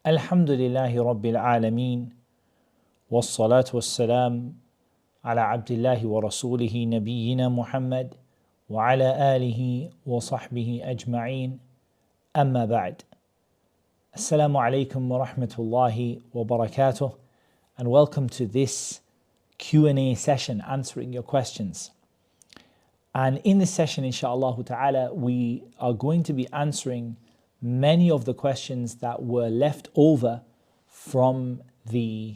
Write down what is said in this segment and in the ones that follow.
الحمد لله رب العالمين والصلاة والسلام على عبد الله ورسوله نبينا محمد وعلى آله وصحبه أجمعين أما بعد. Assalamu alaikum wa rahmatullahi wa barakatuh, and welcome to this Q&A session answering your questions. And in this session, inshaAllah ta'ala, we are going to be answering many of the questions that were left over from the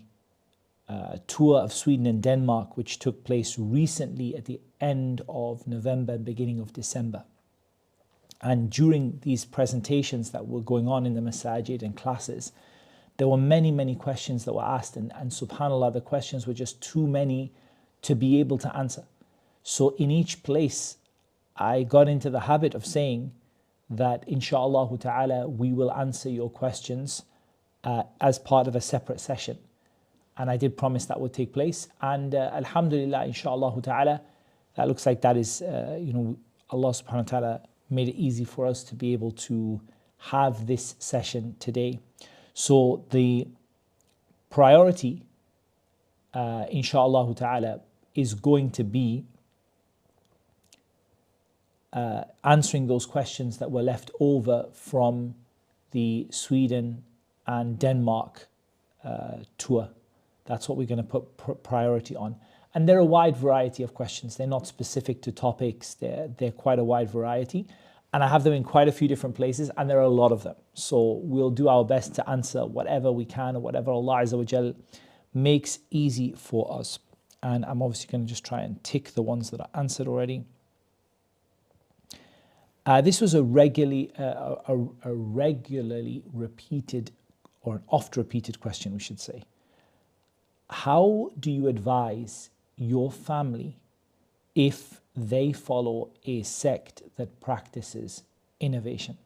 tour of Sweden and Denmark, which took place recently at the end of November and beginning of December. And during these presentations that were going on in the masajid and classes, there were many questions that were asked, and subhanAllah, the questions were just too many to be able to answer. So in each place, I got into the habit of saying that insha'Allah ta'ala we will answer your questions as part of a separate session. And I did promise that would take place. And alhamdulillah, insha'Allah ta'ala, that looks like that is, Allah subhanahu wa ta'ala made it easy for us to be able to have this session today. So the priority, insha'Allah ta'ala, is going to be answering those questions that were left over from the Sweden and Denmark tour. That's what we're going to put priority on. And there are a wide variety of questions. They're not specific to topics. They're quite a wide variety. And I have them in quite a few different places, and there are a lot of them. So we'll do our best to answer whatever we can or whatever Allah Azza wa Jal makes easy for us. And I'm obviously going to just try and tick the ones that are answered already. This was a regularly repeated, or an oft repeated question, we should say. How do you advise your family if they follow a sect that practices innovation?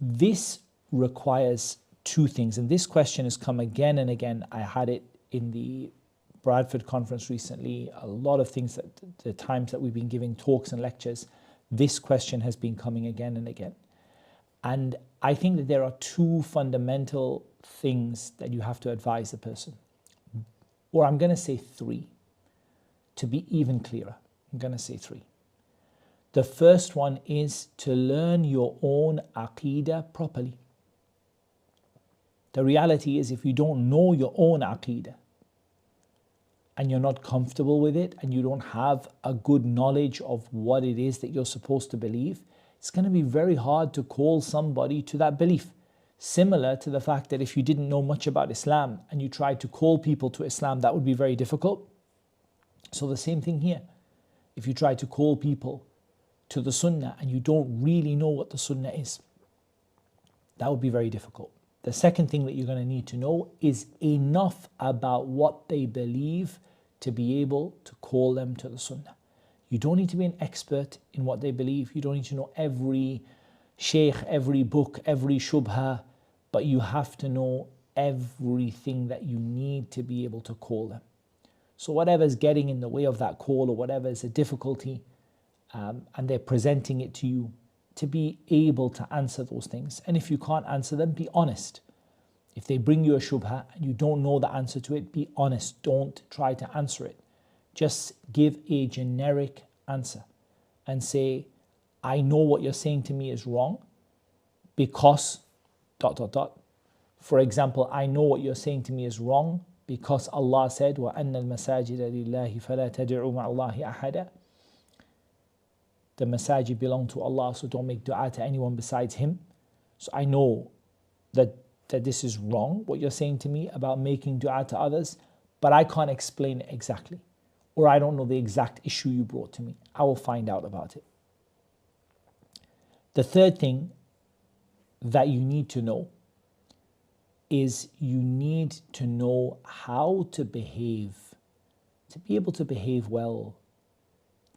This requires two things, and this question has come again and again. I had it in the Bradford conference recently, a lot of things that the times that we've been giving talks and lectures, this question has been coming again and again. And I think that there are two fundamental things that you have to advise a person. Or I'm going to say three. To be even clearer, I'm going to say three. The first one is to learn your own aqeedah properly. The reality is, if you don't know your own aqeedah, and you're not comfortable with it, and you don't have a good knowledge of what it is that you're supposed to believe, it's going to be very hard to call somebody to that belief. Similar to the fact that if you didn't know much about Islam and you tried to call people to Islam, that would be very difficult. So the same thing here. If you try to call people to the Sunnah and you don't really know what the Sunnah is, that would be very difficult. The second thing that you're going to need to know is enough about what they believe to be able to call them to the Sunnah. You don't need to be an expert in what they believe. You don't need to know every shaykh, every book, every shubha, but you have to know everything that you need to be able to call them. So whatever's getting in the way of that call, or whatever is a difficulty, and they're presenting it to you, to be able to answer those things. And if you can't answer them, be honest. If they bring you a shubha and you don't know the answer to it, be honest. Don't try to answer it. Just give a generic answer and say, I know what you're saying to me is wrong because ... For example, I know what you're saying to me is wrong because Allah said, وَأَنَّ الْمَسَاجِدَ لِلَّهِ فَلَا تَدْعُوا مَعَ اللَّهِ أَحَدًا. The masajid belong to Allah, so don't make dua to anyone besides Him. So I know that this is wrong, what you're saying to me about making dua to others, but I can't explain it exactly. Or I don't know the exact issue you brought to me. I will find out about it. The third thing that you need to know is you need to know how to behave, to be able to behave well,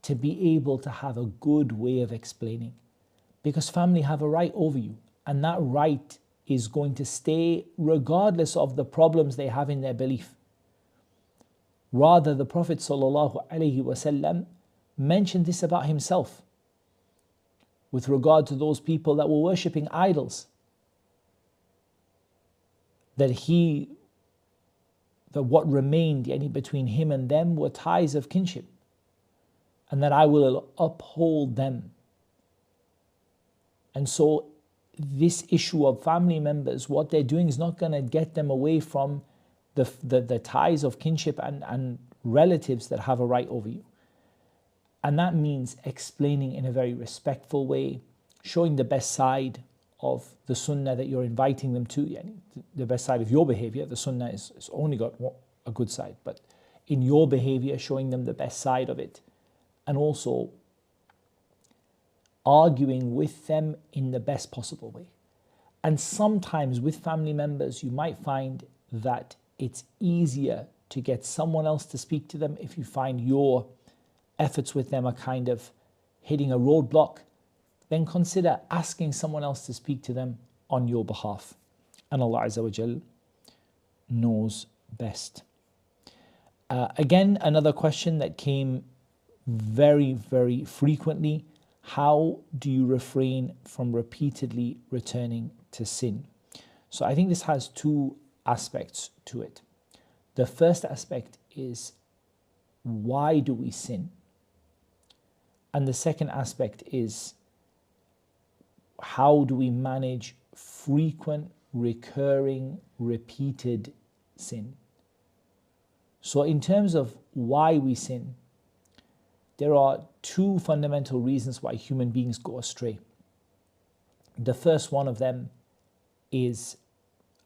to be able to have a good way of explaining. Because family have a right over you, and that right is going to stay regardless of the problems they have in their belief. Rather, the Prophet ﷺ mentioned this about himself with regard to those people that were worshipping idols. that what remained between him and them were ties of kinship, and that I will uphold them. And so this issue of family members, what they're doing is not going to get them away from the ties of kinship and relatives that have a right over you. And that means explaining in a very respectful way, showing the best side of the sunnah that you're inviting them to, the best side of your behavior. The sunnah is only got a good side, but in your behavior, showing them the best side of it, and also arguing with them in the best possible way. And sometimes with family members, you might find that it's easier to get someone else to speak to them if you find your efforts with them are kind of hitting a roadblock. Then consider asking someone else to speak to them on your behalf. And Allah Azza wa Jal knows best. Again, another question that came very, very frequently: how do you refrain from repeatedly returning to sin? So I think this has two aspects to it. The first aspect is, why do we sin? And the second aspect is, how do we manage frequent, recurring, repeated sin? So in terms of why we sin, there are two fundamental reasons why human beings go astray. The first one of them is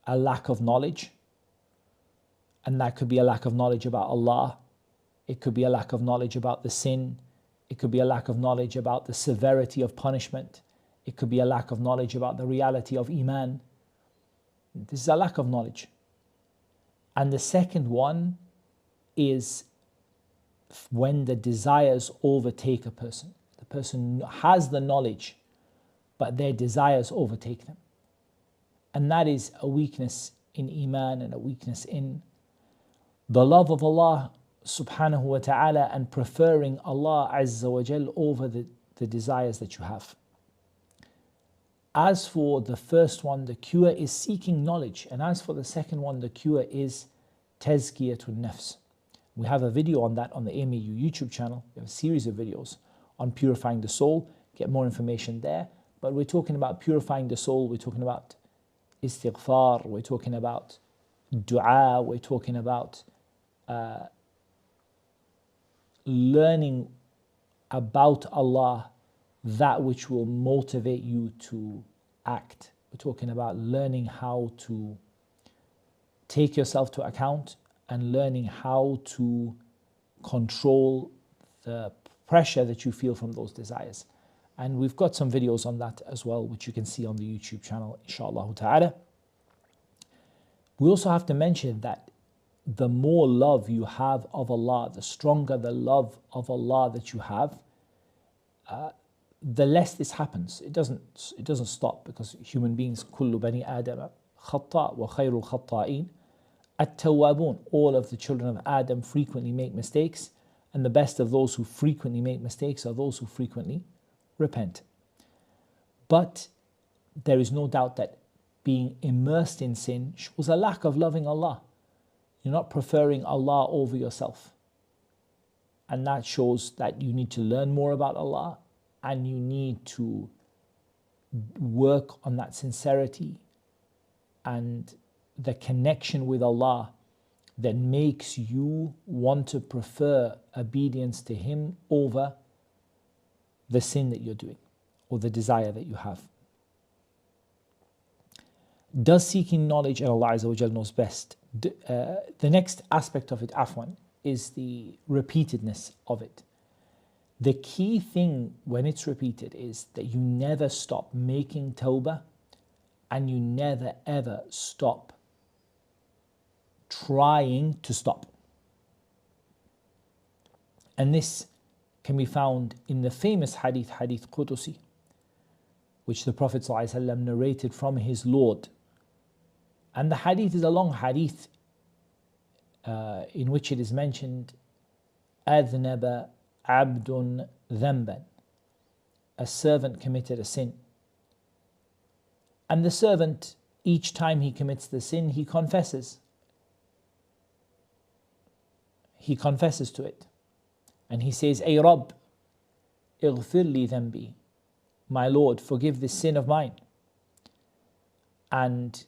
a lack of knowledge, and that could be a lack of knowledge about Allah, it could be a lack of knowledge about the sin, it could be a lack of knowledge about the severity of punishment, it could be a lack of knowledge about the reality of Iman. This is a lack of knowledge. And the second one is when the desires overtake a person. The person has the knowledge, but their desires overtake them. And that is a weakness in Iman and a weakness in the love of Allah subhanahu wa ta'ala, and preferring Allah Azza wa Jal over the desires that you have. As for the first one, the cure is seeking knowledge. And as for the second one, the cure is tazkiyatun nafs. We have a video on that on the AMAU YouTube channel. We have a series of videos on purifying the soul. Get more information there. But we're talking about purifying the soul. We're talking about istighfar. We're talking about dua. We're talking about learning about Allah, that which will motivate you to act. We're talking about learning how to take yourself to account and learning how to control the pressure that you feel from those desires. And we've got some videos on that as well, which you can see on the YouTube channel, inshallah ta'ala. We also have to mention that the more love you have of Allah, the stronger the love of Allah that you have, the less this happens. It doesn't stop, because human beings, kullu bani Adam khata wa khayrul khata'in at-tawwabun. All of the children of Adam frequently make mistakes, and the best of those who frequently make mistakes are those who frequently repent. But there is no doubt that being immersed in sin shows a lack of loving Allah. You're not preferring Allah over yourself. And that shows that you need to learn more about Allah, and you need to work on that sincerity and the connection with Allah that makes you want to prefer obedience to Him over the sin that you're doing or the desire that you have. Does seeking knowledge, and Allah Azza wa Jal knows best. The next aspect of it, afwan, is the repeatedness of it. The key thing when it's repeated is that you never stop making tawbah, and you never ever stop trying to stop. And this can be found in the famous hadith Qudusi, which the Prophet ﷺ narrated from his Lord. And the hadith is a long hadith in which it is mentioned, أَذْنَبَ عَبْدٌ ذَنْبًا, a servant committed a sin. And the servant each time he commits the sin, he confesses. He confesses to it. And he says, Ay Rabb, ighfir li dhanbi. My Lord, forgive this sin of mine. And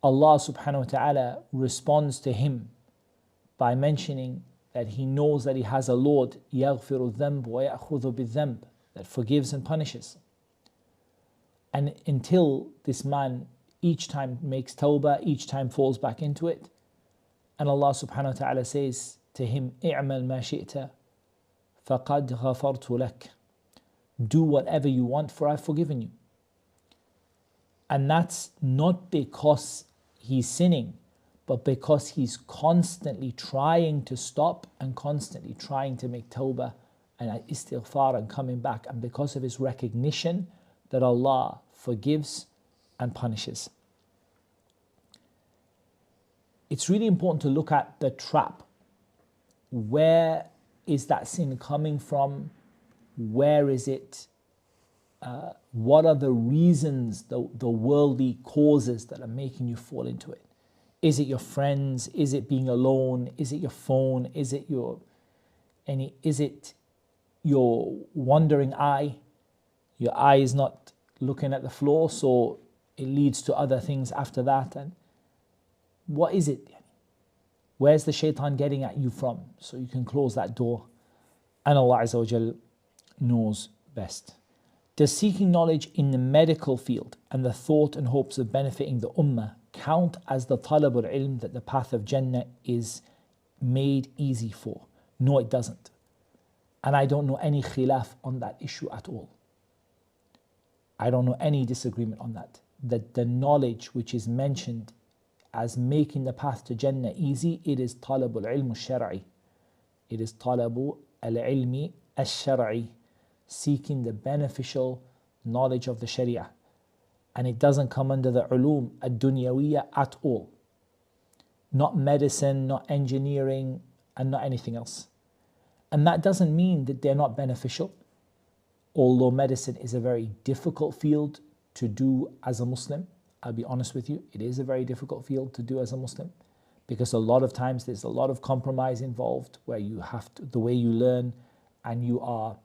Allah subhanahu wa ta'ala responds to him by mentioning that he knows that he has a Lord, yaghfiru dhanb wa ya'khudhu bidhanb, that forgives and punishes. And until this man each time makes tawbah, each time falls back into it, and Allah subhanahu wa ta'ala says to him, i'mal ma shi'ta faqad ghafartu lak. Do whatever you want, for I've forgiven you. And that's not because he's sinning, but because he's constantly trying to stop and constantly trying to make tawbah and istighfar and coming back, and because of his recognition that Allah forgives and punishes. It's really important to look at the trap. Where is that sin coming from? Where is it? What are the reasons, the worldly causes that are making you fall into it? Is it your friends? Is it being alone? Is it your phone? Is it your wandering eye? Your eye is not looking at the floor, so it leads to other things after that. And what is it? Where's the shaitan getting at you from? So you can close that door. And Allah Azza wa Jal knows best. Does seeking knowledge in the medical field and the thought and hopes of benefiting the Ummah count as the talabul ilm that the path of Jannah is made easy for? No, it doesn't. And I don't know any khilaf on that issue at all. I don't know any disagreement on that. That the knowledge which is mentioned as making the path to Jannah easy, it is talabul ilm al-shar'i. It is talabu al-ilmi al-shar'i, seeking the beneficial knowledge of the Sharia. And it doesn't come under the ulum ad-dunyawiyya at all. Not medicine, not engineering, and not anything else. And that doesn't mean that they're not beneficial. Although medicine is a very difficult field to do as a Muslim, I'll be honest with you, it is a very difficult field to do as a Muslim, because a lot of times there's a lot of compromise involved, where you have to, the way you learn, and you are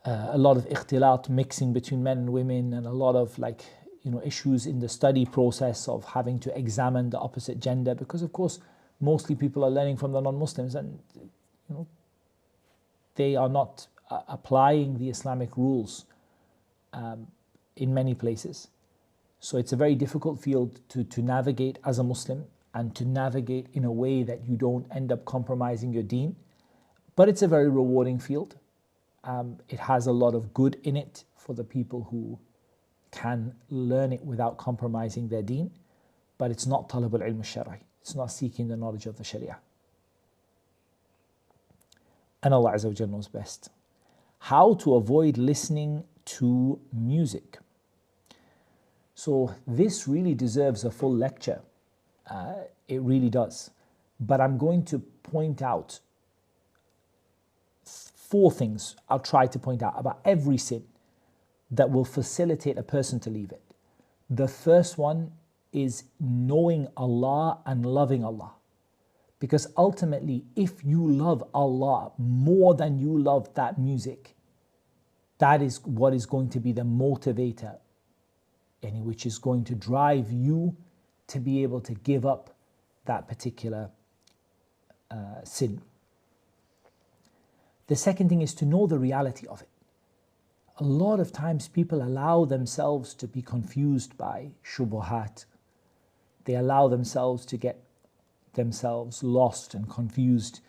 a lot of ikhtilat, mixing between men and women, and a lot of issues in the study process of having to examine the opposite gender, because of course mostly people are learning from the non-Muslims, and they are not applying the Islamic rules in many places. So it's a very difficult field to navigate as a Muslim, and to navigate in a way that you don't end up compromising your deen. But it's a very rewarding field. It has a lot of good in it for the people who can learn it without compromising their deen. But it's not talab al-ilm al-shar'i. It's not seeking the knowledge of the Sharia. And Allah Azza wa Jalla knows best. How to avoid listening to music. So this really deserves a full lecture. It really does. But I'm going to point out 4 things I'll try to point out about every sin that will facilitate a person to leave it. The first one is knowing Allah and loving Allah. Because ultimately, if you love Allah more than you love that music, that is what is going to be the motivator, and which is going to drive you to be able to give up that particular sin. The second thing is to know the reality of it. A lot of times people allow themselves to be confused by shubuhat. They allow themselves to get themselves lost and confused.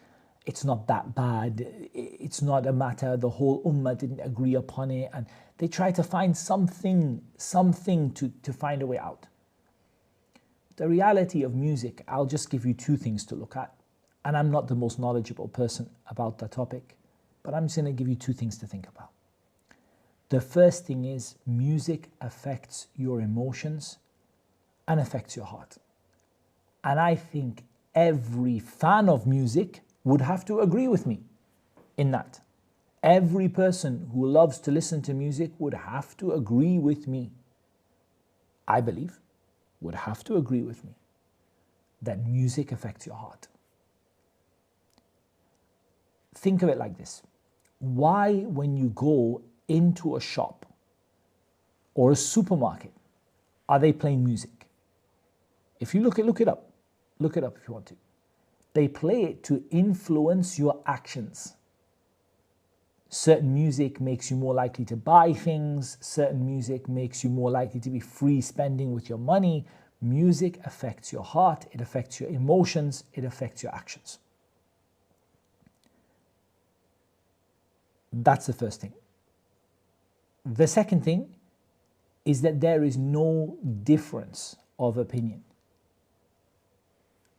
It's not that bad. It's not a matter. The whole ummah didn't agree upon it. And they try to find something to find a way out. The reality of music, I'll just give you 2 things to look at. And I'm not the most knowledgeable person about the topic, but I'm just going to give you 2 things to think about. The first thing is music affects your emotions and affects your heart. And I think every fan of music would have to agree with me in that. Every person who loves to listen to music would have to agree with me. I believe, would have to agree with me that music affects your heart. Think of it like this. Why, when you go into a shop or a supermarket, are they playing music? If you look it up. Look it up if you want to. They play it to influence your actions. Certain music makes you more likely to buy things. Certain music makes you more likely to be free spending with your money. Music affects your heart. It affects your emotions. It affects your actions. That's the first thing. The second thing is that there is no difference of opinion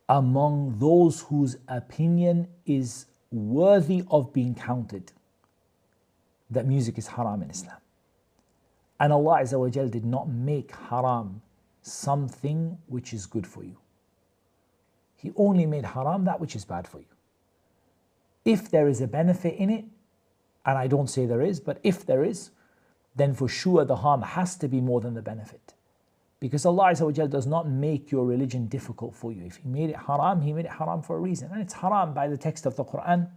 among those whose opinion is worthy of being counted that music is haram in Islam. And Allah Azza wa Jal did not make haram something which is good for you. He only made haram that which is bad for you. If there is a benefit in it, and I don't say there is, but if there is, then for sure the harm has to be more than the benefit. Because Allah Azza wa Jal does not make your religion difficult for you. If He made it haram for a reason. And it's haram by the text of the Qur'an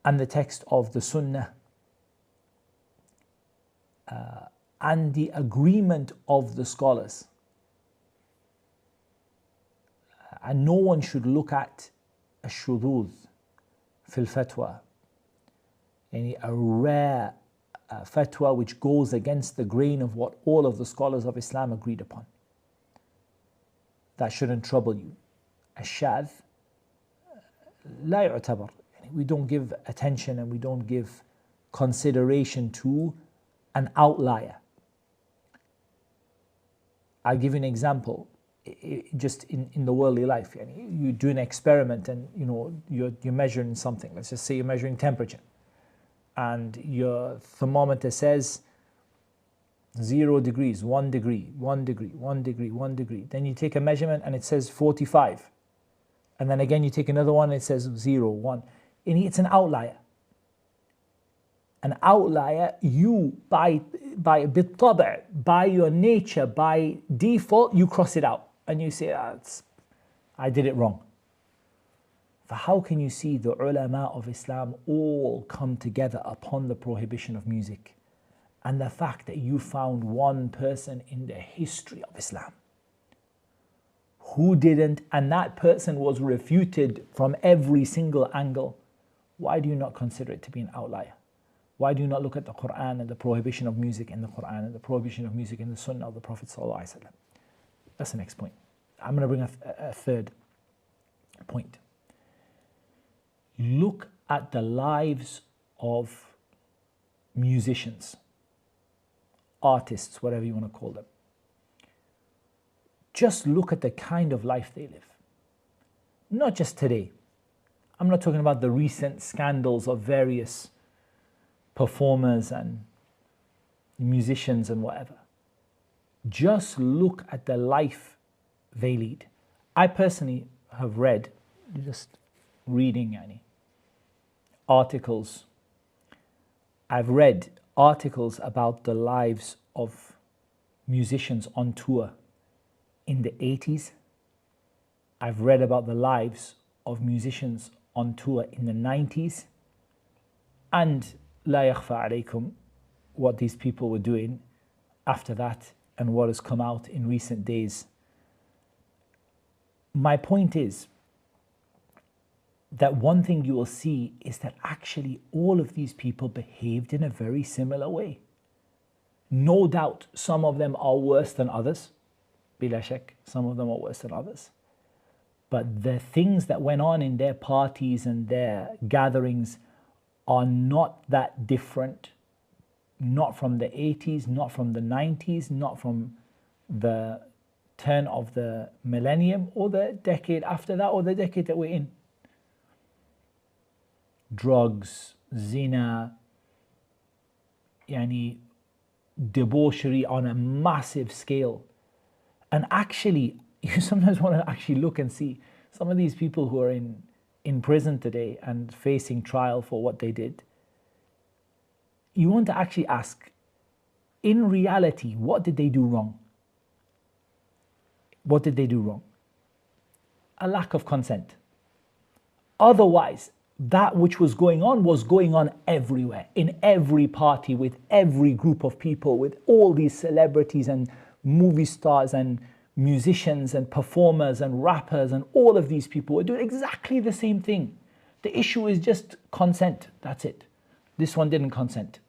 and the text of the Sunnah and the agreement of the scholars. And no one should look at a shudud fil fatwa, a rare fatwa which goes against the grain of what all of the scholars of Islam agreed upon. That shouldn't trouble you. الشاذ لا يعتبر. We don't give attention and we don't give consideration to an outlier. I'll give you an example. Just in the worldly life, you do an experiment and you're measuring something. Let's just say you're measuring temperature, and your thermometer says 0 degrees, 1 degree, 1 degree, 1 degree, 1 degree. Then you take a measurement and it says 45. And then again you take another one and it says 0, 1. And it's an outlier. An outlier, you by بالطبع, by your nature, by default, you cross it out. And you say, I did it wrong. For how can you see the ulama of Islam all come together upon the prohibition of music? And the fact that you found one person in the history of Islam who didn't, and that person was refuted from every single angle. Why do you not consider it to be an outlier? Why do you not look at the Qur'an and the prohibition of music in the Qur'an and the prohibition of music in the Sunnah of the Prophet ﷺ? That's the next point. I'm going to bring a third point. Look at the lives of musicians, artists, whatever you want to call them. Just look at the kind of life they live. Not just today. I'm not talking about the recent scandals of various performers and musicians and whatever. Just look at the life they lead. I personally have read, just reading articles. I've read articles about the lives of musicians on tour in the 80s. I've read about the lives of musicians on tour in the 90s. And لا يخفى عليكم what these people were doing after that and what has come out in recent days. My point is that one thing you will see is that actually all of these people behaved in a very similar way. No doubt some of them are worse than others. Bila shak, some of them are worse than others. But the things that went on in their parties and their gatherings are not that different. Not from the 80s, not from the 90s, not from the turn of the millennium or the decade after that or the decade that we're in. Drugs, zina, debauchery on a massive scale. And actually, you sometimes want to actually look and see some of these people who are in prison today and facing trial for what they did. You want to actually ask, in reality, what did they do wrong? What did they do wrong? A lack of consent. Otherwise, that which was going on everywhere, in every party, with every group of people, with all these celebrities and movie stars and musicians and performers and rappers, and all of these people were doing exactly the same thing. The issue is just consent, that's it. This one didn't consent.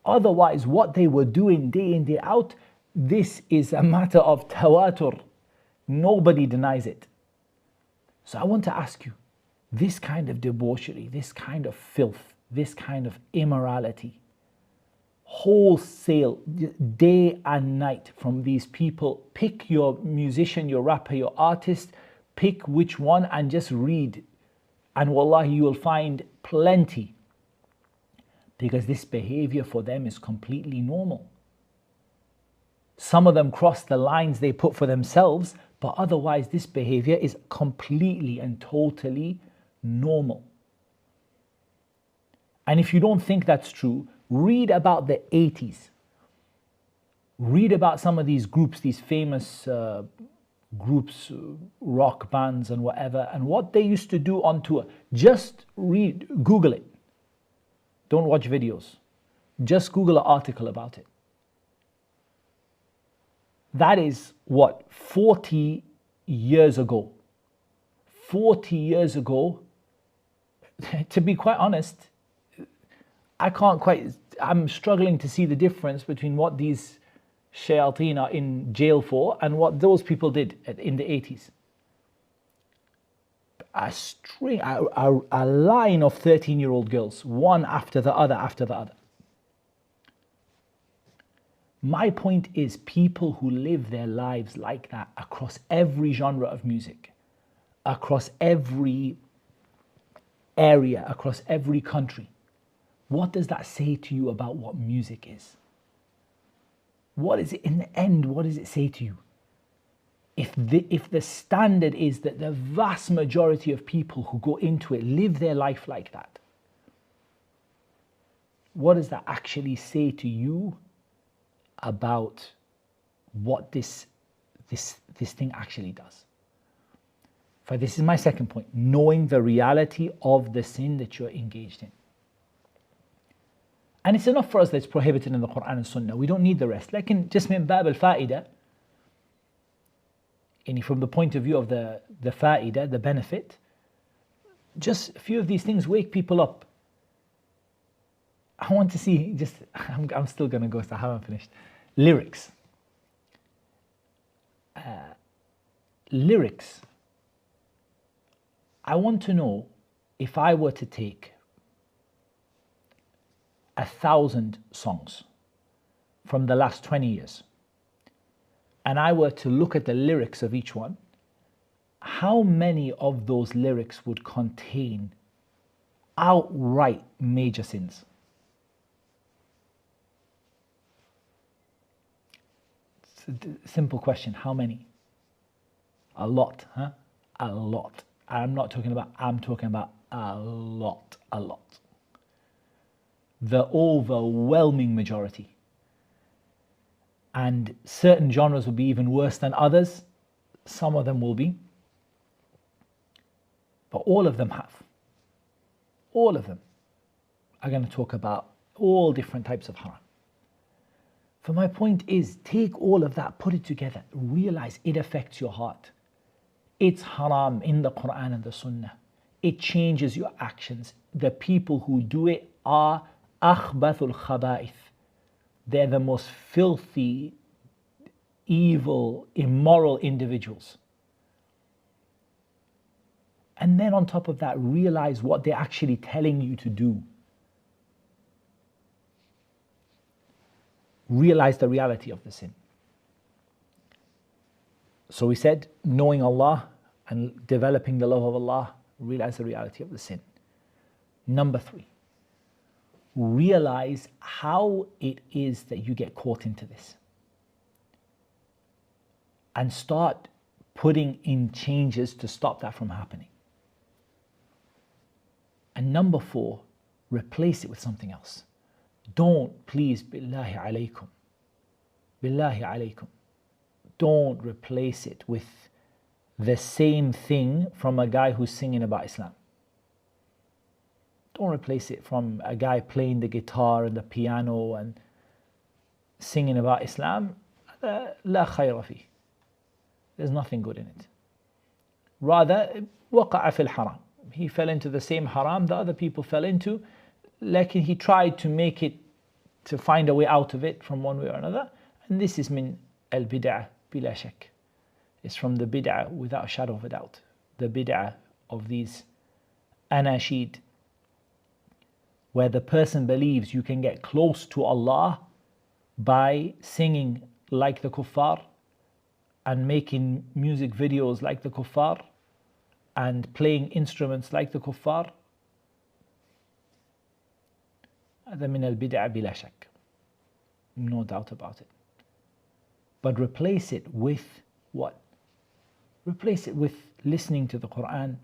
Otherwise, what they were doing day in, day out, this is a matter of tawatur. Nobody denies it. So I want to ask you, this kind of debauchery, this kind of filth, this kind of immorality, wholesale, day and night from these people, pick your musician, your rapper, your artist, pick which one and just read. And wallahi, you will find plenty. Because this behavior for them is completely normal. Some of them cross the lines they put for themselves, but otherwise this behavior is completely and totally normal. And if you don't think that's true, read about the 80s. Read about some of these groups, these famous groups, rock bands and whatever, and what they used to do on tour. Just read, Google it. Don't watch videos. Just Google an article about it. That is what, 40 years ago. 40 years ago, to be quite honest, I'm struggling to see the difference between what these shayateen are in jail for and what those people did in the 80s. A line of 13-year-old girls, one after the other after the other. My point is, people who live their lives like that across every genre of music, across every area, across every country, what does that say to you about what music is? What is it in the end? What does it say to you? If the standard is that the vast majority of people who go into it live their life like that, what does that actually say to you about what this thing actually does? For this is my second point, knowing the reality of the sin that you're engaged in. And it's enough for us that it's prohibited in the Qur'an and Sunnah. We don't need the rest. Like just min bab al-fa'ida, from the point of view of the fa'ida, the benefit, just a few of these things wake people up. I want to see, I'm still going to go, so I haven't finished. Lyrics. Lyrics. I want to know, if I were to take 1,000 songs from the last 20 years, and I were to look at the lyrics of each one, how many of those lyrics would contain outright major sins? It's a simple question. How many? A lot, huh? A lot. I'm talking about a lot, a lot. The overwhelming majority. And certain genres will be even worse than others. Some of them will be. But all of them have. All of them are going to talk about all different types of haram. For my point is, take all of that, put it together, realize it affects your heart. It's haram in the Qur'an and the Sunnah. It changes your actions. The people who do it are akhbathul khaba'ith. They're the most filthy, evil, immoral individuals. And then on top of that, realize what they're actually telling you to do. Realize the reality of the sin. So we said, knowing Allah and developing the love of Allah, realize the reality of the sin. Number 3, realize how it is that you get caught into this. And start putting in changes to stop that from happening. And number 4, replace it with something else. Don't, please, billahi alaykum, don't replace it with the same thing from a guy who's singing about Islam. Don't replace it from a guy playing the guitar and the piano and singing about Islam. لا خير فيه. There's nothing good in it. Rather, وقع في الحرام. He fell into the same haram that other people fell into, like he tried to make it, to find a way out of it from one way or another. And this is min al-bid'ah bila shak. It's from the bid'ah without a shadow of a doubt. The bid'ah of these anashid, where the person believes you can get close to Allah by singing like the kuffar and making music videos like the kuffar and playing instruments like the kuffar. هذا من البدع بلا شك. No doubt about it. But replace it with what? Replace it with listening to the Qur'an.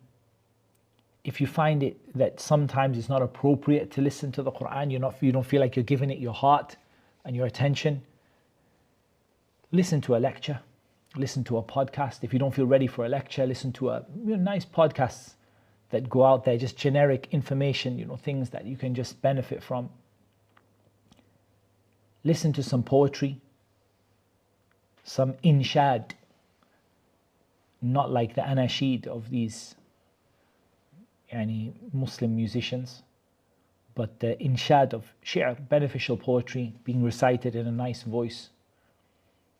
If you find it that sometimes it's not appropriate to listen to the Qur'an, you don't feel like you're giving it your heart and your attention, listen to a lecture, listen to a podcast. If you don't feel ready for a lecture, listen to a nice podcasts that go out there, just generic information, things that you can just benefit from. Listen to some poetry, some inshad, not like the anashid of these Muslim musicians, but the inshad of shi'r, beneficial poetry being recited in a nice voice.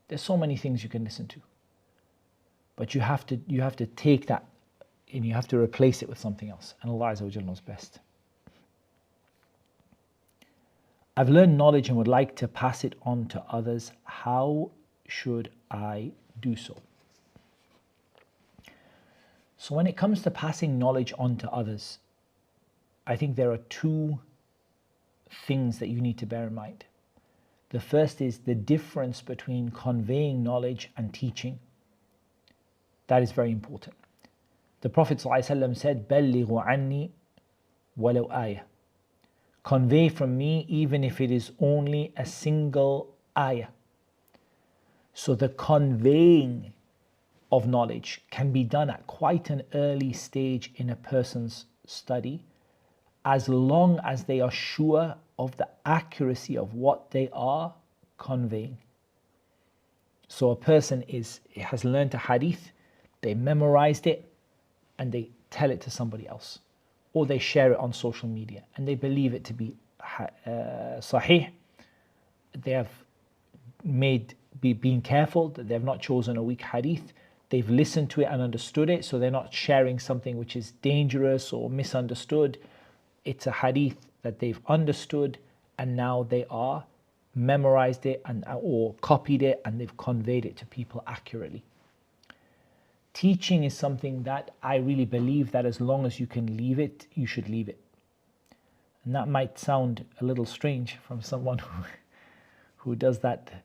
There's so many things you can listen to, but you have to take that and you have to replace it with something else, and Allah Azza wa Jalla knows best. I've learned knowledge and would like to pass it on to others. How should I do so? So when it comes to passing knowledge on to others, I think there are two things that you need to bear in mind. The first is the difference between conveying knowledge and teaching. That is very important. The Prophet ﷺ said, بَلِّغُوا عَنِّي وَلَوْ آيَةً. Convey from me even if it is only a single ayah. So the conveying of knowledge can be done at quite an early stage in a person's study, as long as they are sure of the accuracy of what they are conveying. So a person has learned a hadith, they memorized it, and they tell it to somebody else, or they share it on social media, and they believe it to be sahih. They have been careful that they've not chosen a weak hadith. They've listened to it and understood it, so they're not sharing something which is dangerous or misunderstood. It's a hadith that they've understood, and now they are memorized it or copied it, and they've conveyed it to people accurately. Teaching is something that I really believe that as long as you can leave it, you should leave it. And that might sound a little strange from someone who does that,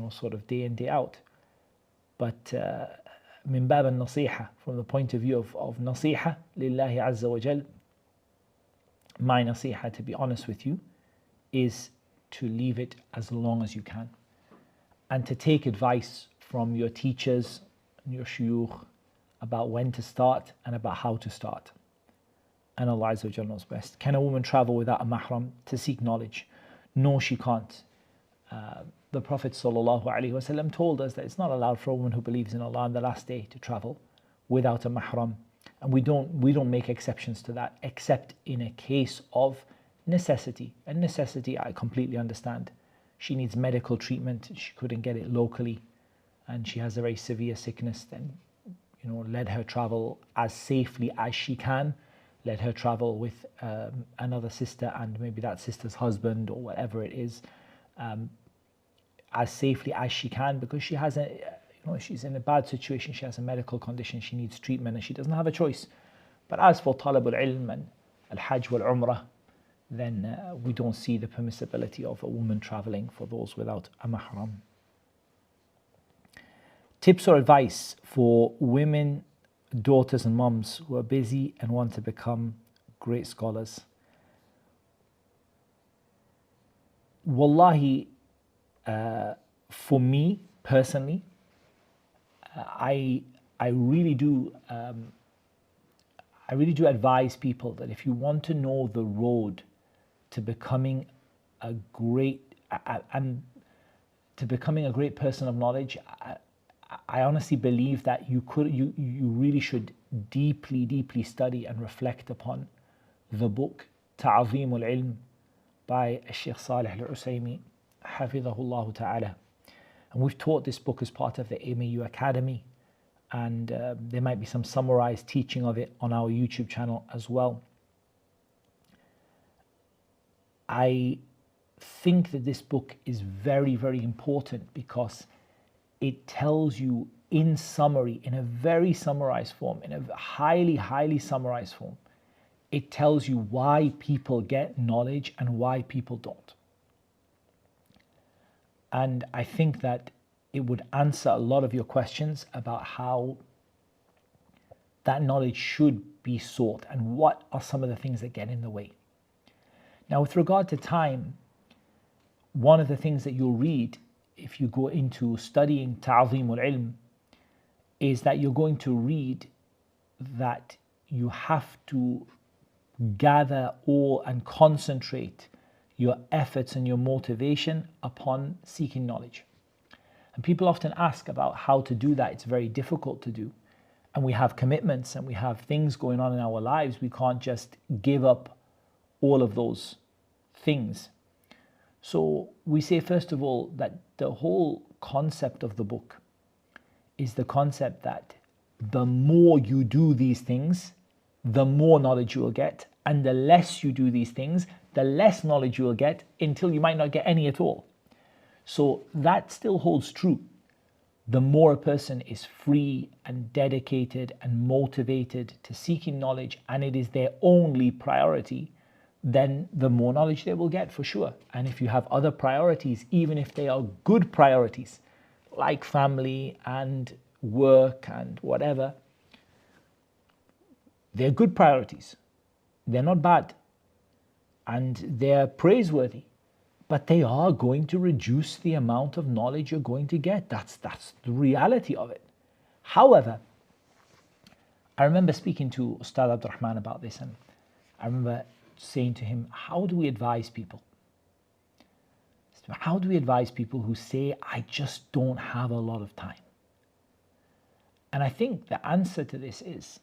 sort of day in, day out. But min bab al-nasiha, from the point of view of nasiha, lillahi azza wa jal, my nasiha, to be honest with you, is to leave it as long as you can. And to take advice from your teachers and your shuyukh about when to start and about how to start. And Allah Azza wa Jalla knows best. Can a woman travel without a mahram to seek knowledge? No, she can't. The Prophet ﷺ told us that it's not allowed for a woman who believes in Allah on the last day to travel without a mahram. And we don't make exceptions to that, except in a case of necessity. And necessity, I completely understand. She needs medical treatment, she couldn't get it locally, and she has a very severe sickness, then let her travel as safely as she can. Let her travel with another sister and maybe that sister's husband or whatever it is, as safely as she can, because she has she's in a bad situation, she has a medical condition, she needs treatment, and she doesn't have a choice. But as for talabul ilm and al-hajj wal umrah, then we don't see the permissibility of a woman traveling for those without a mahram. Tips or advice for women, daughters and moms who are busy and want to become great scholars. Wallahi, for me personally, I really do advise people that if you want to know the road to becoming a great and to becoming a great person of knowledge, I honestly believe that you really should deeply study and reflect upon the book Ta'zeem al-Ilm by Sheikh Salih al-Usaymi, Hafidhahullah Ta'ala. And we've taught this book as part of the AMAU Academy, and there might be some summarized teaching of it on our YouTube channel as well. I think that this book is very important because it tells you in summary, in a very summarized form, in a highly summarized form, it tells you why people get knowledge and why people don't. And I think that it would answer a lot of your questions about how that knowledge should be sought and what are some of the things that get in the way. Now, with regard to time, one of the things that you'll read if you go into studying Ta'zeem al-Ilm is that you're going to read that you have to gather all and concentrate your efforts and your motivation upon seeking knowledge. And people often ask about how to do that. It's very difficult to do. And we have commitments and we have things going on in our lives. We can't just give up all of those things. So we say, first of all, that the whole concept of the book is the concept that the more you do these things, the more knowledge you will get. And the less you do these things, the less knowledge you will get, until you might not get any at all. So that still holds true. The more a person is free and dedicated and motivated to seeking knowledge, and it is their only priority, then the more knowledge they will get for sure. And if you have other priorities, even if they are good priorities, like family and work and whatever, they're good priorities. They're not bad. And they're praiseworthy. But they are going to reduce the amount of knowledge you're going to get. That's the reality of it. However, I remember speaking to Ustadh Abdurrahman about this, and I remember saying to him, how do we advise people? How do we advise people who say, I just don't have a lot of time? And I think the answer to this is,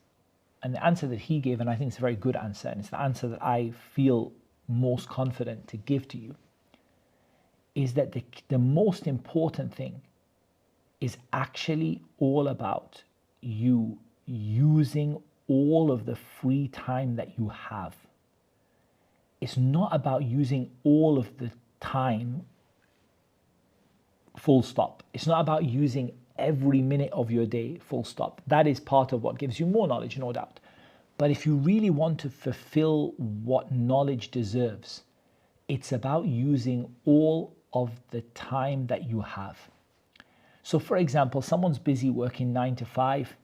and the answer that he gave, and I think it's a very good answer, and it's the answer that I feel most confident to give to you, is that the most important thing is actually all about you using all of the free time that you have. It's not about using all of the time, full stop. It's not about using every minute of your day, full stop. That is part of what gives you more knowledge, no doubt. But if you really want to fulfill what knowledge deserves, it's about using all of the time that you have. So for example, someone's busy working 9 to 5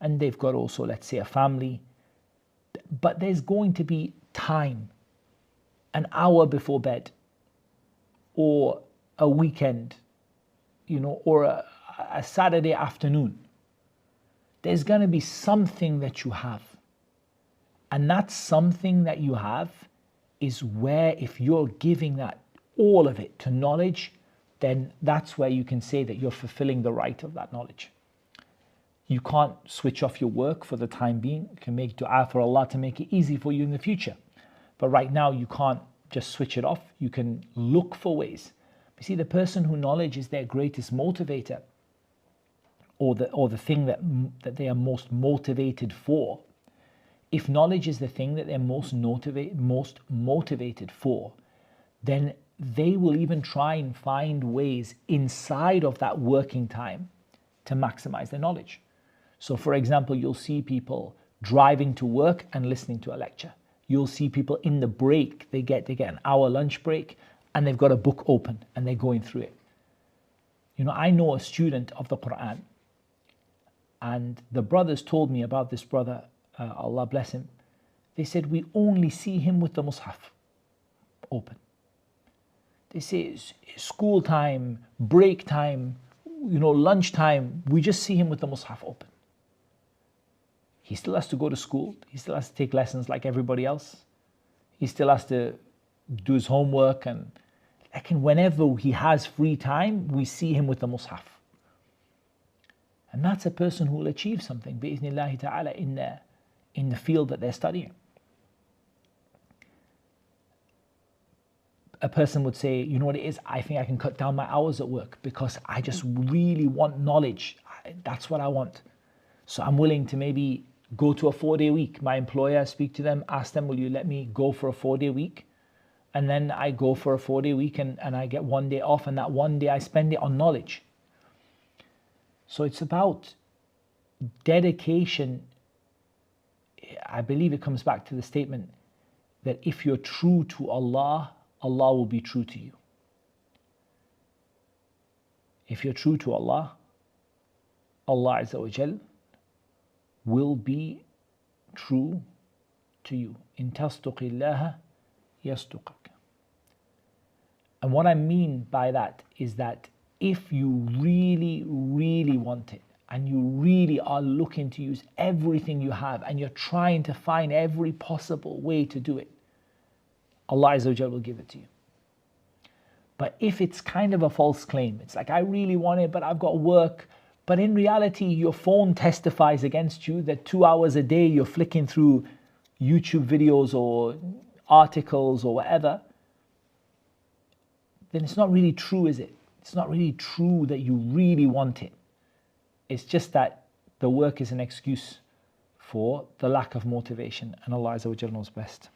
and they've got also, let's say, a family, but there's going to be time, an hour before bed, or a weekend, or a Saturday afternoon. There's going to be something that you have. And that something that you have is where, if you're giving that, all of it, to knowledge, then that's where you can say that you're fulfilling the right of that knowledge. You can't switch off your work for the time being. You can make dua for Allah to make it easy for you in the future. But right now you can't just switch it off. You can look for ways. You see, the person who knowledge is their greatest motivator, or the thing that they are most motivated for. If knowledge is the thing that they're most motivated for, then they will even try and find ways inside of that working time to maximize their knowledge. So for example, you'll see people driving to work and listening to a lecture. You'll see people in the break, they get an hour lunch break and they've got a book open and they're going through it. I know a student of the Qur'an, and the brothers told me about this brother, Allah bless him. They said, we only see him with the Mus'haf open. They say school time, break time, lunchtime, we just see him with the mushaf open. He still has to go to school. He still has to take lessons like everybody else. He still has to do his homework. And whenever he has free time, we see him with the mushaf. And that's a person who will achieve something, bi'ithnillahi ta'ala, in the field that they're studying. A person would say, you know what it is, I think I can cut down my hours at work because I just really want knowledge. That's what I want. So I'm willing to maybe go to a 4-day week. My employer, speak to them, ask them, will you let me go for a 4-day week? And then I go for a 4-day week and I get 1 day off, and that 1 day I spend it on knowledge. So it's about dedication. I believe it comes back to the statement that if you're true to Allah, Allah will be true to you. If you're true to Allah, Allah Azza wa Jal will be true to you. In tastuqillaha yastuqak. And what I mean by that is that if you really, really want it, and you really are looking to use everything you have, and you're trying to find every possible way to do it, Allah Azza wa Jal will give it to you. But if it's kind of a false claim, it's like, I really want it, but I've got work. But in reality, your phone testifies against you that 2 hours a day you're flicking through YouTube videos or articles or whatever, then it's not really true, is it? It's not really true that you really want it. It's just that the work is an excuse for the lack of motivation, and Allah Azza wa Jalla knows best.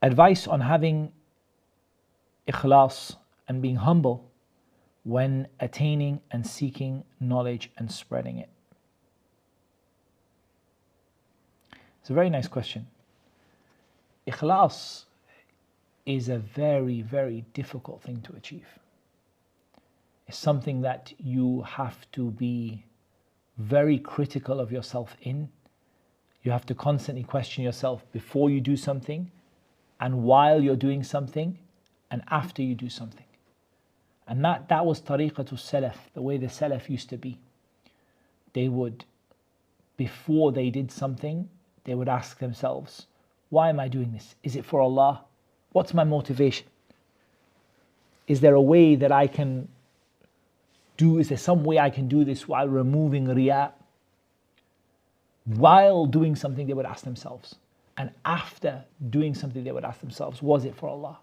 Advice on having ikhlas and being humble when attaining and seeking knowledge and spreading it. It's a very nice question. Ikhlas is a very, very difficult thing to achieve. It's something that you have to be very critical of yourself in. You have to constantly question yourself before you do something, and while you're doing something, and after you do something. And that was tariqatul salaf, the way the salaf used to be. They would, before they did something, they would ask themselves, why am I doing this? Is it for Allah? What's my motivation? Is there a way that I can do, is there some way I can do this while removing riya? While doing something, they would ask themselves. And after doing something, they would ask themselves, was it for Allah?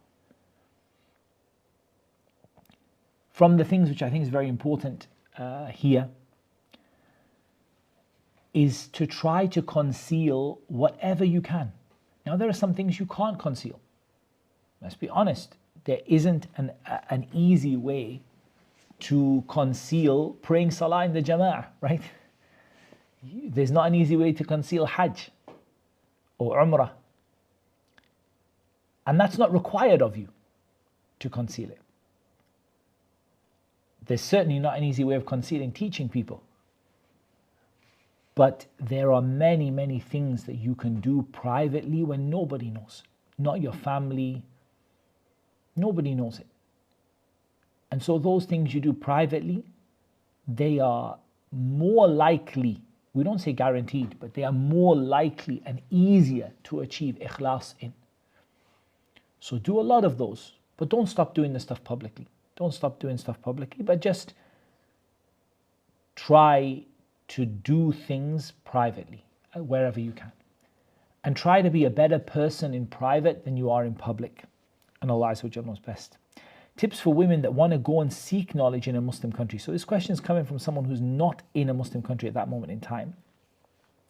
From the things which I think is very important here is to try to conceal whatever you can. Now, there are some things you can't conceal. Let's be honest. There isn't an easy way to conceal praying salah in the jama'ah, right? There's not an easy way to conceal hajj or umrah. And that's not required of you to conceal it. There's certainly not an easy way of concealing teaching people. But there are many, many things that you can do privately when nobody knows. Not your family. Nobody knows it. And so those things you do privately, they are more likely, we don't say guaranteed, but they are more likely and easier to achieve ikhlas in. So do a lot of those, but don't stop doing the stuff publicly. Don't stop doing stuff publicly, but just try to do things privately, wherever you can. And try to be a better person in private than you are in public. And Allah Azza wa Jalla knows best. Tips for women that want to go and seek knowledge in a Muslim country. So this question is coming from someone who's not in a Muslim country at that moment in time,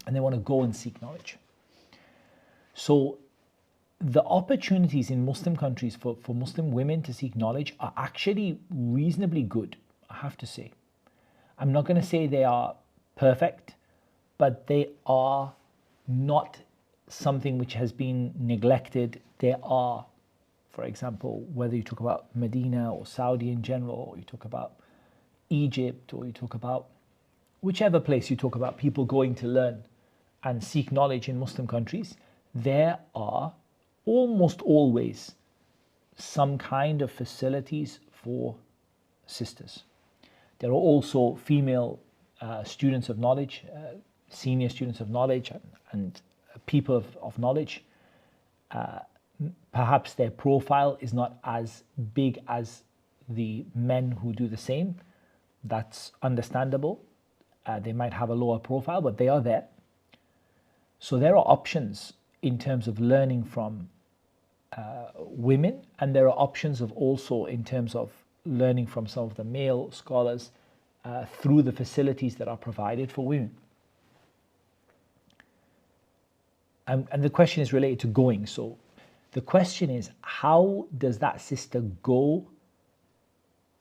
and they want to go and seek knowledge. So the opportunities in Muslim countries for Muslim women to seek knowledge are actually reasonably good, I have to say. I'm not going to say they are perfect, but they are not something which has been neglected. They are, for example, whether you talk about Medina or Saudi in general, or you talk about Egypt, or you talk about whichever place you talk about, people going to learn and seek knowledge in Muslim countries, there are almost always some kind of facilities for sisters. There are also female students of knowledge, senior students of knowledge, and people of knowledge. Perhaps their profile is not as big as the men who do the same. That's understandable. They might have a lower profile, but they are there. So there are options in terms of learning from women, and there are options of also in terms of learning from some of the male scholars through the facilities that are provided for women. And the question is related to going. So the question is, how does that sister go,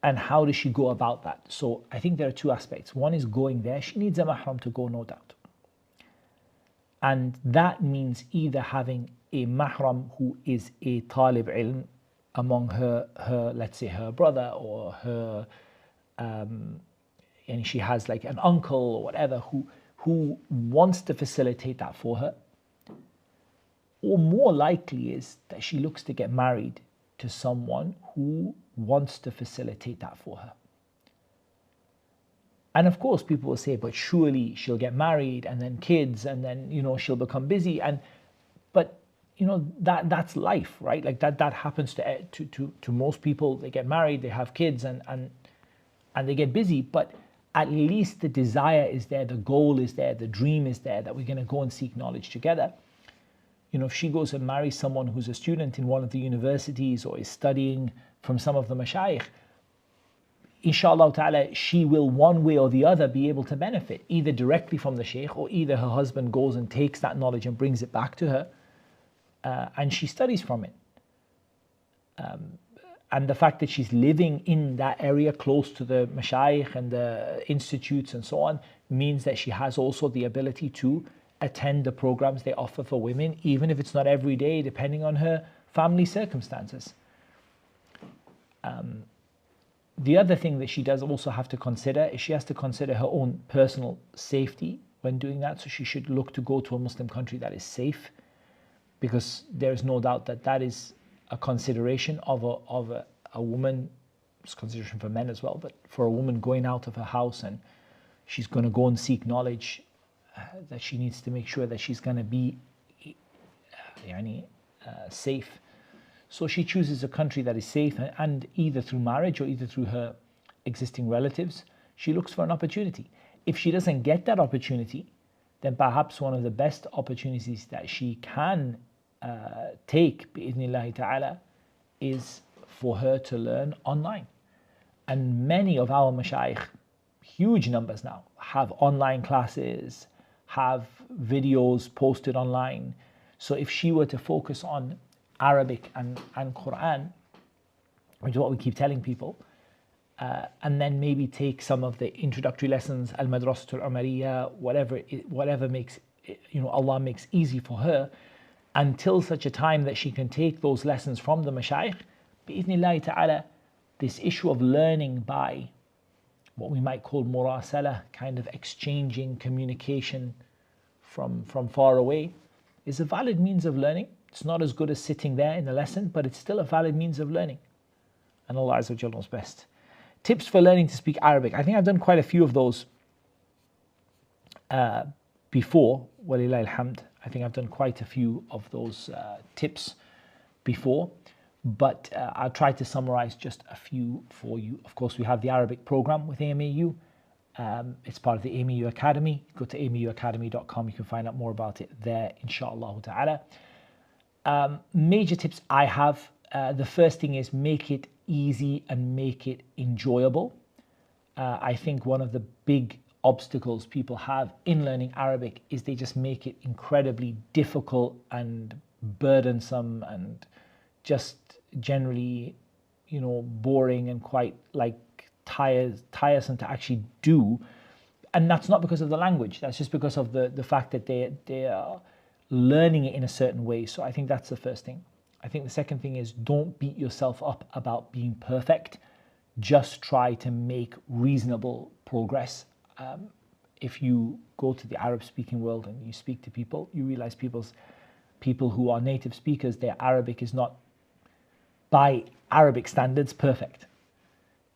and how does she go about that? So I think there are two aspects. One is going there. She needs a mahram to go, no doubt. And that means either having a mahram who is a talib ilm among her let's say her brother or her, and she has like an uncle or whatever who wants to facilitate that for her. Or more likely is that she looks to get married to someone who wants to facilitate that for her. And of course, people will say, but surely she'll get married and then kids and then, she'll become busy. But that's life, right? Like that happens to most people. They get married, they have kids and they get busy, but at least the desire is there, the goal is there, the dream is there that we're going to go and seek knowledge together. If she goes and marries someone who's a student in one of the universities or is studying from some of the mashayikh, inshallah ta'ala, she will one way or the other be able to benefit, either directly from the sheikh or either her husband goes and takes that knowledge and brings it back to her and she studies from it. And the fact that she's living in that area close to the mashayikh and the institutes and so on means that she has also the ability to attend the programs they offer for women, even if it's not every day, depending on her family circumstances. The other thing that she does also have to consider is she has to consider her own personal safety when doing that. So she should look to go to a Muslim country that is safe, because there is no doubt that that is a consideration of a woman. It's consideration for men as well, but for a woman going out of her house and she's going to go and seek knowledge, that she needs to make sure that she's going to be safe. So she chooses a country that is safe, and either through marriage or either through her existing relatives, she looks for an opportunity. If she doesn't get that opportunity, then perhaps one of the best opportunities that she can take, bi'idhnillahi ta'ala, is for her to learn online. And many of our mashayikh, huge numbers now, have online classes, have videos posted online. So if she were to focus on Arabic and Qur'an, which is what we keep telling people, and then maybe take some of the introductory lessons, al-madrasatul umariyya, whatever makes Allah makes easy for her, until such a time that she can take those lessons from the mashayikh, bi'idhnillahi ta'ala, this issue of learning by what we might call murasala, kind of exchanging communication from far away, is a valid means of learning. It's not as good as sitting there in the lesson, but it's still a valid means of learning. And Allah Azza wa Jalla knows best. Tips for learning to speak Arabic. I think I've done quite a few of those before. Walillahi alhamd. I think I've done quite a few of those tips before, but I'll try to summarize just a few for you. Of course, we have the Arabic program with AMAU. It's part of the AMAU Academy. Go to amauacademy.com. You can find out more about it there, inshallah ta'ala. Major tips I have. The first thing is make it easy and make it enjoyable. I think one of the big obstacles people have in learning Arabic is they just make it incredibly difficult and burdensome and just generally, boring and quite like tiresome to actually do. And that's not because of the language. That's just because of the fact that they are learning it in a certain way. So I think that's the first thing. I think the second thing is don't beat yourself up about being perfect. Just try to make reasonable progress. If you go to the Arab-speaking world and you speak to people, you realize people who are native speakers, their Arabic is not, by Arabic standards, perfect.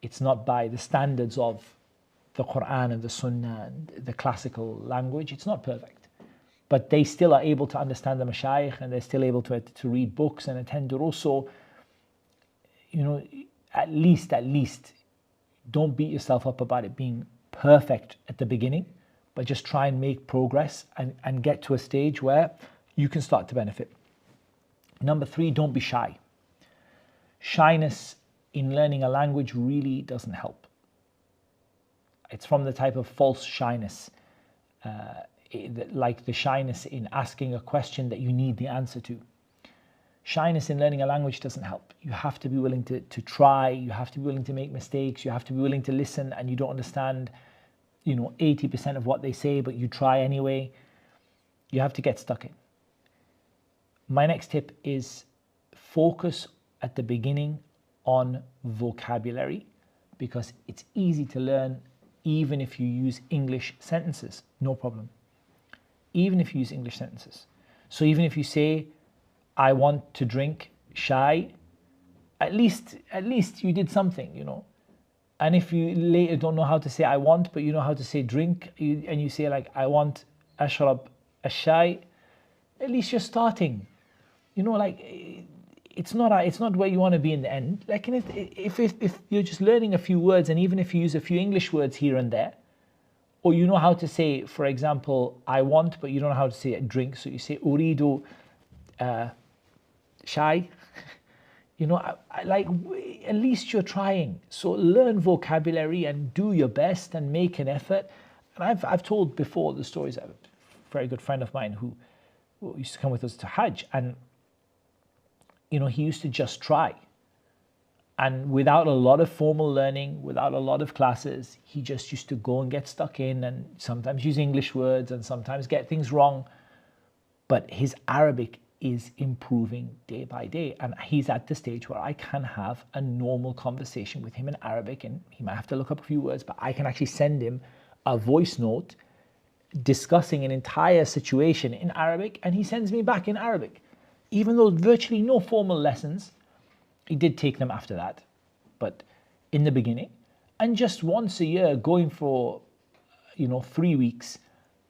it's not by the standards of the Qur'an and the Sunnah and the classical language. It's not perfect. But they still are able to understand the mashayikh, and they're still able to read books and attend duroos. So, at least, don't beat yourself up about it being perfect at the beginning, but just try and make progress and get to a stage where you can start to benefit. Number 3, don't be shy. Shyness in learning a language really doesn't help. It's from the type of false shyness, like the shyness in asking a question that you need the answer to. Shyness in learning a language doesn't help. You have to be willing to try, you have to be willing to make mistakes, you have to be willing to listen, and you don't understand 80% of what they say, but you try anyway. You have to get stuck in. My next tip is focus at the beginning on vocabulary, because it's easy to learn even if you use English sentences, no problem. Even if you use English sentences. So even if you say, I want to drink shy, at least you did something, And if you later don't know how to say I want, but you know how to say drink, and you say like, I want ashrab ash-shay, at least you're starting. It's not where you want to be in the end. Like if you're just learning a few words, and even if you use a few English words here and there, or you know how to say, for example, I want, but you don't know how to say drink, so you say uridu shy. At least you're trying. So learn vocabulary and do your best and make an effort. And I've told before the stories of a very good friend of mine who used to come with us to Hajj, and he used to just try. And without a lot of formal learning, without a lot of classes, he just used to go and get stuck in and sometimes use English words and sometimes get things wrong. But his Arabic is improving day by day. And he's at the stage where I can have a normal conversation with him in Arabic, and he might have to look up a few words, but I can actually send him a voice note discussing an entire situation in Arabic, and he sends me back in Arabic. Even though virtually no formal lessons, he did take them after that, but in the beginning, and just once a year going for 3 weeks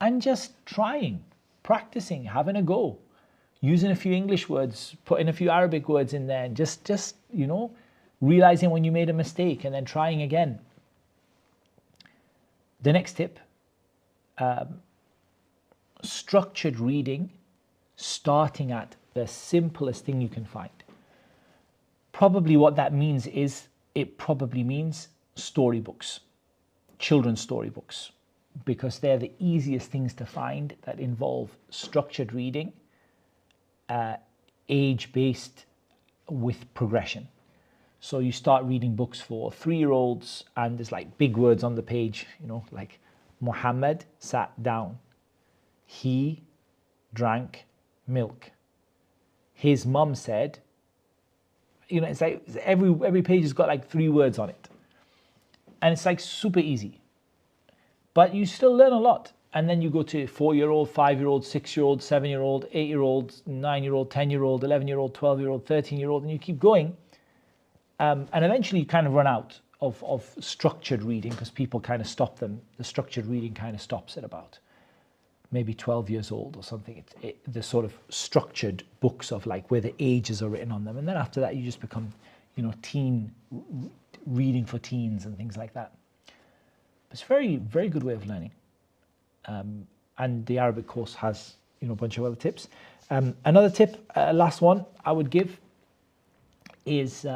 and just trying, practicing, having a go, using a few English words, putting a few Arabic words in there, and just realizing when you made a mistake and then trying again. The next tip, structured reading, starting at the simplest thing you can find. Probably what that means is, it probably means storybooks, children's storybooks, because they're the easiest things to find that involve structured reading, age-based with progression. So you start reading books for 3-year-olds, and there's like big words on the page, like Muhammad sat down, he drank milk, his mum said, it's like every page has got like 3 words on it, and it's like super easy, but you still learn a lot. And then you go to 4-year-old, 5-year-old, 6-year-old, 7-year-old, 8-year-old, 9-year-old, 10-year-old, 11-year-old, 12-year-old, 13-year-old, and you keep going. And eventually you kind of run out of structured reading, because people kind of stop them. The structured reading kind of stops at about maybe 12 years old or something. The sort of structured books of like where the ages are written on them. And then after that, you just become, teen reading for teens and things like that. It's a very, very good way of learning. And the Arabic course has, a bunch of other tips. Another tip, last one I would give, is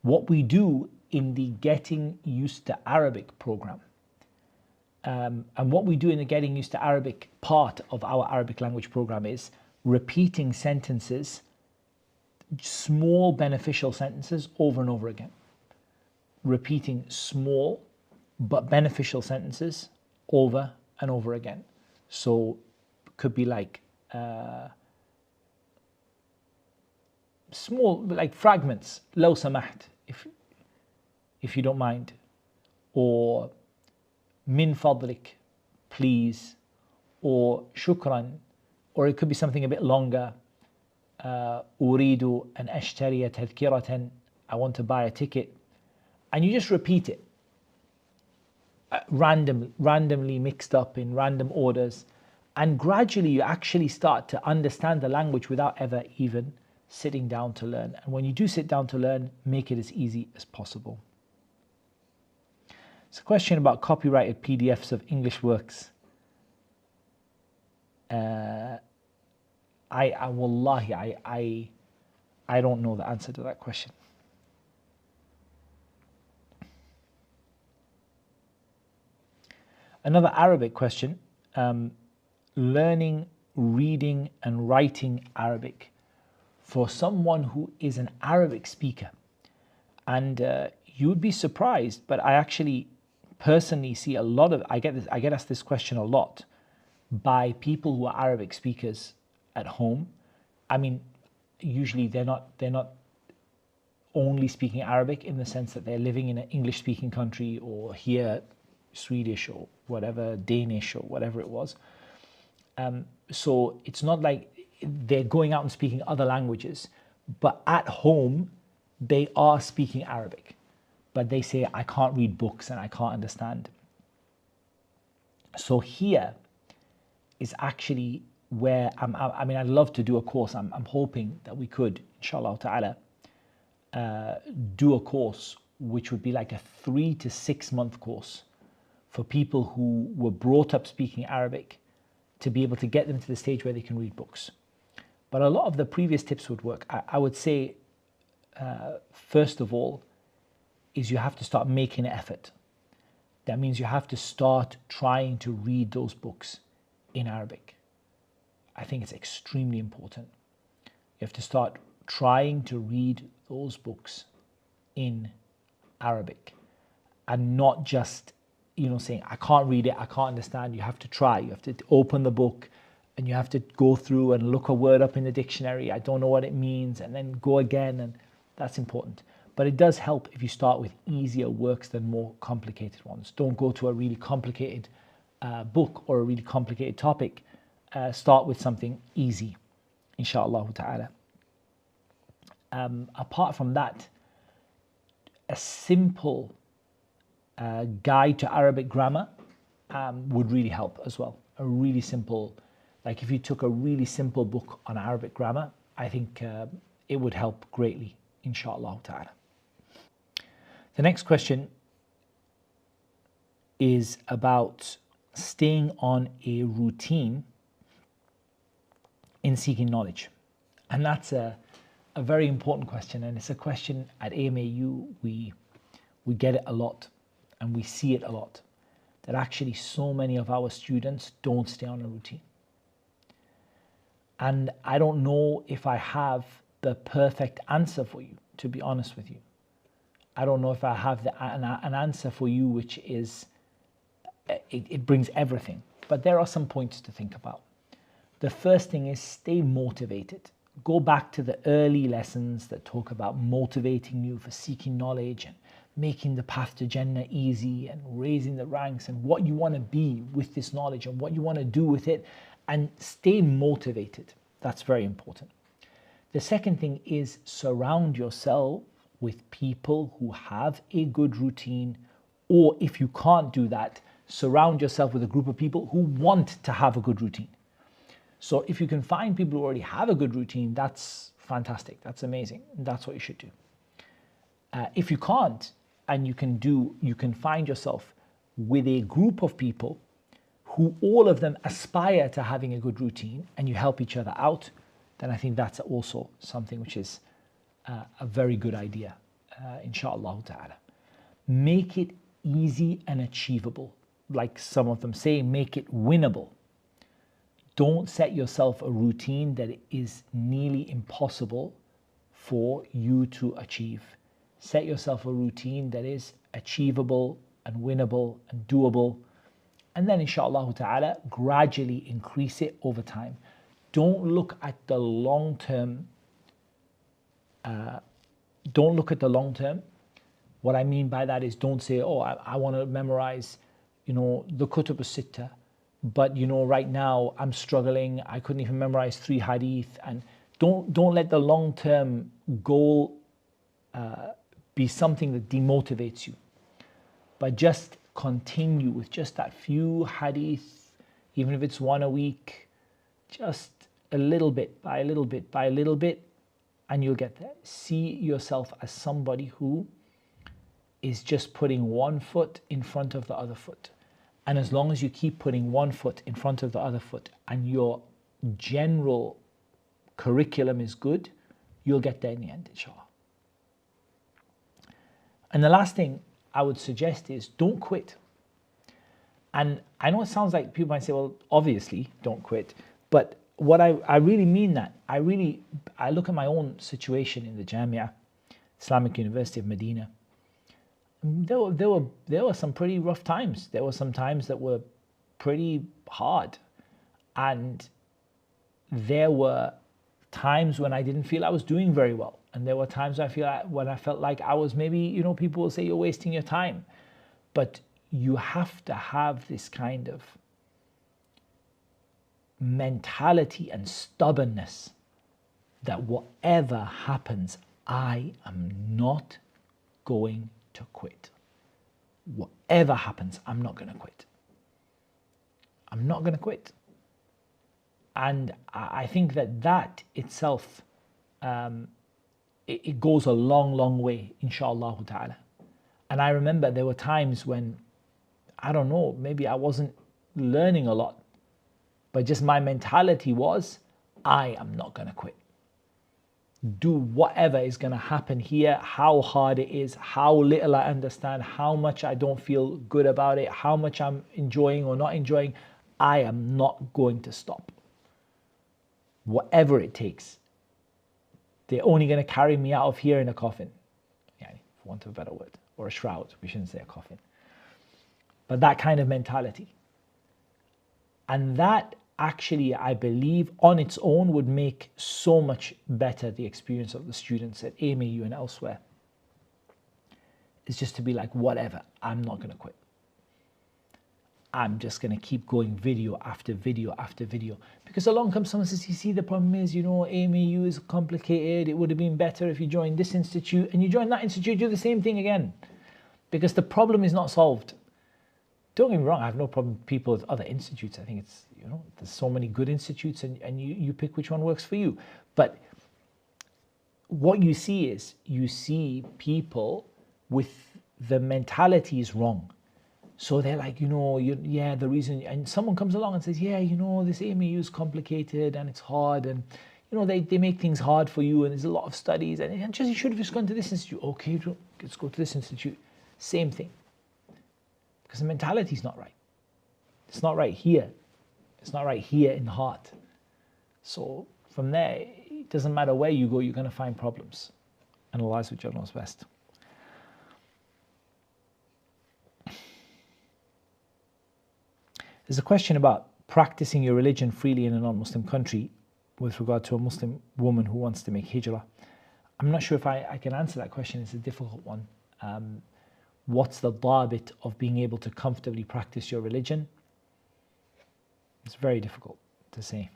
what we do in the Getting Used to Arabic program. And what we do in the Getting Used to Arabic part of our Arabic language program is repeating sentences, small beneficial sentences over and over again. Repeating small but beneficial sentences over and over again. So it could be like small, like fragments, لو سمحت, if you don't mind, or min fadlik, please, or shukran, or it could be something a bit longer, أريد أن أشتري تذكرة, I want to buy a ticket, and you just repeat it randomly mixed up in random orders, and gradually you actually start to understand the language without ever even sitting down to learn. And when you do sit down to learn, make it as easy as possible. It's a question about copyrighted PDFs of English works. Wallahi, I don't know the answer to that question. Another Arabic question, learning, reading and writing Arabic for someone who is an Arabic speaker. And you'd be surprised, but I actually personally see a lot of, I get asked this question a lot by people who are Arabic speakers at home. I mean, usually they're not only speaking Arabic in the sense that they're living in an English speaking country, or here Swedish or whatever, Danish or whatever it was. So it's not like they're going out and speaking other languages, but at home they are speaking Arabic, but they say, I can't read books and I can't understand. So here is actually where I mean, I'd love to do a course. I'm hoping that we could, inshallah ta'ala, do a course which would be like a 3 to 6 month course for people who were brought up speaking Arabic, to be able to get them to the stage where they can read books. But a lot of the previous tips would work. I would say, first of all, is you have to start making an effort. That means you have to start trying to read those books in Arabic. I think it's extremely important. You have to start trying to read those books in Arabic, and not just, saying, I can't read it, I can't understand. You have to try. You have to open the book and you have to go through and look a word up in the dictionary. I don't know what it means, and then go again, and that's important. But it does help if you start with easier works than more complicated ones. Don't go to a really complicated book or a really complicated topic. Start with something easy, inshallah ta'ala. Apart from that, a simple guide to Arabic grammar would really help as well. A really simple, like if you took a really simple book on Arabic grammar, I think it would help greatly, inshallah ta'ala. The next question is about staying on a routine in seeking knowledge. And that's a very important question, and it's a question at AMAU we get it a lot, and we see it a lot, that actually so many of our students don't stay on a routine. And I don't know if I have the perfect answer for you, to be honest with you. I don't know if I have an answer for you which is, it brings everything. But there are some points to think about. The first thing is stay motivated. Go back to the early lessons that talk about motivating you for seeking knowledge and making the path to Jannah easy and raising the ranks and what you want to be with this knowledge and what you want to do with it, and stay motivated. That's very important. The second thing is surround yourself with people who have a good routine, or if you can't do that, surround yourself with a group of people who want to have a good routine. So if you can find people who already have a good routine, that's fantastic, that's amazing, that's what you should do. If you can't, and you can find yourself with a group of people who all of them aspire to having a good routine, and you help each other out, then I think that's also something which is a very good idea, inshallah ta'ala. Make it easy and achievable. Like some of them say, make it winnable. Don't set yourself a routine that is nearly impossible for you to achieve. Set yourself a routine that is achievable and winnable and doable. And then inshallah ta'ala, gradually increase it over time. Don't look at the long term. Don't look at the long term. What I mean by that is, don't say, oh, I want to memorize, the Kutub al-Sitta, but right now I'm struggling. I couldn't even memorize 3 hadith. And don't let the long term goal be something that demotivates you. But just continue with just that few hadith, even if it's one a week, just a little bit by a little bit by a little bit, and you'll get there. See yourself as somebody who is just putting one foot in front of the other foot. And as long as you keep putting one foot in front of the other foot and your general curriculum is good, you'll get there in the end, inshallah. And the last thing I would suggest is don't quit. And I know it sounds like people might say, well, obviously don't quit. But what I really mean that, I look at my own situation in the Jamia, Islamic University of Medina. There were some pretty rough times. There were some times that were pretty hard. And there were times when I didn't feel I was doing very well. And there were times when I felt like I was maybe, people will say you're wasting your time. But you have to have this kind of mentality and stubbornness that whatever happens, I am not going to quit. Whatever happens, I'm not going to quit. I'm not going to quit. And I think that itself, it goes a long, long way, inshallah ta'ala. And I remember there were times when, I don't know, maybe I wasn't learning a lot, but just my mentality was, I am not going to quit. Do whatever is going to happen here, how hard it is, how little I understand, how much I don't feel good about it, how much I'm enjoying or not enjoying, I am not going to stop. Whatever it takes. They're only going to carry me out of here in a coffin, for want of a better word, or a shroud. We shouldn't say a coffin. But that kind of mentality. And that actually, I believe, on its own would make so much better the experience of the students at AMAU and elsewhere. It's just to be like, whatever, I'm not going to quit. I'm just going to keep going video after video after video. Because along comes someone says, you see, the problem is, AMAU is complicated. It would have been better if you joined this institute. And you join that institute, do the same thing again. Because the problem is not solved. Don't get me wrong, I have no problem with people with other institutes. I think it's, there's so many good institutes and you pick which one works for you. But what you see is, you see people with the mentality is wrong. So they're like, the reason, and someone comes along and says, this AMAU is complicated and it's hard and, they make things hard for you and there's a lot of studies and just, you should have just gone to this institute. Okay, let's go to this institute. Same thing. Because the mentality is not right. It's not right here. It's not right here in the heart. So from there, it doesn't matter where you go, you're going to find problems. And Allah knows best. There's a question about practicing your religion freely in a non-Muslim country with regard to a Muslim woman who wants to make hijrah. I'm not sure if I can answer that question. It's a difficult one. What's the dhabit of being able to comfortably practice your religion? It's very difficult to say.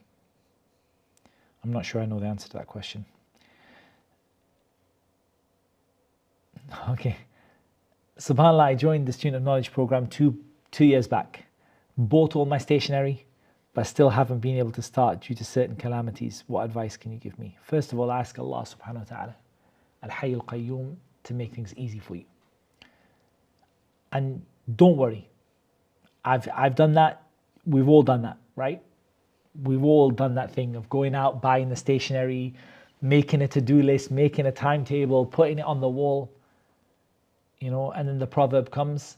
I'm not sure I know the answer to that question. Okay. SubhanAllah, I joined the Student of Knowledge program two years back. Bought all my stationery, but still haven't been able to start due to certain calamities. What advice can you give me? First of all, I ask Allah subhanahu wa ta'ala, Al-Hayy Al-Qayyum, to make things easy for you. And don't worry. I've done that. We've all done that, right? We've all done that thing of going out, buying the stationery, making a to-do list, making a timetable, putting it on the wall, and then the proverb comes,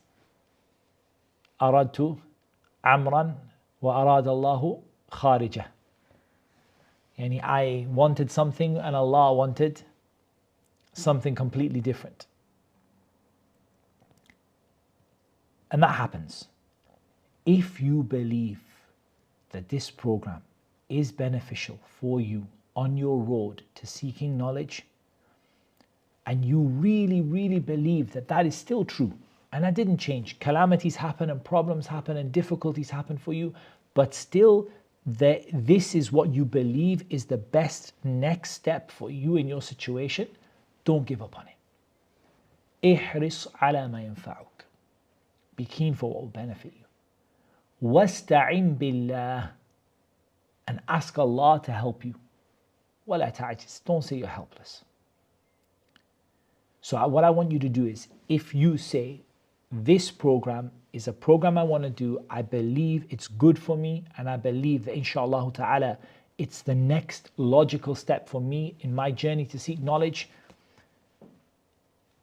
Aradtu amran wa arad Allahu kharijah. I wanted something and Allah wanted something completely different. And that happens. If you believe that this program is beneficial for you on your road to seeking knowledge, and you really, really believe that that is still true, and that didn't change, calamities happen and problems happen and difficulties happen for you, but still this is what you believe is the best next step for you in your situation, don't give up on it. احرص على ما ينفعك. Be keen for what will benefit you. واستعن بالله. And ask Allah to help you. ولا تعجز. Don't say you're helpless. So what I want you to do is, if you say, this program is a program I want to do, I believe it's good for me, and I believe that inshallah ta'ala it's the next logical step for me in my journey to seek knowledge.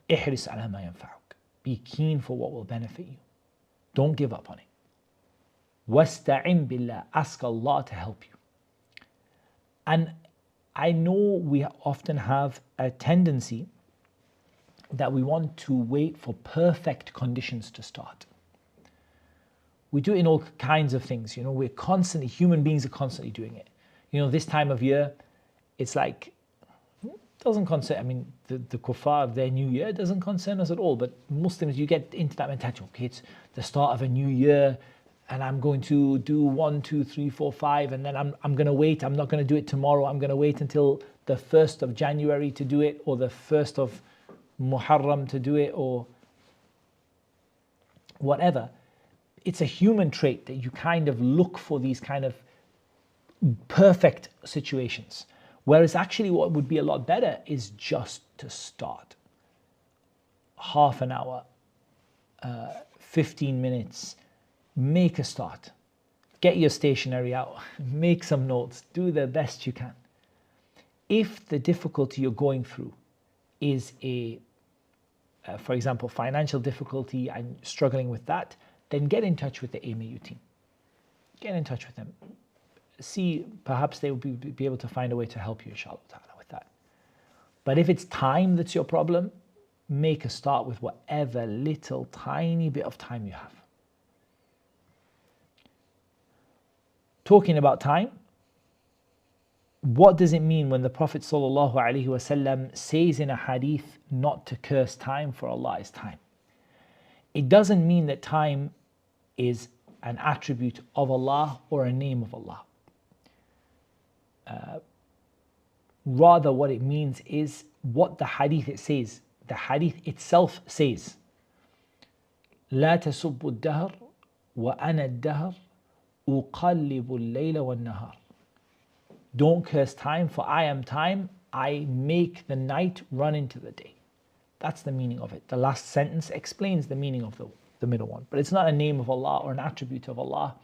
احرص على ما ينفعك. Be keen for what will benefit you. Don't give up on it. واستعن بالله. Ask Allah to help you. And I know we often have a tendency that we want to wait for perfect conditions to start. We do it in all kinds of things. We're constantly, human beings are constantly doing it. This time of year, it's like, doesn't concern, the kuffar, their new year doesn't concern us at all. But Muslims, you get into that mentality, okay, it's the start of a new year, and I'm going to do 1, 2, 3, 4, 5, and then I'm going to wait. I'm not going to do it tomorrow. I'm going to wait until the 1st of January to do it, or the 1st of Mahram to do it, or whatever. It's a human trait that you kind of look for these kind of perfect situations. Whereas actually what would be a lot better is just to start. Half an hour, 15 minutes, make a start. Get your stationery out, make some notes, do the best you can. If the difficulty you're going through is for example, financial difficulty and struggling with that, then get in touch with the AMAU team. Get in touch with them. See, perhaps they will be able to find a way to help you, inshallah ta'ala, with that. But if it's time that's your problem, make a start with whatever little tiny bit of time you have. Talking about time, what does it mean when the Prophet ﷺ says in a hadith not to curse time, for Allah is time? It doesn't mean that time is an attribute of Allah or a name of Allah. Rather, what it means is what the hadith it says. The hadith itself says, لا تسبوا الدهر وأنا الدهر أقلب الليل والنهار. Don't curse time, for I am time. I make the night run into the day. That's the meaning of it. The last sentence explains the meaning of the middle one. But it's not a name of Allah or an attribute of Allah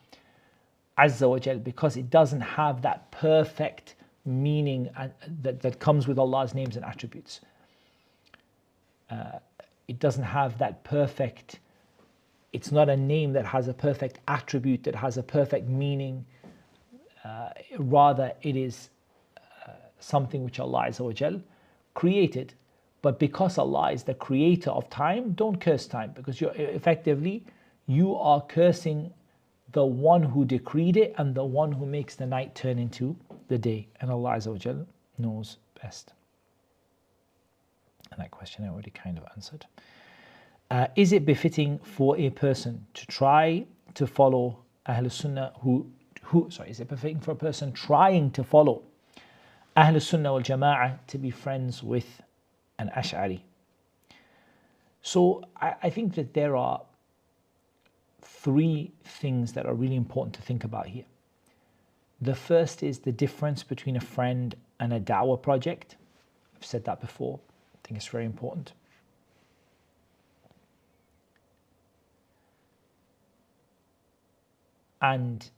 Azza wa Jal, because it doesn't have that perfect meaning that comes with Allah's names and attributes. It doesn't have that perfect, it's not a name that has a perfect attribute, that has a perfect meaning. Rather, it is something which Allah Azza wa Jal created. But because Allah is the creator of time, don't curse time, because you are cursing the one who decreed it and the one who makes the night turn into the day. And Allah Azza wa Jal knows best. And that question I already kind of answered. Is it befitting for a person to try to follow Ahl Sunnah is it befitting for a person trying to follow Ahl Sunnah wal Jama'ah to be friends with an Ash'ari? So I think that there are 3 things that are really important to think about here. The first is the difference between a friend and a da'wah project. I've said that before. I think it's very important. And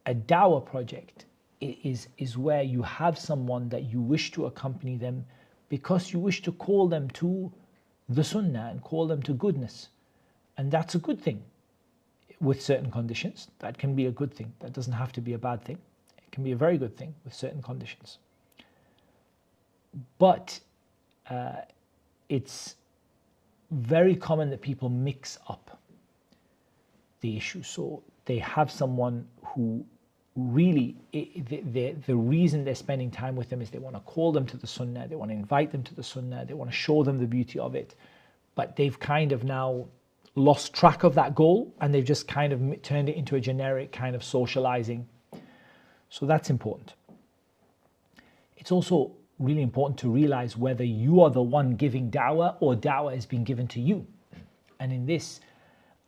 a da'wah project is where you have someone that you wish to accompany them because you wish to call them to the sunnah and call them to goodness. And that's a good thing with certain conditions. That can be a good thing. That doesn't have to be a bad thing. It can be a very good thing with certain conditions. But it's very common that people mix up the issue. So they have someone who really, the reason they're spending time with them is they want to call them to the sunnah, they want to invite them to the sunnah, they want to show them the beauty of it. But they've kind of now lost track of that goal and they've just kind of turned it into a generic kind of socializing. So that's important. It's also really important to realize whether you are the one giving da'wah or da'wah is being given to you. And in this,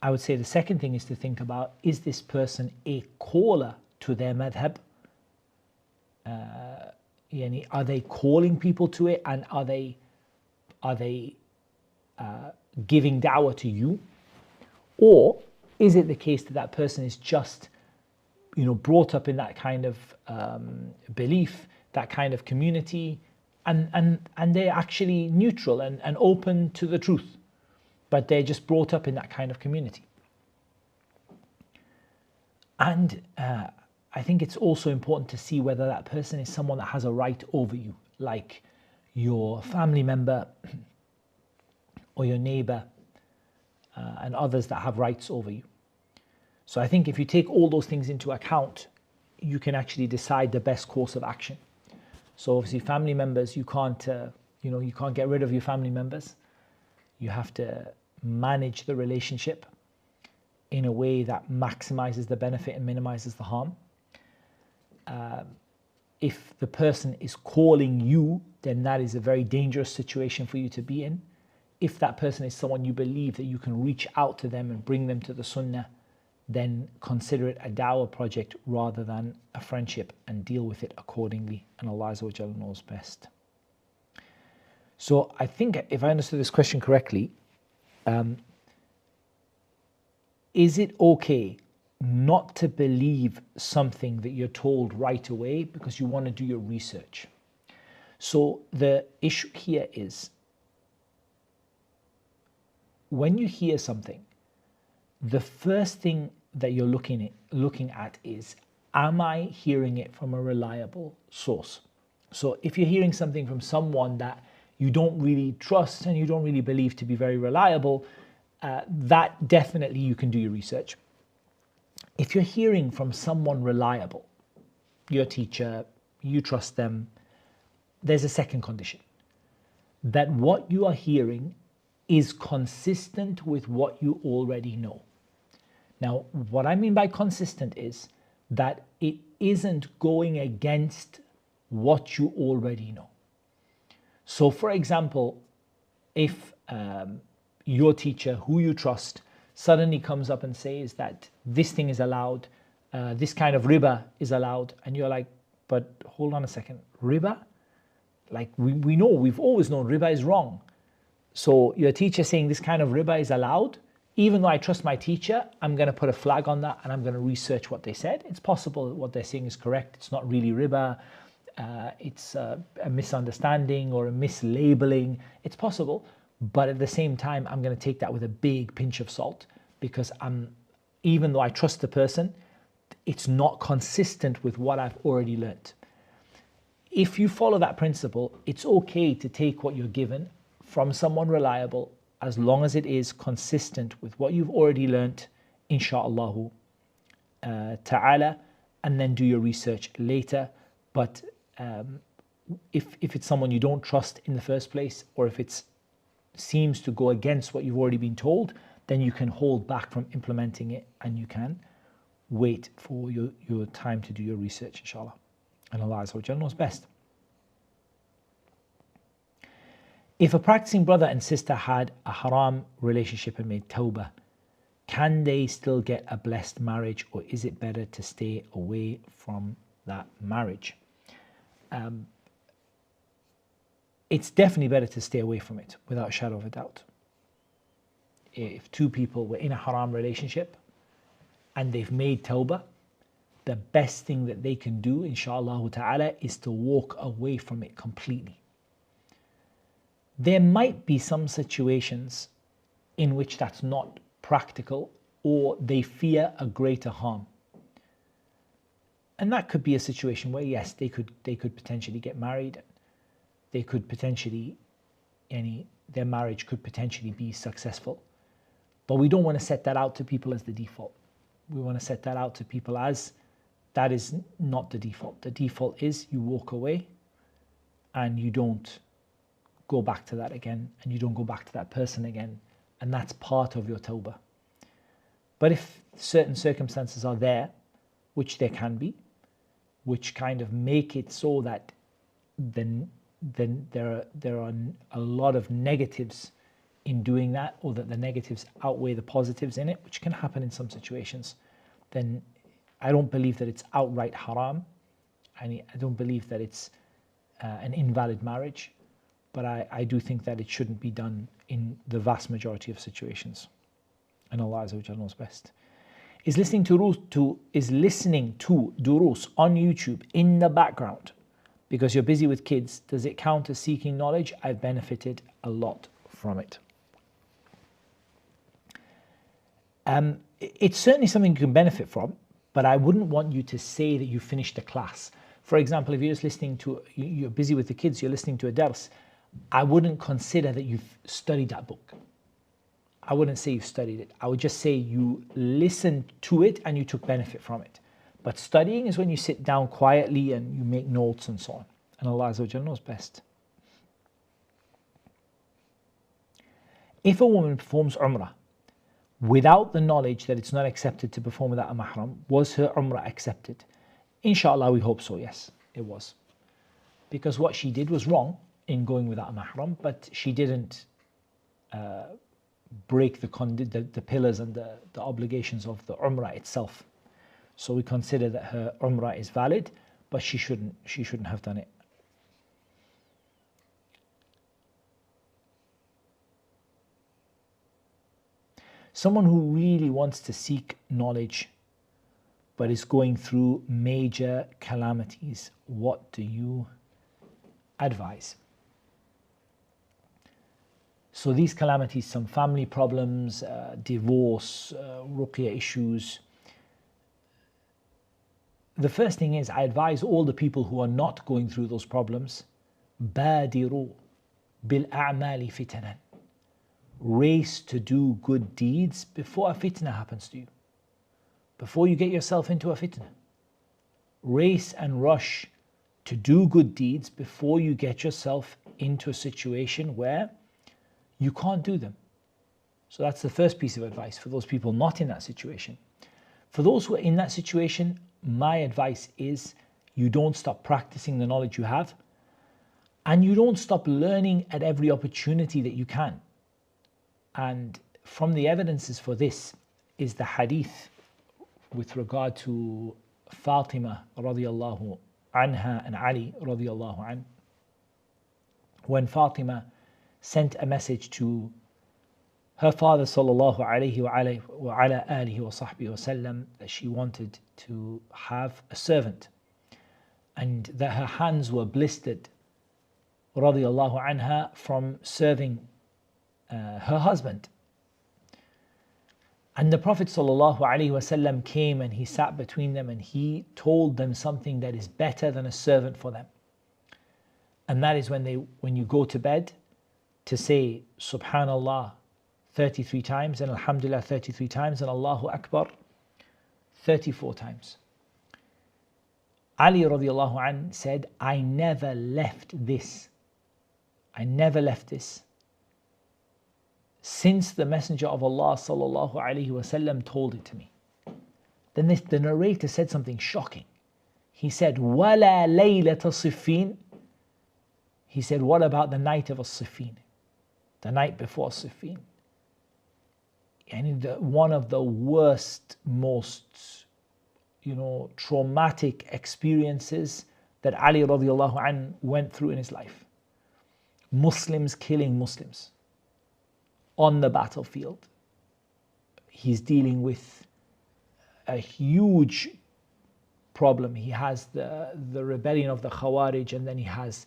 I would say the second thing is to think about, is this person a caller to their madhab? Are they calling people to it, and are they giving da'wah to you? Or is it the case that that person is just brought up in that kind of belief, that kind of community, and they're actually neutral and open to the truth, but they're just brought up in that kind of community? And I think it's also important to see whether that person is someone that has a right over you, like your family member or your neighbor and others that have rights over you. So I think if you take all those things into account, you can actually decide the best course of action. So obviously family members, you can't get rid of your family members. You have to manage the relationship in a way that maximizes the benefit and minimizes the harm. If the person is calling you, then that is a very dangerous situation for you to be in. If that person is someone you believe that you can reach out to them and bring them to the sunnah, then consider it a da'wah project rather than a friendship, and deal with it accordingly. And Allah Azza wa Jalla knows best. So I think if I understood this question correctly, is it okay not to believe something that you're told right away because you want to do your research? So the issue here is, when you hear something, the first thing that you're looking at is, am I hearing it from a reliable source? So if you're hearing something from someone that you don't really trust and you don't really believe to be very reliable, that definitely you can do your research. If you're hearing from someone reliable, your teacher, you trust them, there's a second condition, that what you are hearing is consistent with what you already know. Now, what I mean by consistent is that it isn't going against what you already know. So for example, if your teacher, who you trust, suddenly comes up and says that this thing is allowed, this kind of riba is allowed, and you're like, but hold on a second, riba? Like we know, we've always known riba is wrong. So your teacher saying this kind of riba is allowed, even though I trust my teacher, I'm going to put a flag on that and I'm going to research what they said. It's possible that what they're saying is correct. It's not really riba. It's a misunderstanding or a mislabeling. It's possible. But at the same time, I'm going to take that with a big pinch of salt, because even though I trust the person, it's not consistent with what I've already learnt. If you follow that principle, it's okay to take what you're given from someone reliable, as long as it is consistent with what you've already learnt, insha'Allah ta'ala, and then do your research later. But if it's someone you don't trust in the first place, or if it seems to go against what you've already been told, then you can hold back from implementing it, and you can wait for your time to do your research, inshallah. And Allah Azza wa Jalla knows best. If a practicing brother and sister had a haram relationship and made tawbah, can they still get a blessed marriage, or is it better to stay away from that marriage? It's definitely better to stay away from it, without a shadow of a doubt. If two people were in a haram relationship and they've made tawbah, the best thing that they can do, insha'Allah ta'ala, is to walk away from it completely. There might be some situations in which that's not practical, or they fear a greater harm. And that could be a situation where, yes, they could potentially get married. They could potentially, their marriage could potentially be successful. But we don't want to set that out to people as the default. We want to set that out to people as that is not the default. The default is you walk away and you don't go back to that again, and you don't go back to that person again, and that's part of your tawbah. But if certain circumstances are there, which there can be, which kind of make it so that then then there are a lot of negatives in doing that, or that the negatives outweigh the positives in it, which can happen in some situations, then I don't believe that it's outright haram. I don't believe that it's an invalid marriage, but I do think that it shouldn't be done in the vast majority of situations. And Allah Azza wa Jalla knows best. Is listening to Duroos on YouTube in the background because you're busy with kids, does it count as seeking knowledge? I've benefited a lot from it. It's certainly something you can benefit from, but I wouldn't want you to say that you finished a class. For example, if you're just listening to, you're busy with the kids, you're listening to a dars, I wouldn't consider that you've studied that book. I wouldn't say you've studied it. I would just say you listened to it and you took benefit from it. But studying is when you sit down quietly and you make notes and so on. And Allah Azza wa Jalla knows best. If a woman performs Umrah without the knowledge that it's not accepted to perform without a Mahram, was her Umrah accepted? Inshallah, we hope so, yes, it was. Because what she did was wrong in going without a Mahram, but she didn't break the pillars and the obligations of the Umrah itself. So we consider that her Umrah is valid, but she shouldn't have done it. Someone who really wants to seek knowledge but is going through major calamities, what do you advise? So these calamities, some family problems, divorce, ruqya issues. The first thing is, I advise all the people who are not going through those problems, بادروا بالأعمال فتنا. Race to do good deeds before a fitna happens to you, before you get yourself into a fitna. Race and rush to do good deeds before you get yourself into a situation where you can't do them. So that's the first piece of advice for those people not in that situation. For those who are in that situation, my advice is you don't stop practicing the knowledge you have, and you don't stop learning at every opportunity that you can. And from the evidences for this is the hadith with regard to Fatima radiallahu anha and Ali radiallahu an. When Fatima sent a message to her father sallallahu alayhi wa ala alihi wa sahbihi wa sallam that she wanted to have a servant and that her hands were blistered radiallahu anha from serving her husband. And the Prophet ﷺ came and he sat between them and he told them something that is better than a servant for them. And that is when you go to bed, to say Subhanallah 33 times and Alhamdulillah 33 times and Allahu Akbar 34 times. Ali radiallahu anh said, I never left this since the Messenger of Allah sallallahu alaihi wasallam told it to me. Then the narrator said something shocking. He said, وَلَا لَيْلَةَ صِفِّينَ. He said, what about the night of As-Siffin? The night before As-Siffin. And one of the worst, most traumatic experiences that Ali radiallahu anh went through in his life. Muslims killing Muslims on the battlefield. He's dealing with a huge problem. He has the rebellion of the Khawarij, and then he has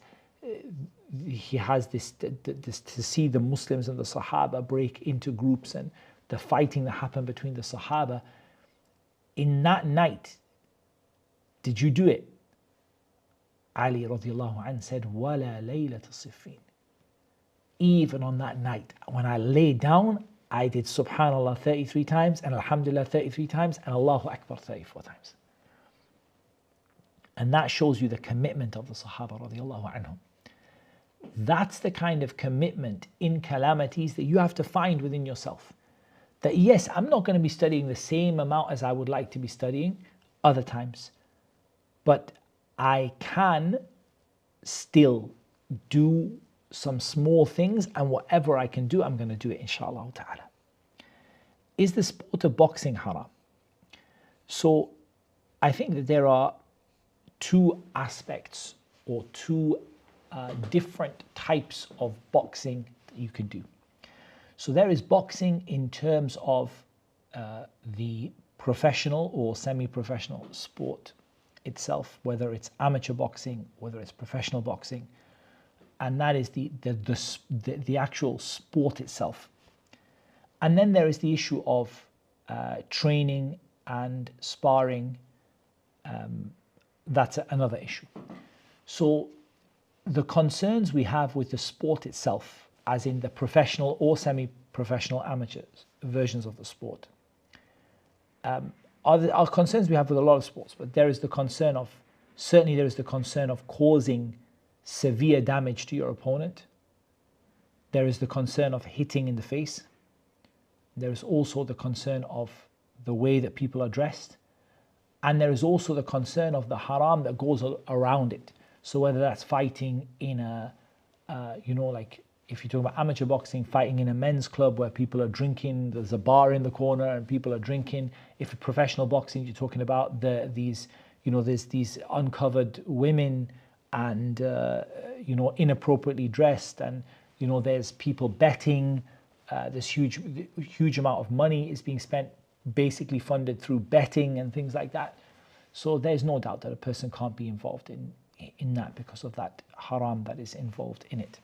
this to see the Muslims and the Sahaba break into groups and the fighting that happened between the Sahaba. In that night, did you do it? Ali radiallahu anh said, وَلَا لَيْلَةَ صِفِّينَ. Even on that night, when I lay down, I did Subhanallah 33 times and Alhamdulillah 33 times and Allahu Akbar 34 times. And that shows you the commitment of the Sahaba radiallahu anhum. That's the kind of commitment in calamities that you have to find within yourself. That yes, I'm not going to be studying the same amount as I would like to be studying other times, but I can still do some small things, and whatever I can do, I'm going to do it, inshallah ta'ala. Is the sport of boxing haram? So I think that there are two aspects or two different types of boxing that you can do. So there is boxing in terms of the professional or semi-professional sport itself, whether it's amateur boxing, whether it's professional boxing, and that is the actual sport itself. And then there is the issue of training and sparring. That's another issue. So the concerns we have with the sport itself, as in the professional or semi-professional amateurs versions of the sport, are concerns we have with a lot of sports. But there is the concern of, certainly there is the concern of causing severe damage to your opponent. There is the concern of hitting in the face. There is also the concern of the way that people are dressed. And there is also the concern of the haram that goes around it. So whether that's fighting in a, like if you're talking about amateur boxing, fighting in a men's club where people are drinking, there's a bar in the corner and people are drinking. If it's professional boxing, you're talking about there's these uncovered women and, inappropriately dressed, and, there's people betting. This huge amount of money is being spent, basically funded through betting and things like that. So there's no doubt that a person can't be involved in that because of that haram that is involved in it.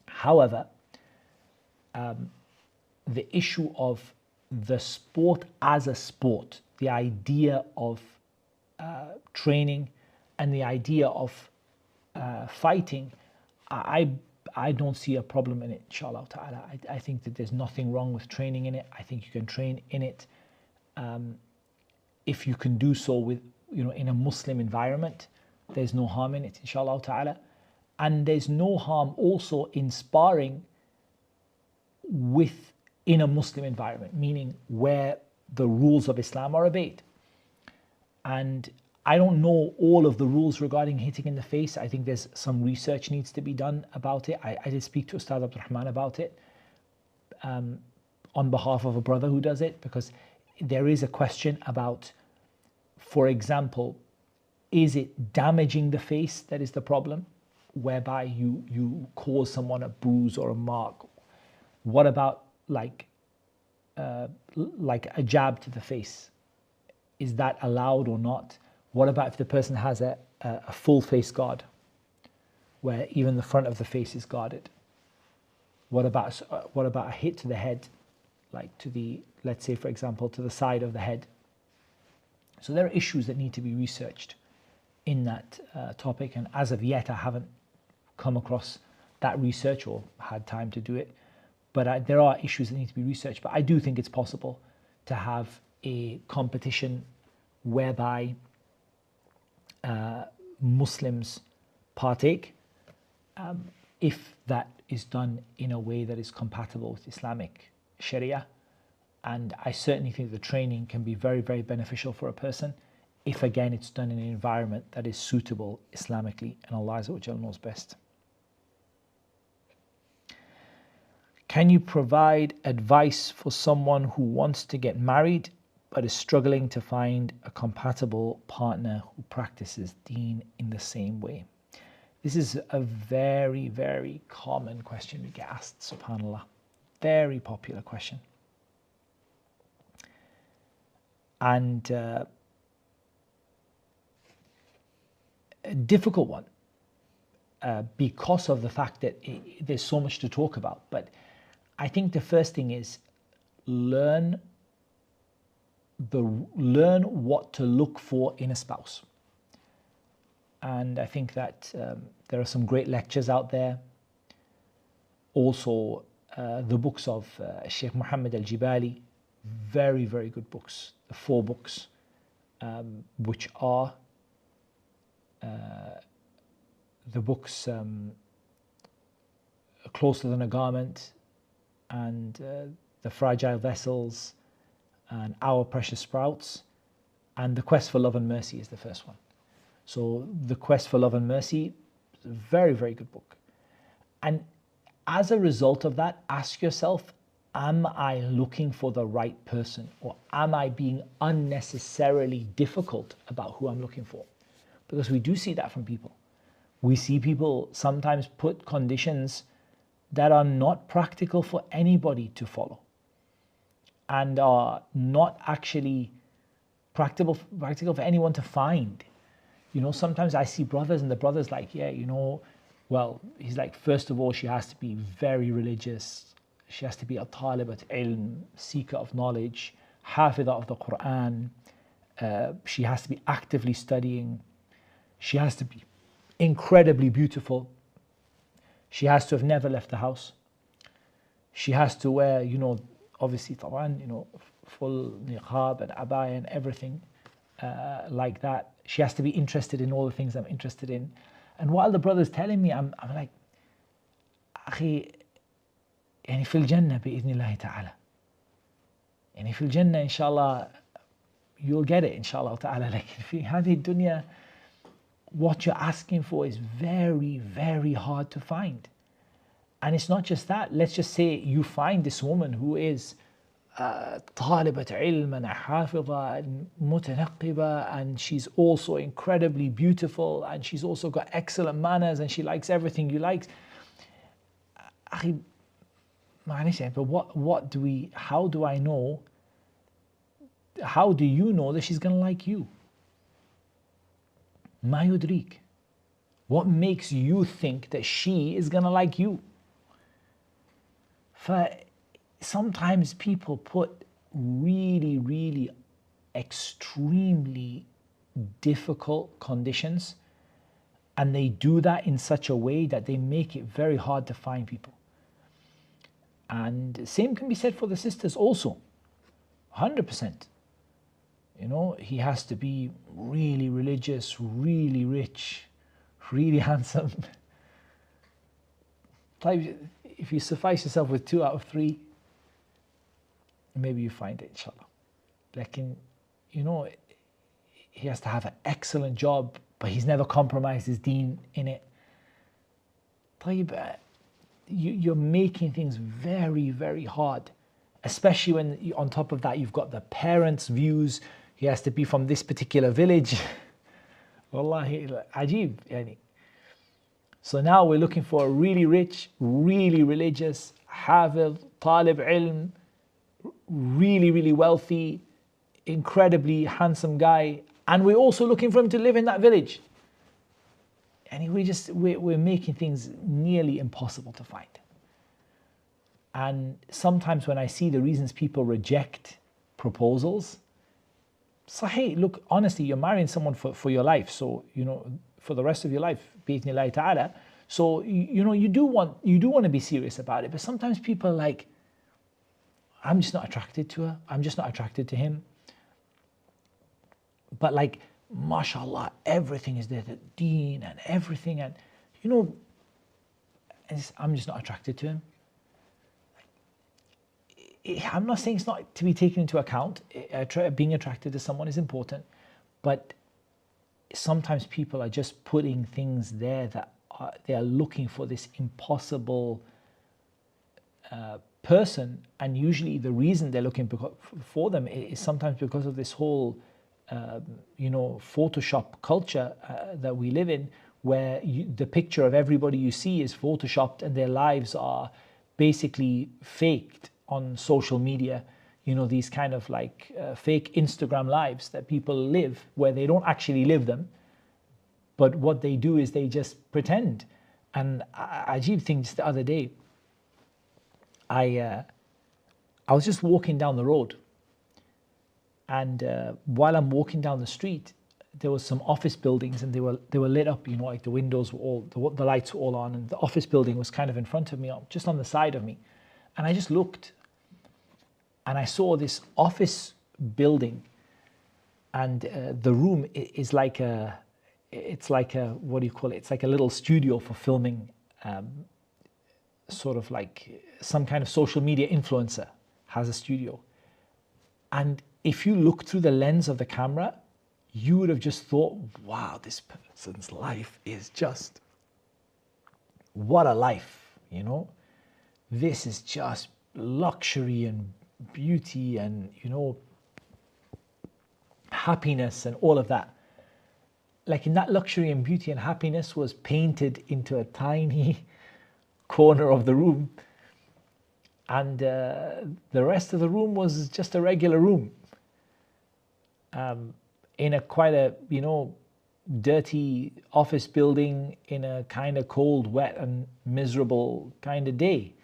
However, the issue of the sport as a sport, the idea of training and the idea of fighting, I don't see a problem in it, inshallah ta'ala. I think that there's nothing wrong with training in it. I think you can train in it if you can do so with, in a Muslim environment. There's no harm in it, inshallah ta'ala. And there's no harm also in sparring in a Muslim environment, meaning where the rules of Islam are obeyed. And I don't know all of the rules regarding hitting in the face. I think there's some research needs to be done about it. I did speak to Ustadh Abdul Rahman about it on behalf of a brother who does it, because there is a question about, for example, is it damaging the face that is the problem, whereby you cause someone a bruise or a mark? What about like a jab to the face? Is that allowed or not? What about if the person has a full face guard, where even the front of the face is guarded? What about a hit to the head, like let's say for example, to the side of the head? So there are issues that need to be researched in that topic, and as of yet I haven't come across that research or had time to do it. But there are issues that need to be researched. But I do think it's possible to have a competition whereby Muslims partake, if that is done in a way that is compatible with Islamic Sharia. And I certainly think the training can be very, very beneficial for a person if, again, it's done in an environment that is suitable Islamically, and Allah Azza wa Jalla knows best. Can you provide advice for someone who wants to get married but is struggling to find a compatible partner who practices deen in the same way? This is a very, very common question we get asked, subhanAllah. Very popular question. And a difficult one because of the fact that there's so much to talk about. But I think the first thing is learn what to look for in a spouse. And I think that there are some great lectures out there. Also, the books of Sheikh Muhammad al-Jibali, very, very good books. The 4 books, which are the books Closer Than a Garment, and The Fragile Vessels, and Our Precious Sprouts, and The Quest for Love and Mercy is the first one. So The Quest for Love and Mercy, It's a very, very good book. And as a result of that, ask yourself, am I looking for the right person, or am I being unnecessarily difficult about who I'm looking for? Because we do see that from people. We see people sometimes put conditions that are not practical for anybody to follow and are not actually practical for anyone to find. You know, sometimes I see brothers and the brother's like, yeah, you know, well, he's like, first of all, she has to be very religious. She has to be a talibat ilm, seeker of knowledge, hafidha of the Qur'an. She has to be actively studying. She has to be incredibly beautiful. She has to have never left the house. She has to wear, you know, obviously, you know, full niqab and abaya and everything like that. She has to be interested in all the things I'm interested in. And while the brother's telling me, I'm like, أخي يعني في الجنة بإذن الله تعالى. يعني في الجنة إن شاء الله you'll get it إن شاء الله تعالى. لكن في هذه الدنيا what you're asking for is very, very hard to find. And it's not just that. Let's just say you find this woman who is طالبة علم and حافظة and متنقبة, and she's also incredibly beautiful, and she's also got excellent manners, and she likes everything you like. أخي معلش, but how do I know? How do you know that she's going to like you? ما يدريك. What makes you think that she is going to like you? Sometimes people put really, really extremely difficult conditions, and they do that in such a way that they make it very hard to find people. And same can be said for the sisters also, 100%. You know, he has to be really religious, really rich, really handsome. If you suffice yourself with 2 out of 3, maybe you find it, inshallah. Like, you know, he has to have an excellent job, but he's never compromised his deen in it. You're making things very, very hard, especially when on top of that you've got the parents' views. He has to be from this particular village. Wallahi, ajib, yani. So now we're looking for a really rich, really religious, hafiz, talib ilm, really, really wealthy, incredibly handsome guy, and we're also looking for him to live in that village. And we're making things nearly impossible to find. And sometimes when I see the reasons people reject proposals, Sahih, look, honestly, you're marrying someone for your life, so, you know, for the rest of your life, bi'ithnillahi ta'ala. So, you know, you do want to be serious about it, but sometimes people are like, I'm just not attracted to her, I'm just not attracted to him. But like, mashallah, everything is there, the deen and everything, and, you know, I'm just not attracted to him. I'm not saying it's not to be taken into account. Being attracted to someone is important, but sometimes people are just putting things there that they are looking for this impossible person, and usually the reason they're looking for them is sometimes because of this whole you know, Photoshop culture that we live in, where the picture of everybody you see is photoshopped and their lives are basically faked on social media. You know, these kind of like fake Instagram lives that people live, where they don't actually live them, but what they do is they just pretend. And ajib thing, just the other day, I was just walking down the road, and while I'm walking down the street, there was some office buildings, and they were lit up, you know, like the windows were all, the lights were all on, and the office building was kind of in front of me, just on the side of me. And I just looked, and I saw this office building, and the room is like it's like a, what do you call it? It's like a little studio for filming, sort of like some kind of social media influencer has a studio. And if you look through the lens of the camera, you would have just thought, wow, this person's life is just what a life, you know. This is just luxury and beauty and, you know, happiness and all of that. Like, in that luxury and beauty and happiness was painted into a tiny corner of the room, and the rest of the room was just a regular room, in a quite a, you know, dirty office building in a kind of cold, wet and miserable kind of day,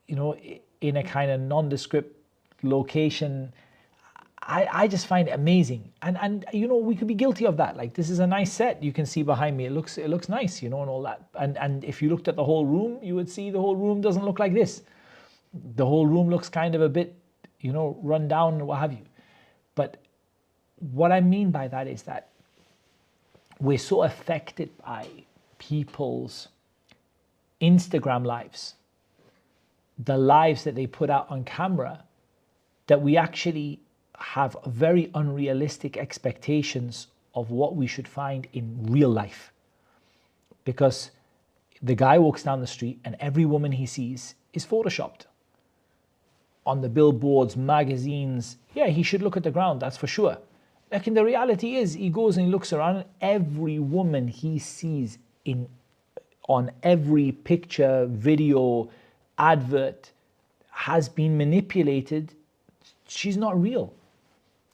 you know, in a kind of nondescript location. I just find it amazing, and you know, we could be guilty of that. Like, this is a nice set, you can see behind me, it looks nice, you know, and all that. And if you looked at the whole room, you would see the whole room doesn't look like this. The whole room looks kind of a bit, you know, run down and what have you. But what I mean by that is that we're so affected by people's Instagram lives, the lives that they put out on camera, that we actually have very unrealistic expectations of what we should find in real life. Because the guy walks down the street and every woman he sees is photoshopped. On the billboards, magazines, yeah, he should look at the ground, that's for sure. Like, in the reality is, he goes and he looks around and every woman he sees on every picture, video, advert has been manipulated. She's not real.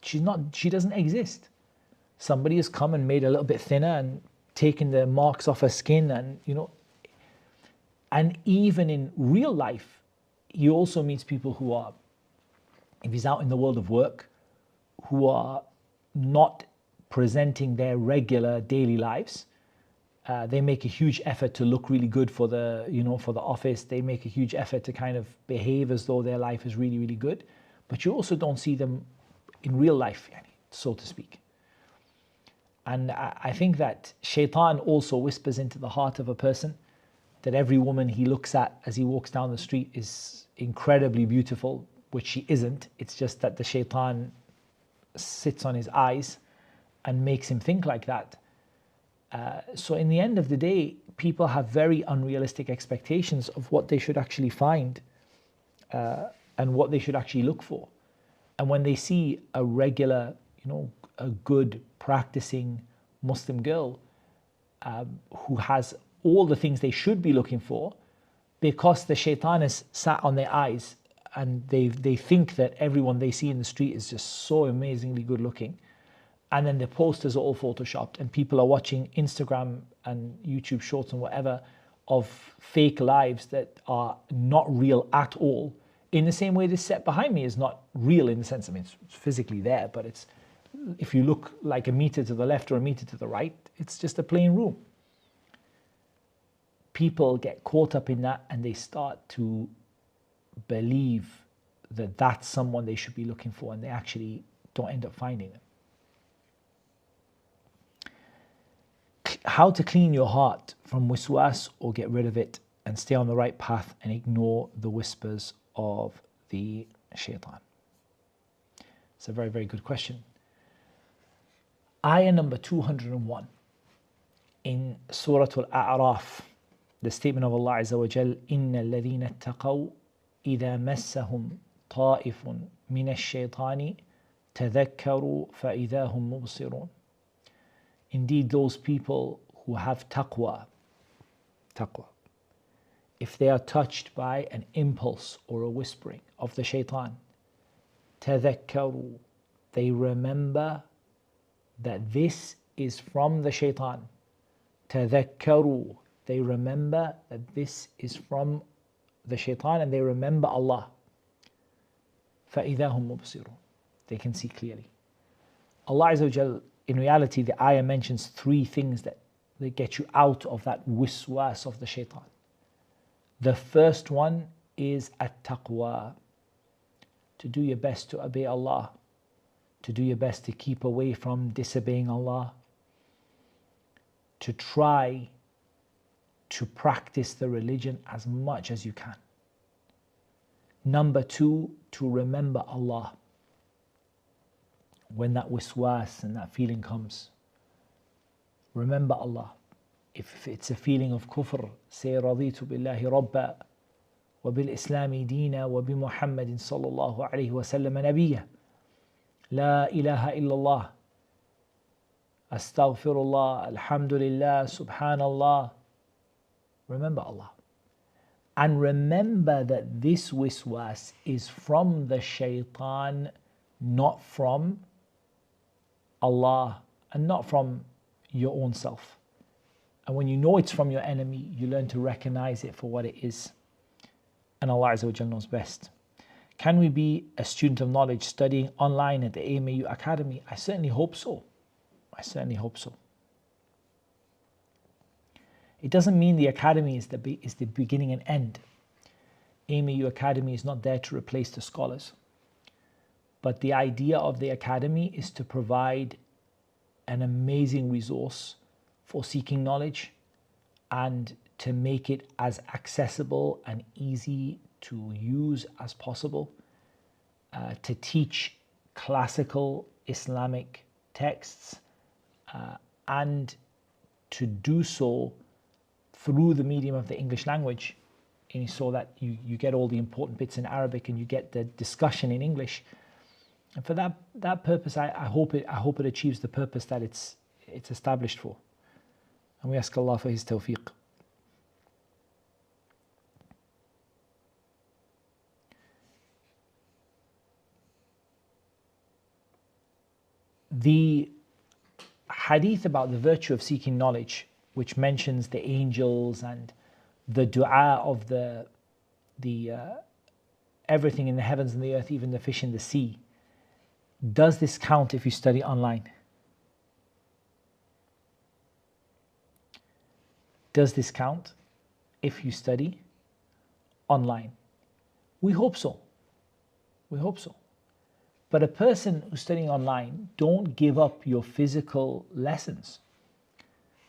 She doesn't exist. Somebody has come and made her a little bit thinner and taken the marks off her skin, and, you know. And even in real life, he also meets people who are, if he's out in the world of work, who are not presenting their regular daily lives. They make a huge effort to look really good for the, you know, for the office. They make a huge effort to kind of behave as though their life is really, really good. But you also don't see them in real life, so to speak. And I think that shaitan also whispers into the heart of a person that every woman he looks at as he walks down the street is incredibly beautiful, which she isn't. It's just that the shaitan sits on his eyes and makes him think like that. So in the end of the day, people have very unrealistic expectations of what they should actually find and what they should actually look for. And when they see a regular, you know, a good practicing Muslim girl who has all the things they should be looking for, because the shaitan is sat on their eyes and they think that everyone they see in the street is just so amazingly good looking. And then the posters are all photoshopped and people are watching Instagram and YouTube shorts and whatever of fake lives that are not real at all. In the same way this set behind me is not real in the sense, I mean, it's physically there, but it's, if you look like a meter to the left or a meter to the right, it's just a plain room. People get caught up in that and they start to believe that that's someone they should be looking for, and they actually don't end up finding them. How to clean your heart from wiswas or get rid of it and stay on the right path and ignore the whispers of the shaitan. It's a very, very good question. Ayah number 201 in Surah Al-A'raf, the statement of Allah Azza wa Jal, إِنَّ الَّذِينَ اتَّقَوْا إِذَا مَسَّهُمْ طَائِفٌ مِنَ الشَّيْطَانِ تَذَكَّرُوا فَإِذَا هُمْ مُبْصِرُونَ. Indeed, those people who have taqwa, if they are touched by an impulse or a whispering of the shaitan, تَذَكَّرُوا, they remember that this is from the shaitan. تَذَكَّرُوا, they remember that this is from the shaitan and they remember Allah. فَإِذَا هُمْ مُبْصِرُونَ, they can see clearly. Allah Azza wa Jal, in reality, the ayah mentions three things that get you out of that wiswas of the shaitan. The first one is at-taqwa, to do your best to obey Allah, to do your best to keep away from disobeying Allah, to try to practice the religion as much as you can. Number two, to remember Allah. When that wiswas and that feeling comes, remember Allah. If it's a feeling of kufr, say رضيت بالله ربا وبالإسلام دينا وبمحمد صلى الله عليه وسلم نبيا لا إله إلا الله أستغفر الله الحمد لله سبحان الله. Remember Allah. And remember that this wiswas is from the shaitan, not from Allah and not from your own self. And when you know it's from your enemy, you learn to recognize it for what it is. And Allah Azza wa Jal knows best. Can we be a student of knowledge studying online at the AMAU Academy? I certainly hope so. I certainly hope so. It doesn't mean the academy is the beginning and end. AMAU Academy is not there to replace the scholars. But the idea of the academy is to provide an amazing resource for seeking knowledge and to make it as accessible and easy to use as possible, to teach classical Islamic texts and to do so through the medium of the English language, and so that you get all the important bits in Arabic and you get the discussion in English. And for that purpose, I hope it achieves the purpose that it's established for. And we ask Allah for His tawfiq. The hadith about the virtue of seeking knowledge, which mentions the angels and the dua of the everything in the heavens and the earth, even the fish in the sea, does this count if you study online? Does this count if you study online? We hope so. We hope so. But a person who's studying online, don't give up your physical lessons.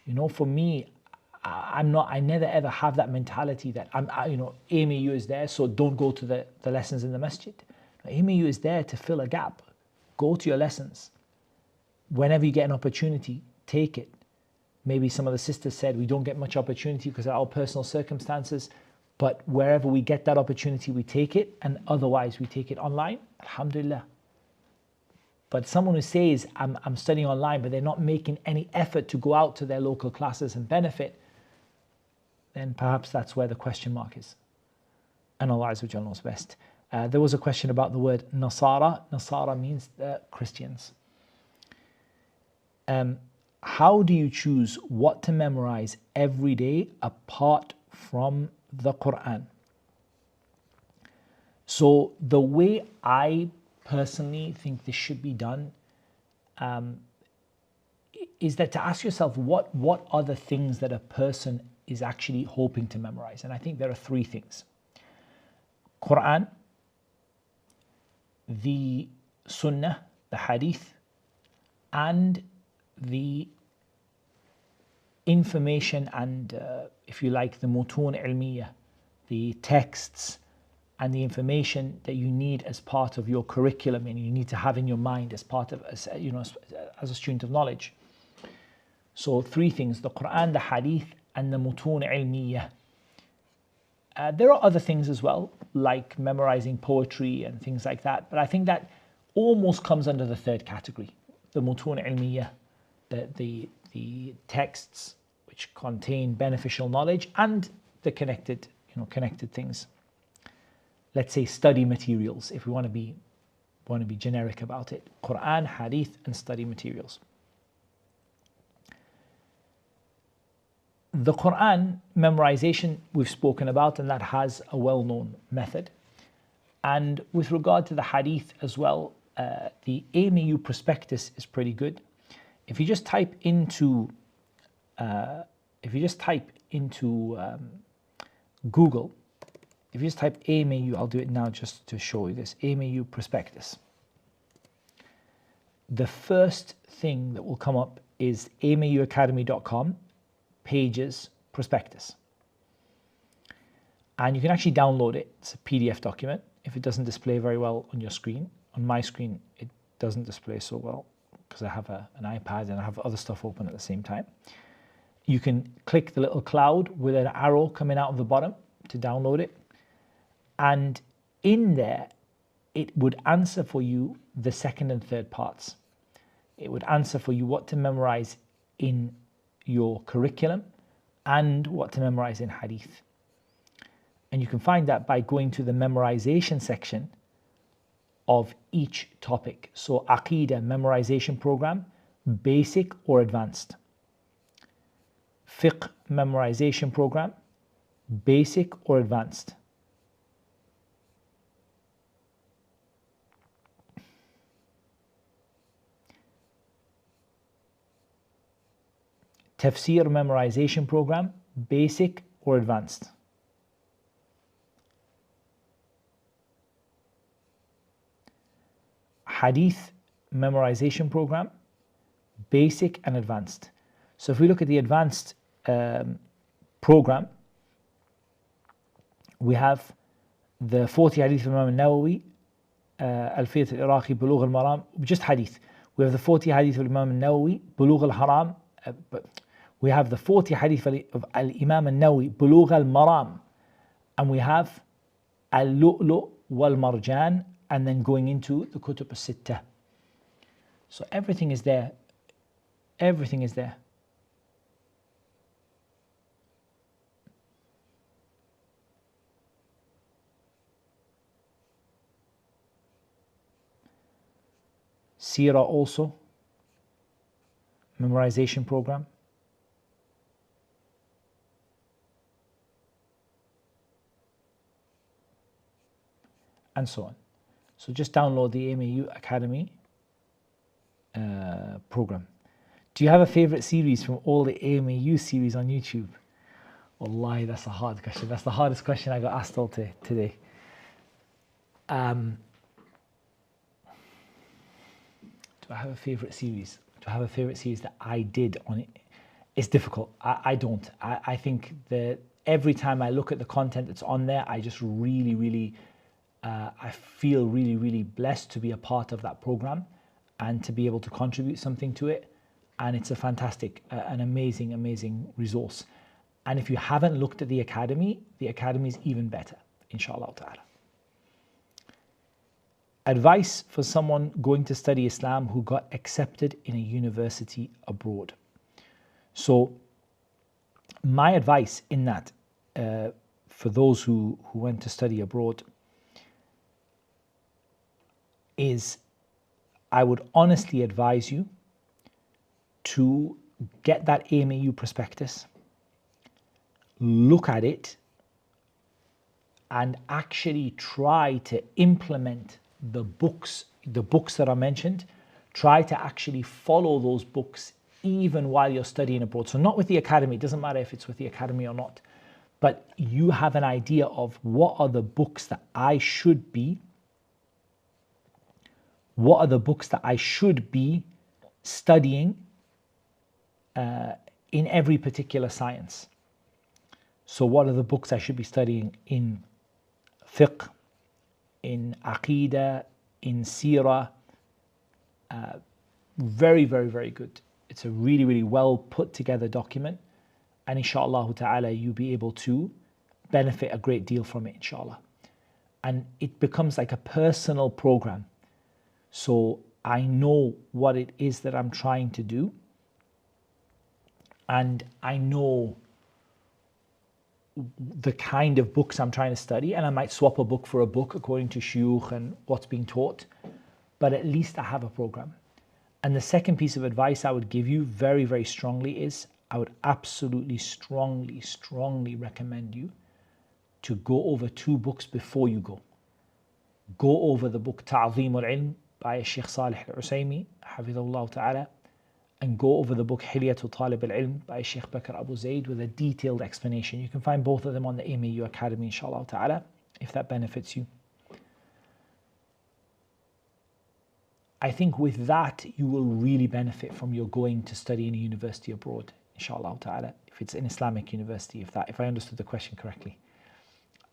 You know, for me, I never ever have that mentality that AMAU is there, so don't go to the lessons in the masjid. AMAU is there to fill a gap. Go to your lessons. Whenever you get an opportunity, take it. Maybe some of the sisters said we don't get much opportunity because of our personal circumstances, but wherever we get that opportunity, we take it, and otherwise we take it online. Alhamdulillah. But someone who says, I'm studying online, but they're not making any effort to go out to their local classes and benefit, then perhaps that's where the question mark is. And Allah Azza wa Jalla knows best. There was a question about the word Nasara. Nasara means Christians. How do you choose what to memorize every day apart from the Qur'an? So the way I personally think this should be done is that to ask yourself what are the things that a person is actually hoping to memorize. And I think there are three things: Qur'an, the Sunnah, the Hadith, and the information and if you like, the mutun ilmiya, the texts and the information that you need as part of your curriculum and you need to have in your mind as part of, as a student of knowledge. So three things: the Qur'an, the Hadith, and the mutun ilmiya. There are other things as well, like memorizing poetry and things like that, but I think that almost comes under the third category: the mutun ilmiya, the texts which contain beneficial knowledge, and the connected things. Let's say study materials, if we want to be generic about it: Qur'an, Hadith, and study materials. The Qur'an memorization we've spoken about, and that has a well-known method. And with regard to the Hadith as well, the AMAU prospectus is pretty good. If you just type into Google, if you just type AMAU, I'll do it now just to show you this, AMAU prospectus. The first thing that will come up is amauacademy.com, pages, prospectus. And you can actually download it. It's a PDF document. If it doesn't display very well on your screen, on my screen it doesn't display so well because I have an iPad and I have other stuff open at the same time. you can click the little cloud with an arrow coming out of the bottom to download it. And in there, it would answer for you the second and third parts. It would answer for you what to memorize in your curriculum and what to memorize in hadith. And you can find that by going to the memorization section of each topic. So Aqidah memorization program, basic or advanced. Fiqh memorization program, basic or advanced. Tafsir memorization program, basic or advanced. Hadith memorization program, basic and advanced. So if we look at the advanced program, we have the 40 hadith of Imam al-Nawawi, Alfiyat al-Iraqi, Bulugh al-Maram, just hadith. We have the 40 hadith of Imam al-Nawawi, Bulugh al-Haram, we have the 40 hadith of al-Imam al-Nawawi, Bulugh al-Maram, and we have al-Lu'lu' wal-Marjan, and then going into the Kutub al-Sittah. So everything is there. Everything is there. Seerah also, memorization program. And so on. So just download the AMAU Academy program. Do you have a favorite series from all the AMAU series on YouTube? Wallahi, that's a hard question. That's the hardest question I got asked all today. Do I have a favorite series? Do I have a favorite series that I did on it? It's difficult. I don't. I think that every time I look at the content that's on there, I just really, I feel really blessed to be a part of that program and to be able to contribute something to it. And it's a fantastic, an amazing resource. And if you haven't looked at the academy is even better, inshallah ta'ala. Advice for someone going to study Islam who got accepted in a university abroad. So my advice in that, for those who went to study abroad, is I would honestly advise you to get that AMAU prospectus, look at it, and actually try to implement the books that are mentioned. Try to actually follow those books even while you're studying abroad. So not with the academy, it doesn't matter if it's with the academy or not, but you have an idea of what are the books that I should be studying in every particular science. So what are the books I should be studying in fiqh, in aqidah, in seerah? Very good. It's a really well put together document, and inshallah ta'ala you'll be able to benefit a great deal from it, inshallah. And it becomes like a personal program. So I know what it is that I'm trying to do, and I know the kind of books I'm trying to study, and I might swap a book for a book according to shuyukh and what's being taught, but at least I have a program. And the second piece of advice I would give you very strongly is I would absolutely strongly recommend you to go over 2 books before you go. Go over the book Ta'zeem al-Ilm by Sheikh Salih al-Usaymi, Hafidhullah ta'ala, and go over the book Hilyatul Talib al-Ilm by Sheikh Bakr Abu Zaid with a detailed explanation. You can find both of them on the AMAU Academy, inshallah ta'ala, if that benefits you. I think with that, you will really benefit from your going to study in a university abroad, inshallah ta'ala, if it's an Islamic university, if I understood the question correctly.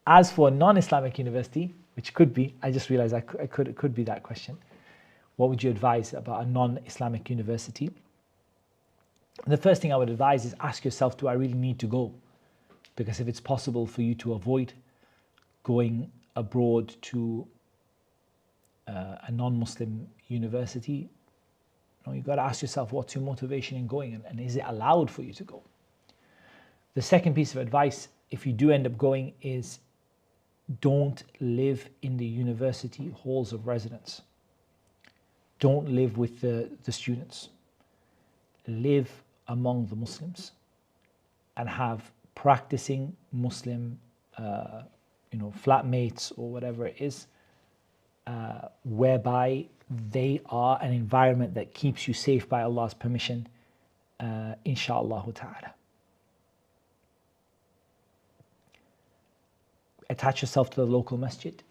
As for a non-Islamic university, which could be, I just realized it could be that question. What would you advise about a non-Islamic university? The first thing I would advise is ask yourself, do I really need to go? Because if it's possible for you to avoid going abroad to a non-Muslim university, you've got to ask yourself, what's your motivation in going, and is it allowed for you to go? The second piece of advice, if you do end up going, is don't live in the university halls of residence. Don't live with the students. Live among the Muslims and have practicing Muslim flatmates or whatever it is, whereby they are an environment that keeps you safe by Allah's permission, insha'Allah ta'ala. Attach yourself to the local masjid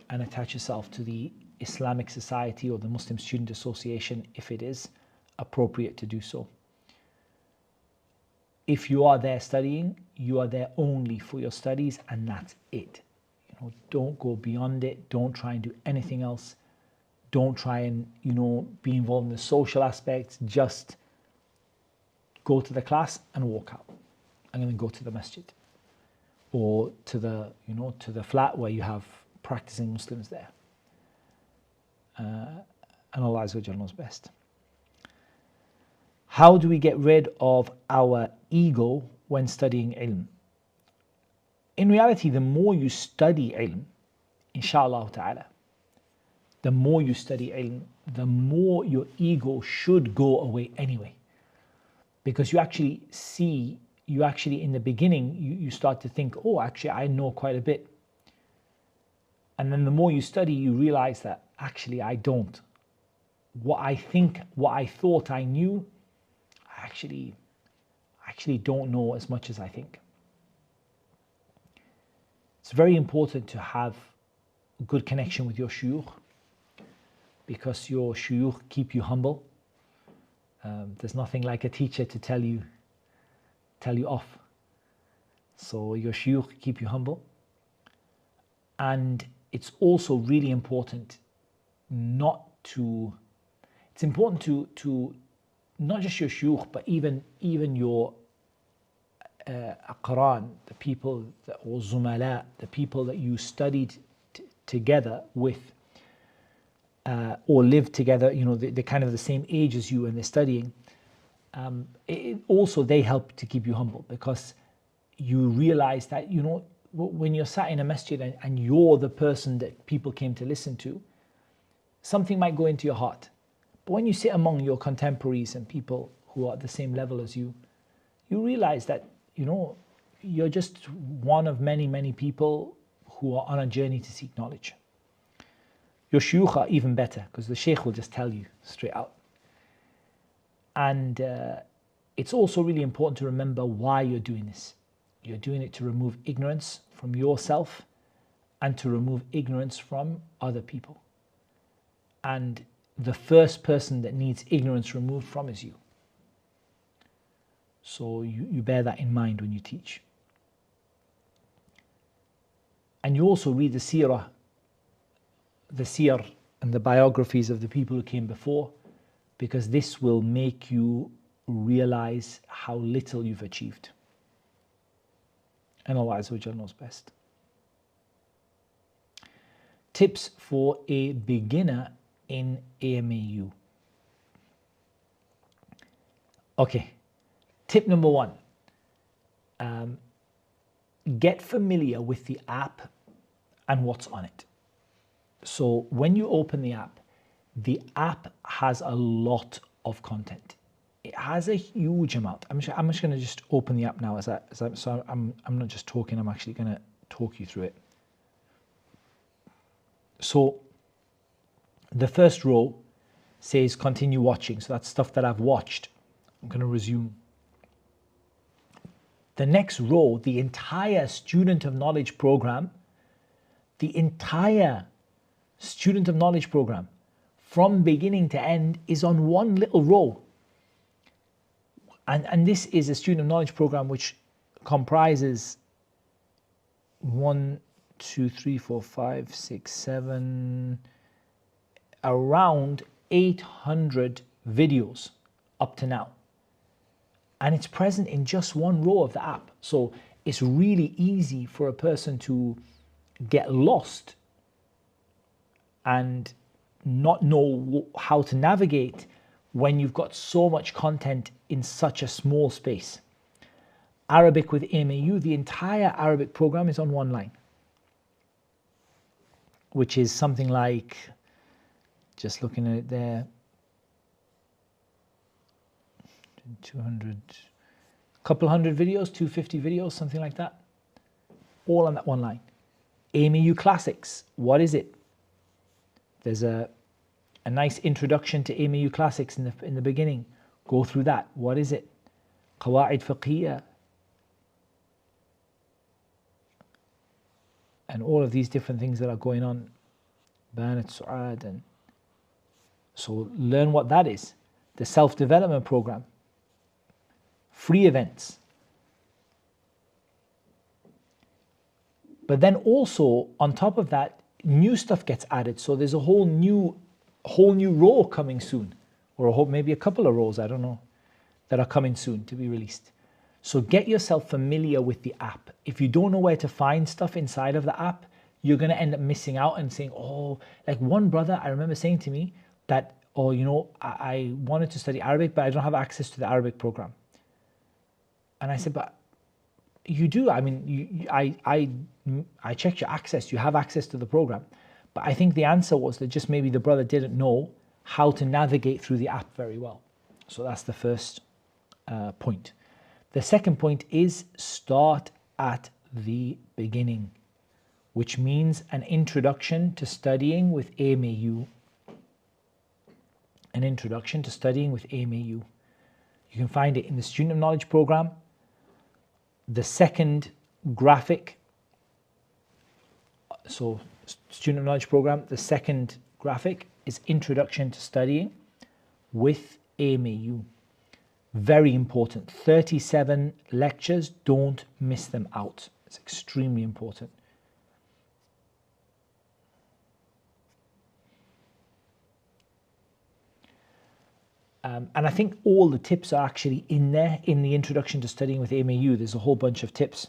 and attach yourself to the Islamic Society or the Muslim Student Association if it is appropriate to do so. If you are there studying, you are there only for your studies, and that's it. Don't go beyond it. Don't try and do anything else. Don't try and be involved in the social aspects. Just go to the class and walk out, and then go to the masjid or to the flat where you have practicing Muslims there. And Allah Azza wa Jalla knows best. How do we get rid of our ego when studying ilm? In reality, the more you study ilm, insha'Allah ta'ala, the more you study ilm, the more your ego should go away anyway. Because you actually in the beginning, you start to think, oh, actually, I know quite a bit. And then the more you study, you realize that actually I don't. What I thought I knew, I actually don't know as much as I think. It's very important to have a good connection with your shuyukh, because your shuyukh keep you humble. There's nothing like a teacher to tell you off. So your shuyukh keep you humble. And it's also really important to not just your shuyukh, but even your aqran, the people or zumala, the people that you studied together with or live together, they're kind of the same age as you and they're studying. Also they help to keep you humble, because you realize that when you're sat in a masjid and you're the person that people came to listen to, something might go into your heart. But when you sit among your contemporaries and people who are at the same level as you, you realize that you're just one of many, many people who are on a journey to seek knowledge. Your shuyukh are even better, because the shaykh will just tell you straight out. And it's also really important to remember why you're doing this. You're doing it to remove ignorance from yourself and to remove ignorance from other people. And the first person that needs ignorance removed from is you. So you bear that in mind when you teach. And you also read the seerah, the seer and the biographies of the people who came before, because this will make you realize how little you've achieved. And Allah Azza wa Jalla knows best. Tips for a beginner in AMAU. Okay, tip number one. Get familiar with the app and what's on it. So when you open the app has a lot of content. It has a huge amount. I'm just going to just open the app now so I'm not just talking, I'm actually going to talk you through it. So the first row says continue watching. So that's stuff that I've watched. I'm going to resume. The next row, the entire Student of Knowledge program, from beginning to end is on one little row. And this is a Student of Knowledge program which comprises 1, 2, 3, 4, 5, 6, 7, around 800 videos up to now. and it's present in just one row of the app. So it's really easy for a person to get lost and not know how to navigate when you've got so much content in such a small space. Arabic with AMAU, the entire Arabic program is on one line, which is something like, just looking at it there, 200, couple hundred videos, 250 videos, something like that, all on that one line. AMAU Classics, what is it? There's a nice introduction to AMAU Classics in the beginning. Go through that. What is it? Qawa'id Fiqhiyya. And all of these different things that are going on. Banat Su'ad. And so learn what that is. The self-development program. Free events. But then also, on top of that, new stuff gets added. So there's a whole new row coming soon, or maybe a couple of rows, I don't know, that are coming soon to be released. So get yourself familiar with the app. If you don't know where to find stuff inside of the app, you're going to end up missing out and saying, oh, like one brother I remember saying to me that, oh, you know, I wanted to study Arabic, but I don't have access to the Arabic program. And I said, but you do. I mean, I checked your access. You have access to the program. But I think the answer was that just maybe the brother didn't know how to navigate through the app very well. So that's the first point. The second point is start at the beginning, which means an introduction to studying with AMAU. An introduction to studying with AMAU. You can find it in the Student of Knowledge program. The second graphic, so Student of Knowledge program, the second graphic is Introduction to Studying with AMAU. Very important. 37 lectures, don't miss them out. It's extremely important. And I think all the tips are actually in there in the Introduction to Studying with AMAU. There's a whole bunch of tips.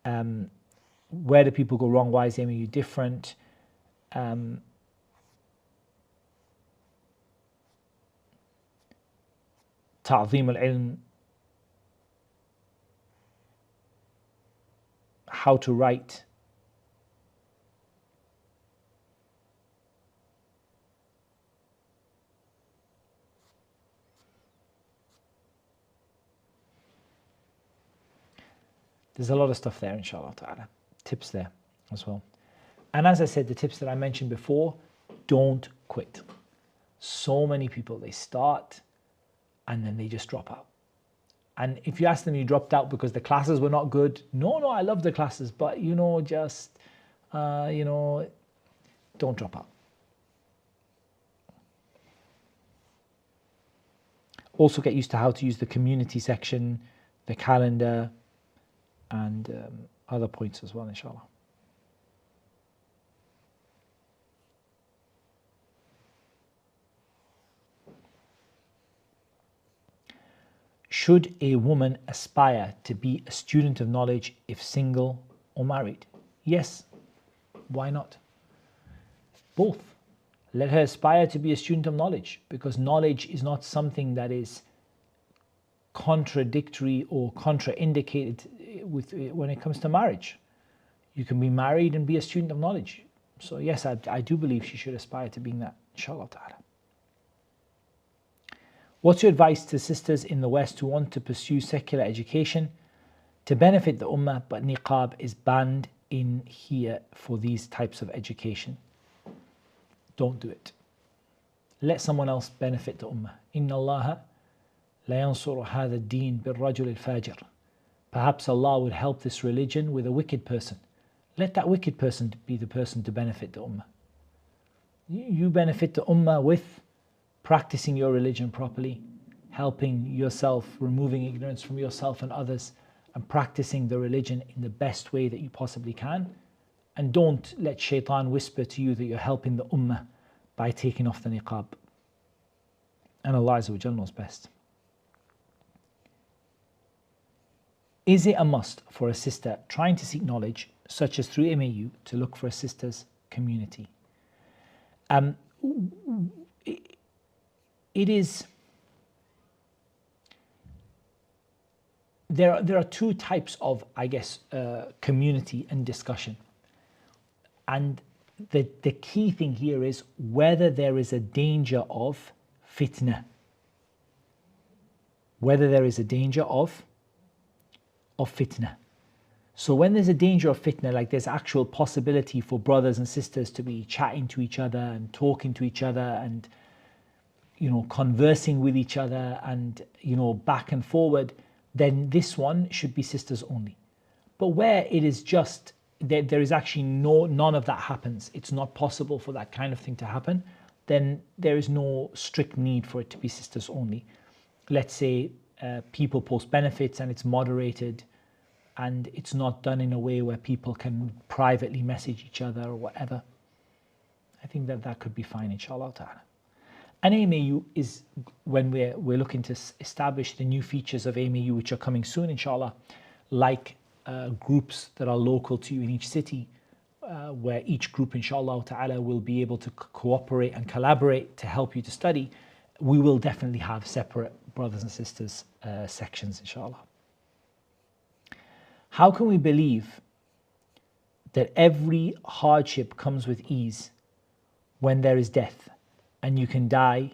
Where do people go wrong? Why is AMAU different? Ta'zim al-ilm. How to write. There's a lot of stuff there, inshallah ta'ala. Tips there as well. And as I said, the tips that I mentioned before, don't quit. So many people, they start and then they just drop out. And if you ask them, you dropped out because the classes were not good. No, I love the classes, but just, don't drop out. Also get used to how to use the community section, the calendar, and other points as well, inshallah. Should a woman aspire to be a student of knowledge if single or married? Yes. Why not? Both. Let her aspire to be a student of knowledge, because knowledge is not something that is contradictory or contraindicated when it comes to marriage. You can be married and be a student of knowledge. So yes, I do believe she should aspire to being that, inshallah ta'ala. What's your advice to sisters in the West who want to pursue secular education to benefit the Ummah, but niqab is banned in here for these types of education? Don't do it. Let someone else benefit the Ummah. Inna Allaha la yansuru hadha ad-din bil-rajul al-fajir. Perhaps Allah would help this religion with a wicked person. Let that wicked person be the person to benefit the Ummah. You benefit the Ummah with practicing your religion properly, helping yourself, removing ignorance from yourself and others, and practicing the religion in the best way that you possibly can. And don't let shaitan whisper to you that you're helping the Ummah by taking off the niqab. And Allah Azza wa Jalla knows best. Is it a must for a sister trying to seek knowledge, such as through AMAU, to look for a sister's community? It is. There are two types of, I guess, community and discussion. And the key thing here is whether there is a danger of fitna. Whether there is a danger of fitna. So when there's a danger of fitna, like there's actual possibility for brothers and sisters to be chatting to each other and talking to each other and, conversing with each other and, back and forward, then this one should be sisters only. But where it is just, there is actually none of that happens, it's not possible for that kind of thing to happen, then there is no strict need for it to be sisters only. Let's say people post benefits and it's moderated and it's not done in a way where people can privately message each other or whatever. I think that could be fine, inshallah ta'ala. And AMAU is when we're looking to establish the new features of AMAU, which are coming soon, inshallah, like groups that are local to you in each city, where each group, inshallah ta'ala, will be able to cooperate and collaborate to help you to study. We will definitely have separate brothers and sisters sections, inshallah. How can we believe that every hardship comes with ease when there is death and you can die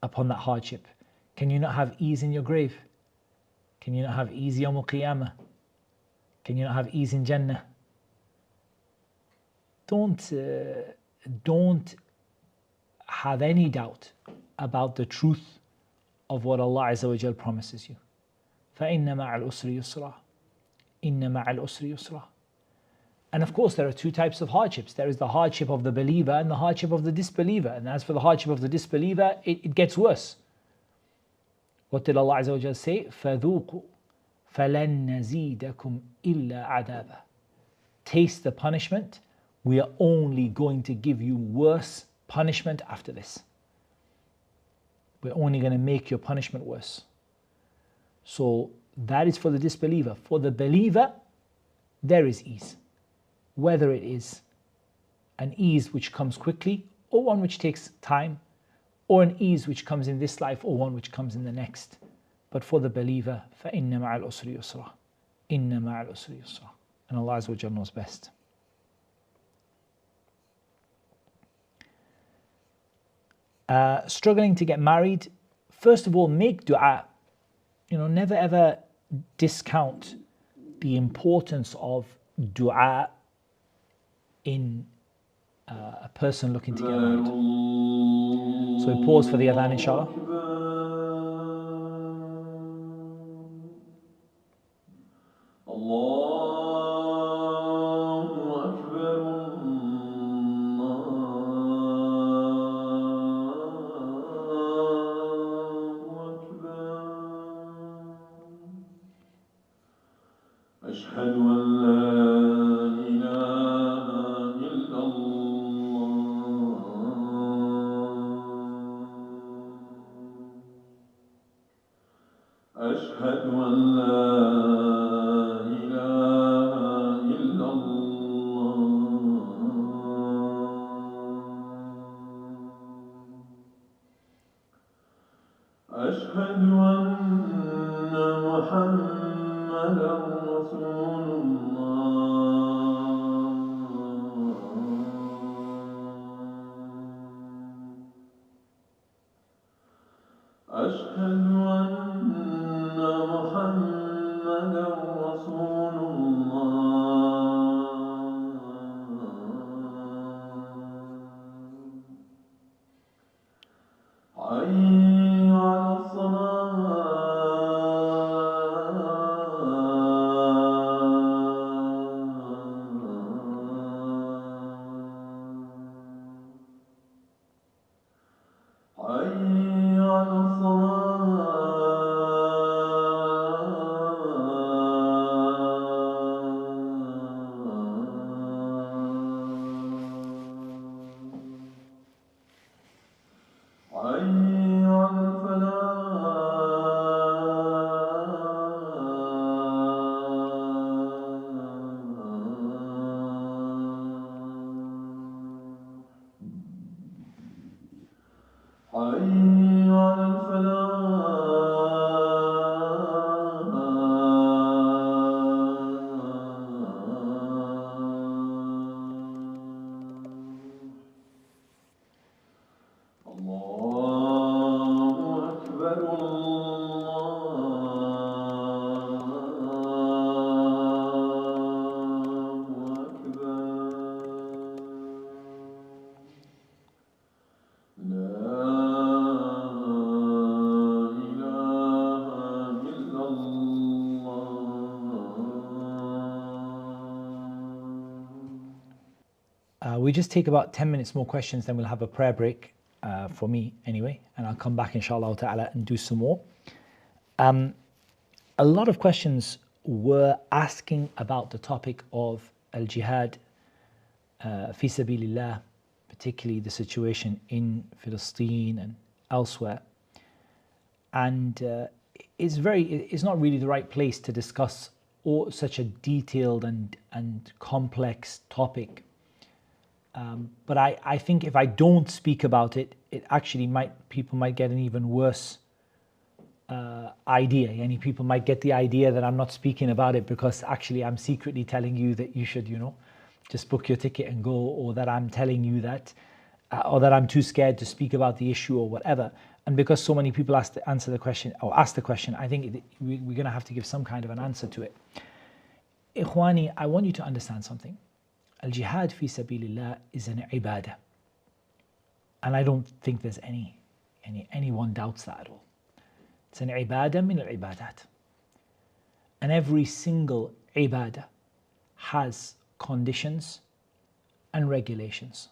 upon that hardship? Can you not have ease in your grave? Can you not have ease yawm al-qiyamah? Can you not have ease in Jannah? Don't have any doubt about the truth of what Allah Azza wa Jal promises you. فَإِنَّ مَعَ الْأُسْرِ يُسْرًا إِنَّ مَعَ الْأُسْرِ يُسْرًا. And of course, there are two types of hardships. There is the hardship of the believer and the hardship of the disbeliever. And as for the hardship of the disbeliever, it gets worse. What did Allah Azza wa Jal say? فَذُوقُوا فَلَن نَزِيدَكُمْ إِلَّا عَذَابًا. Taste the punishment. We are only going to give you worse punishment after this. We're only going to make your punishment worse. So that is for the disbeliever. For the believer, there is ease. Whether it is an ease which comes quickly, or one which takes time, or an ease which comes in this life, or one which comes in the next. But for the believer, فَإِنَّ مَعَ الْأُسْرِ يُسْرًا إِنَّ مَعَ الْأُسْرِ يُسْرًا. And Allah Azza wa Jalla knows best. Struggling to get married, first of all, make dua. Never ever discount the importance of dua in a person looking to get married. So we pause for the adhan, inshallah. أشهد أن لا إله إلا الله أشهد أن لا إله إلا الله أشهد أن محمدا رسول الله أشهد أن محمدا رسول الله حي على الصلاة حي على الصلاة حي على الفلاح. الله أكبر الله أكبر. لا إله إلا الله. We just take about 10 minutes more questions, then we'll have a prayer break for me anyway, and I'll come back inshallah ta'ala and do some more. A lot of questions were asking about the topic of al-jihad fi sabilillah, particularly the situation in Palestine and elsewhere. And it's not really the right place to discuss such a detailed and complex topic. But I think if I don't speak about it, it actually people might get an even worse idea. And people might get the idea that I'm not speaking about it because actually I'm secretly telling you that you should, just book your ticket and go, or that I'm telling you that, or that I'm too scared to speak about the issue or whatever. And because so many people ask the question, I think we're going to have to give some kind of an answer to it. Ikhwani, I want you to understand something. Al-jihad fi sabilillah is an ibadah. And I don't think there's anyone doubts that at all. It's an ibadah min al-ibadat. And every single ibadah has conditions and regulations.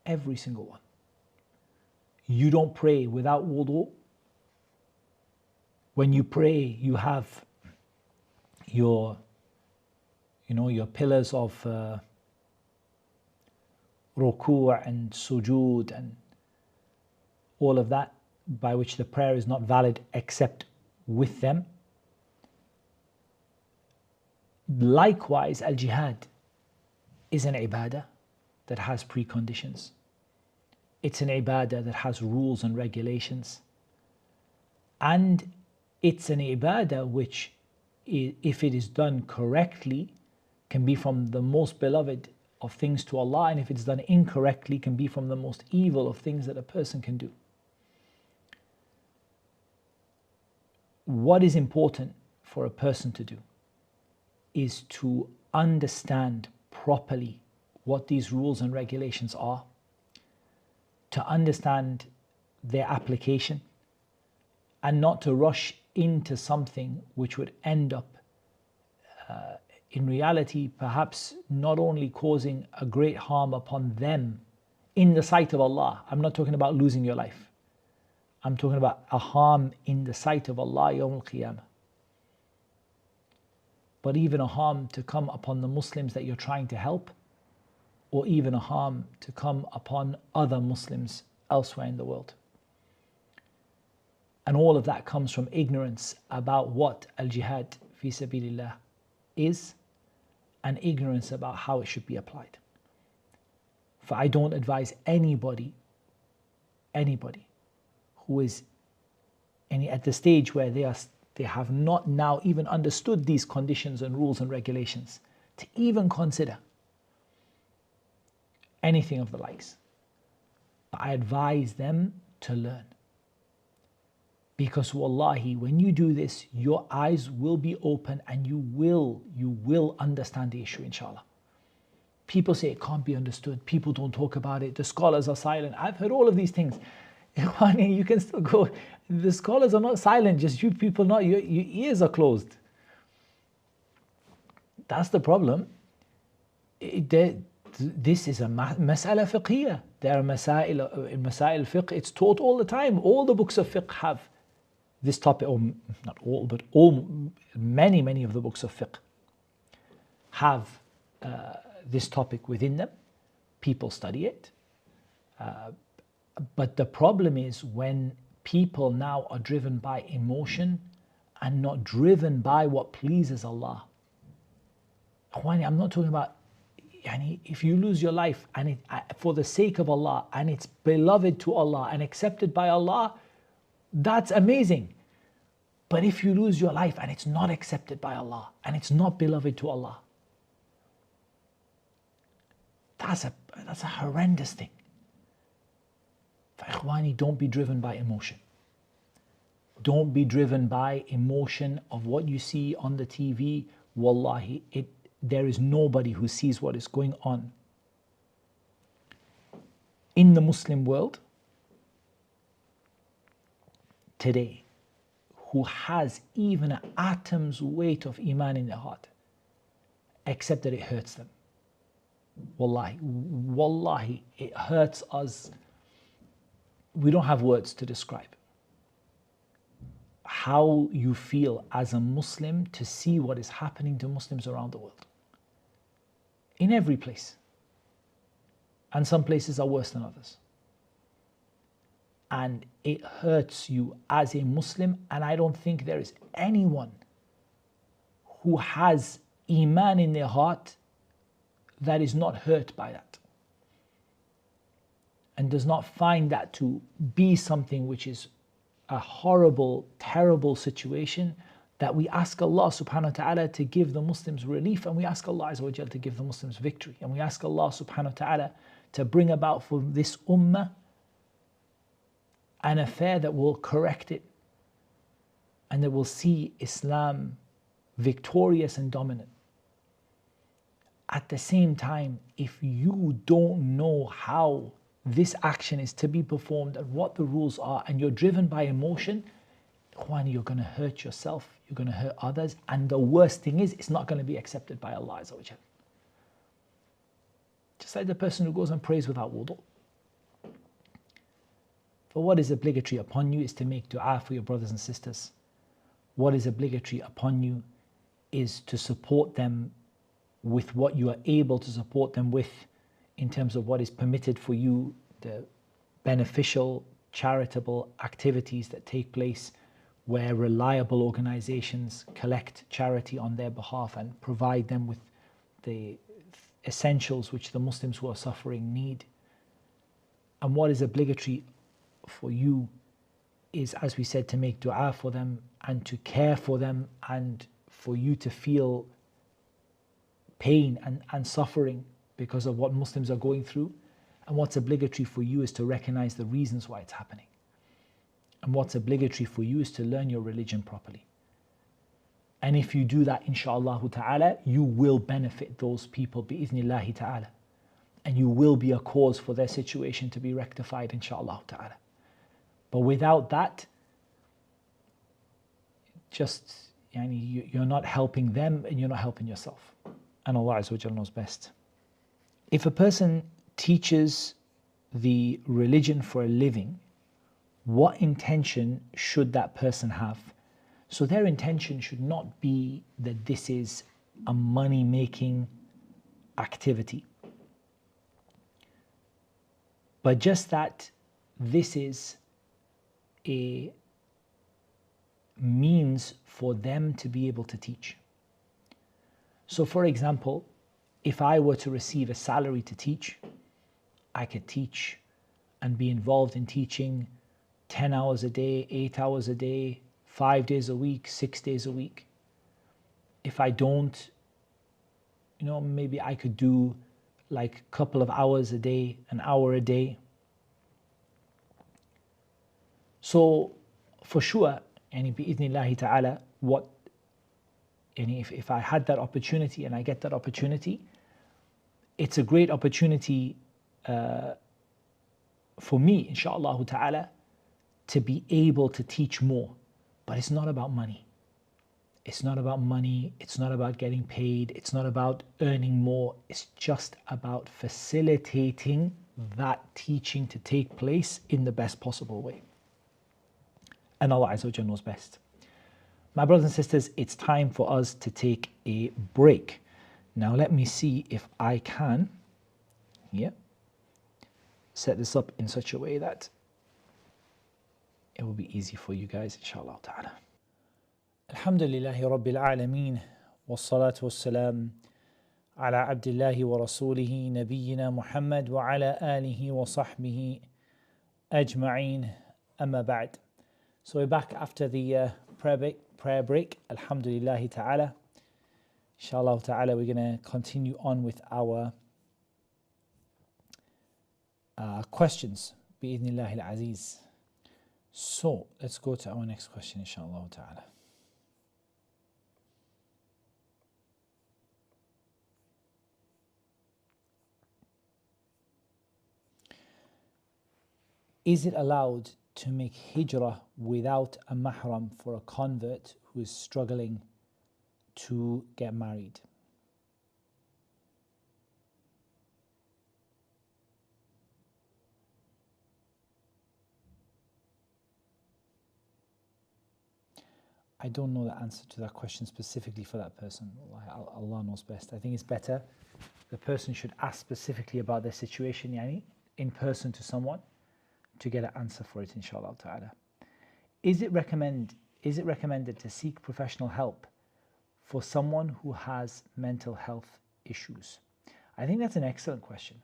Every single one. You don't pray without wudu. When you pray, you have your pillars of ruku' and sujood and all of that, by which the prayer is not valid except with them. Likewise, al-jihad is an ibadah that has preconditions. It's an ibadah that has rules and regulations. And it's an ibadah which, if it is done correctly, can be from the most beloved of things to Allah, and if it's done incorrectly, can be from the most evil of things that a person can do. What is important for a person to do is to understand properly what these rules and regulations are, to understand their application, and not to rush into something which would end up in reality perhaps not only causing a great harm upon them in the sight of Allah. I'm not talking about losing your life. I'm talking about a harm in the sight of Allah Yawm al-Qiyamah. But even a harm to come upon the Muslims that you're trying to help, or even a harm to come upon other Muslims elsewhere in the world. And all of that comes from ignorance about what al-jihad fi sabilillah is, and ignorance about how it should be applied. For I don't advise anybody who is at the stage where they have not now even understood these conditions and rules and regulations to even consider anything of the likes. But I advise them to learn. Because wallahi, when you do this, your eyes will be open and you will understand the issue, inshallah. People say it can't be understood. People don't talk about it. The scholars are silent. I've heard all of these things. You can still go. The scholars are not silent, just you people not. Your ears are closed. That's the problem. This is a mas'ala fiqhiyya. There are masail fiqh. It's taught all the time. All the books of fiqh have this topic, or not all, but many of the books of fiqh have this topic within them. People study it. But the problem is when people now are driven by emotion and not driven by what pleases Allah. I'm not talking about Yani if you lose your life and for the sake of Allah, and it's beloved to Allah and accepted by Allah, that's amazing. But if you lose your life and it's not accepted by Allah and it's not beloved to Allah, that's a horrendous thing. Ikhwani, don't be driven by emotion. Don't be driven by emotion of what you see on the TV. Wallahi, there is nobody who sees what is going on in the Muslim world today who has even an atom's weight of iman in their heart, except that it hurts them. Wallahi, it hurts us. We don't have words to describe how you feel as a Muslim to see what is happening to Muslims around the world. In every place. And some places are worse than others. And it hurts you as a Muslim, and I don't think there is anyone who has iman in their heart that is not hurt by that. And does not find that to be something which is a horrible, terrible situation, that we ask Allah subhanahu wa ta'ala to give the Muslims relief, and we ask Allah Azza wa Jal to give the Muslims victory, and we ask Allah subhanahu wa ta'ala to bring about for this ummah an affair that will correct it and that will see Islam victorious and dominant. At the same time, if you don't know how this action is to be performed and what the rules are, and you're driven by emotion, Ikhwani, you're going to hurt yourself, you're going to hurt others, and the worst thing is, it's not going to be accepted by Allah Azza wa Jal. Just like the person who goes and prays without wudu. For what is obligatory upon you is to make dua for your brothers and sisters. What is obligatory upon you is to support them with what you are able to support them with, in terms of what is permitted for you, the beneficial, charitable activities that take place where reliable organizations collect charity on their behalf and provide them with the essentials which the Muslims who are suffering need. And what is obligatory for you is, as we said, to make dua for them and to care for them, and for you to feel pain and suffering because of what Muslims are going through. And what's obligatory for you is to recognize the reasons why it's happening. And what's obligatory for you is to learn your religion properly. And if you do that, inshaAllah ta'ala, you will benefit those people bi'idhnillahi ta'ala. And you will be a cause for their situation to be rectified, inshaAllah ta'ala. But without that, you're not helping them and you're not helping yourself. And Allah Azza wa Jalla knows best. If a person teaches the religion for a living, what intention should that person have? So their intention should not be that this is a money-making activity, but just that this is a means for them to be able to teach. So for example, if I were to receive a salary to teach, I could teach and be involved in teaching 10 hours a day, 8 hours a day, 5 days a week, 6 days a week. If I don't, maybe I could do like a couple of hours a day, an hour a day. So for sure, bi'idhnillahi ta'ala, if I had that opportunity and I get that opportunity, it's a great opportunity for me, inshaAllah ta'ala, to be able to teach more. But it's not about money. It's not about money. It's not about getting paid. It's not about earning more. It's just about facilitating that teaching to take place in the best possible way. And Allah Azza wa Jalla knows best. My brothers and sisters, it's time for us to take a break. Now let me see if I can set this up in such a way that it will be easy for you guys, inshallah ta'ala. Alhamdulillahi Rabbil Alameen, wassalatu wassalam على عبد الله ورسوله نبينا محمد وعلى آله وصحبه أجمعين أما بعد. So we're back after the prayer break. Alhamdulillah ta'ala. Inshallah ta'ala, we're going to continue on with our questions. Bi'idhnillah al-aziz. So let's go to our next question, inshallah ta'ala. Is it allowed to make hijrah without a mahram for a convert who is struggling to get married? I don't know the answer to that question specifically for that person. Allah knows best. I think it's better the person should ask specifically about their situation, yani, in person to someone, to get an answer for it, inshallah ta'ala. Is it recommended to seek professional help for someone who has mental health issues? I think that's an excellent question.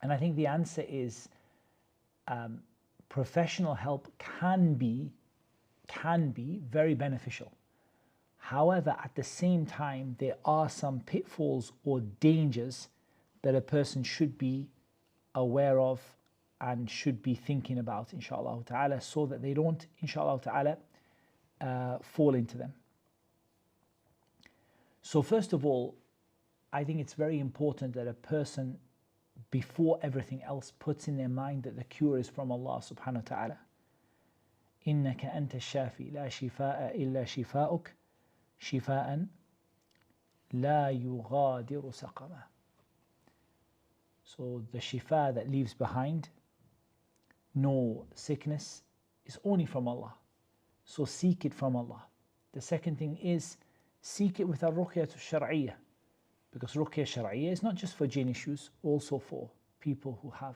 And I think the answer is professional help can be very beneficial. However, at the same time, there are some pitfalls or dangers that a person should be aware of and should be thinking about, inshallah ta'ala, so that they don't, inshallah ta'ala, fall into them. So first of all, I think it's very important that a person, before everything else, puts in their mind that the cure is from Allah subhanahu wa ta'ala. إنك أنت الشافي لا شفاء إلا شفاؤك شفاء لا يغادر سقما. So the shifa that leaves behind no sickness is only from Allah. So seek it from Allah. The second thing is seek it with a ruqyah shar'iyyah, because ruqyah shar'iyyah is not just for jinn issues, also for people who have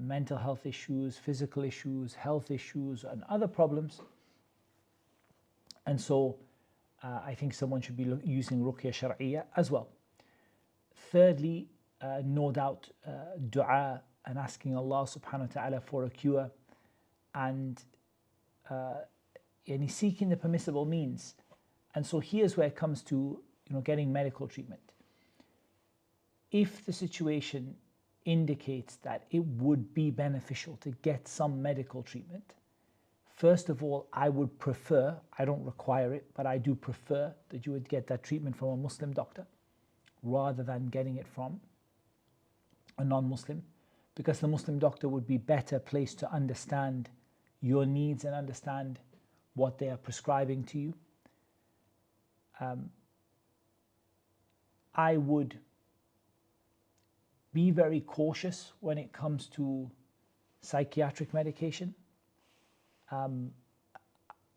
mental health issues, physical issues, health issues, and other problems. And so I think someone should be using ruqyah shar'iyyah as well. Thirdly, no doubt dua and asking Allah subhanahu wa ta'ala for a cure, and seeking the permissible means. And so here's where it comes to getting medical treatment. If the situation indicates that it would be beneficial to get some medical treatment, first of all, I would prefer, I don't require it, but I do prefer that you would get that treatment from a Muslim doctor rather than getting it from a non-Muslim, because the Muslim doctor would be better placed to understand your needs and understand what they are prescribing to you. I would be very cautious when it comes to psychiatric medication.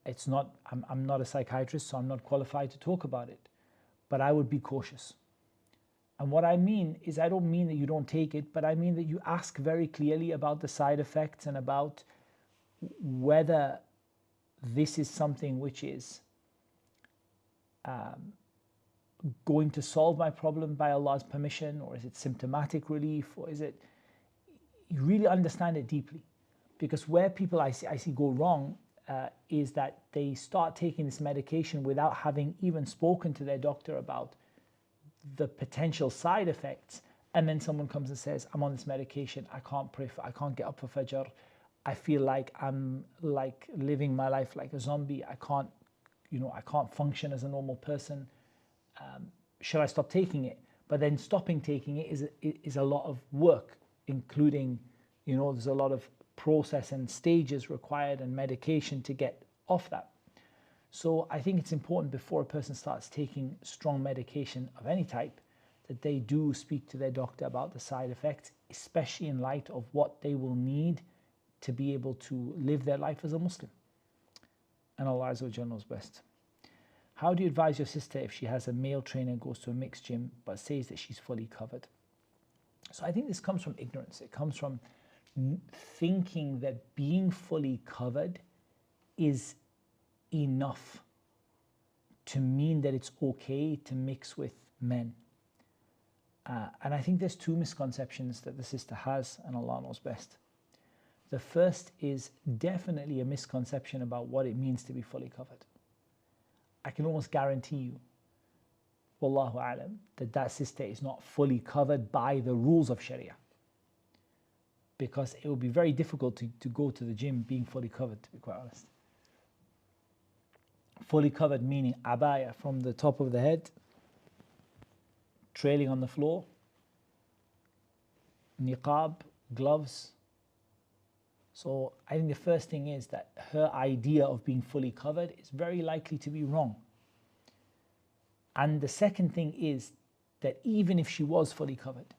It's not, I'm not a psychiatrist, so I'm not qualified to talk about it, but I would be cautious. And what I mean is, I don't mean that you don't take it, but I mean that you ask very clearly about the side effects and about whether this is something which is going to solve my problem by Allah's permission, or is it symptomatic relief, or is it, you really understand it deeply. Because where people I see go wrong is that they start taking this medication without having even spoken to their doctor about the potential side effects, and then someone comes and says, I'm on this medication, I can't pray, I can't get up for Fajr, I feel like I'm like living my life like a zombie, I can't function as a normal person, should I stop taking it? But then stopping taking it is a lot of work, including, there's a lot of process and stages required and medication to get off that. So I think it's important, before a person starts taking strong medication of any type, that they do speak to their doctor about the side effects, especially in light of what they will need to be able to live their life as a Muslim. And Allah Azza wa Jalla knows best. How do you advise your sister if she has a male trainer, goes to a mixed gym, but says that she's fully covered? So I think this comes from ignorance. It comes from thinking that being fully covered is enough to mean that it's okay to mix with men. And I think there's two misconceptions that the sister has, and Allah knows best. The first is definitely a misconception about what it means to be fully covered. I can almost guarantee you, Wallahu alam, that sister is not fully covered by the rules of Sharia. Because it would be very difficult to go to the gym being fully covered, to be quite honest. Fully covered meaning abaya from the top of the head, trailing on the floor, niqab, gloves. So I think the first thing is that her idea of being fully covered is very likely to be wrong. And the second thing is that even if she was fully covered,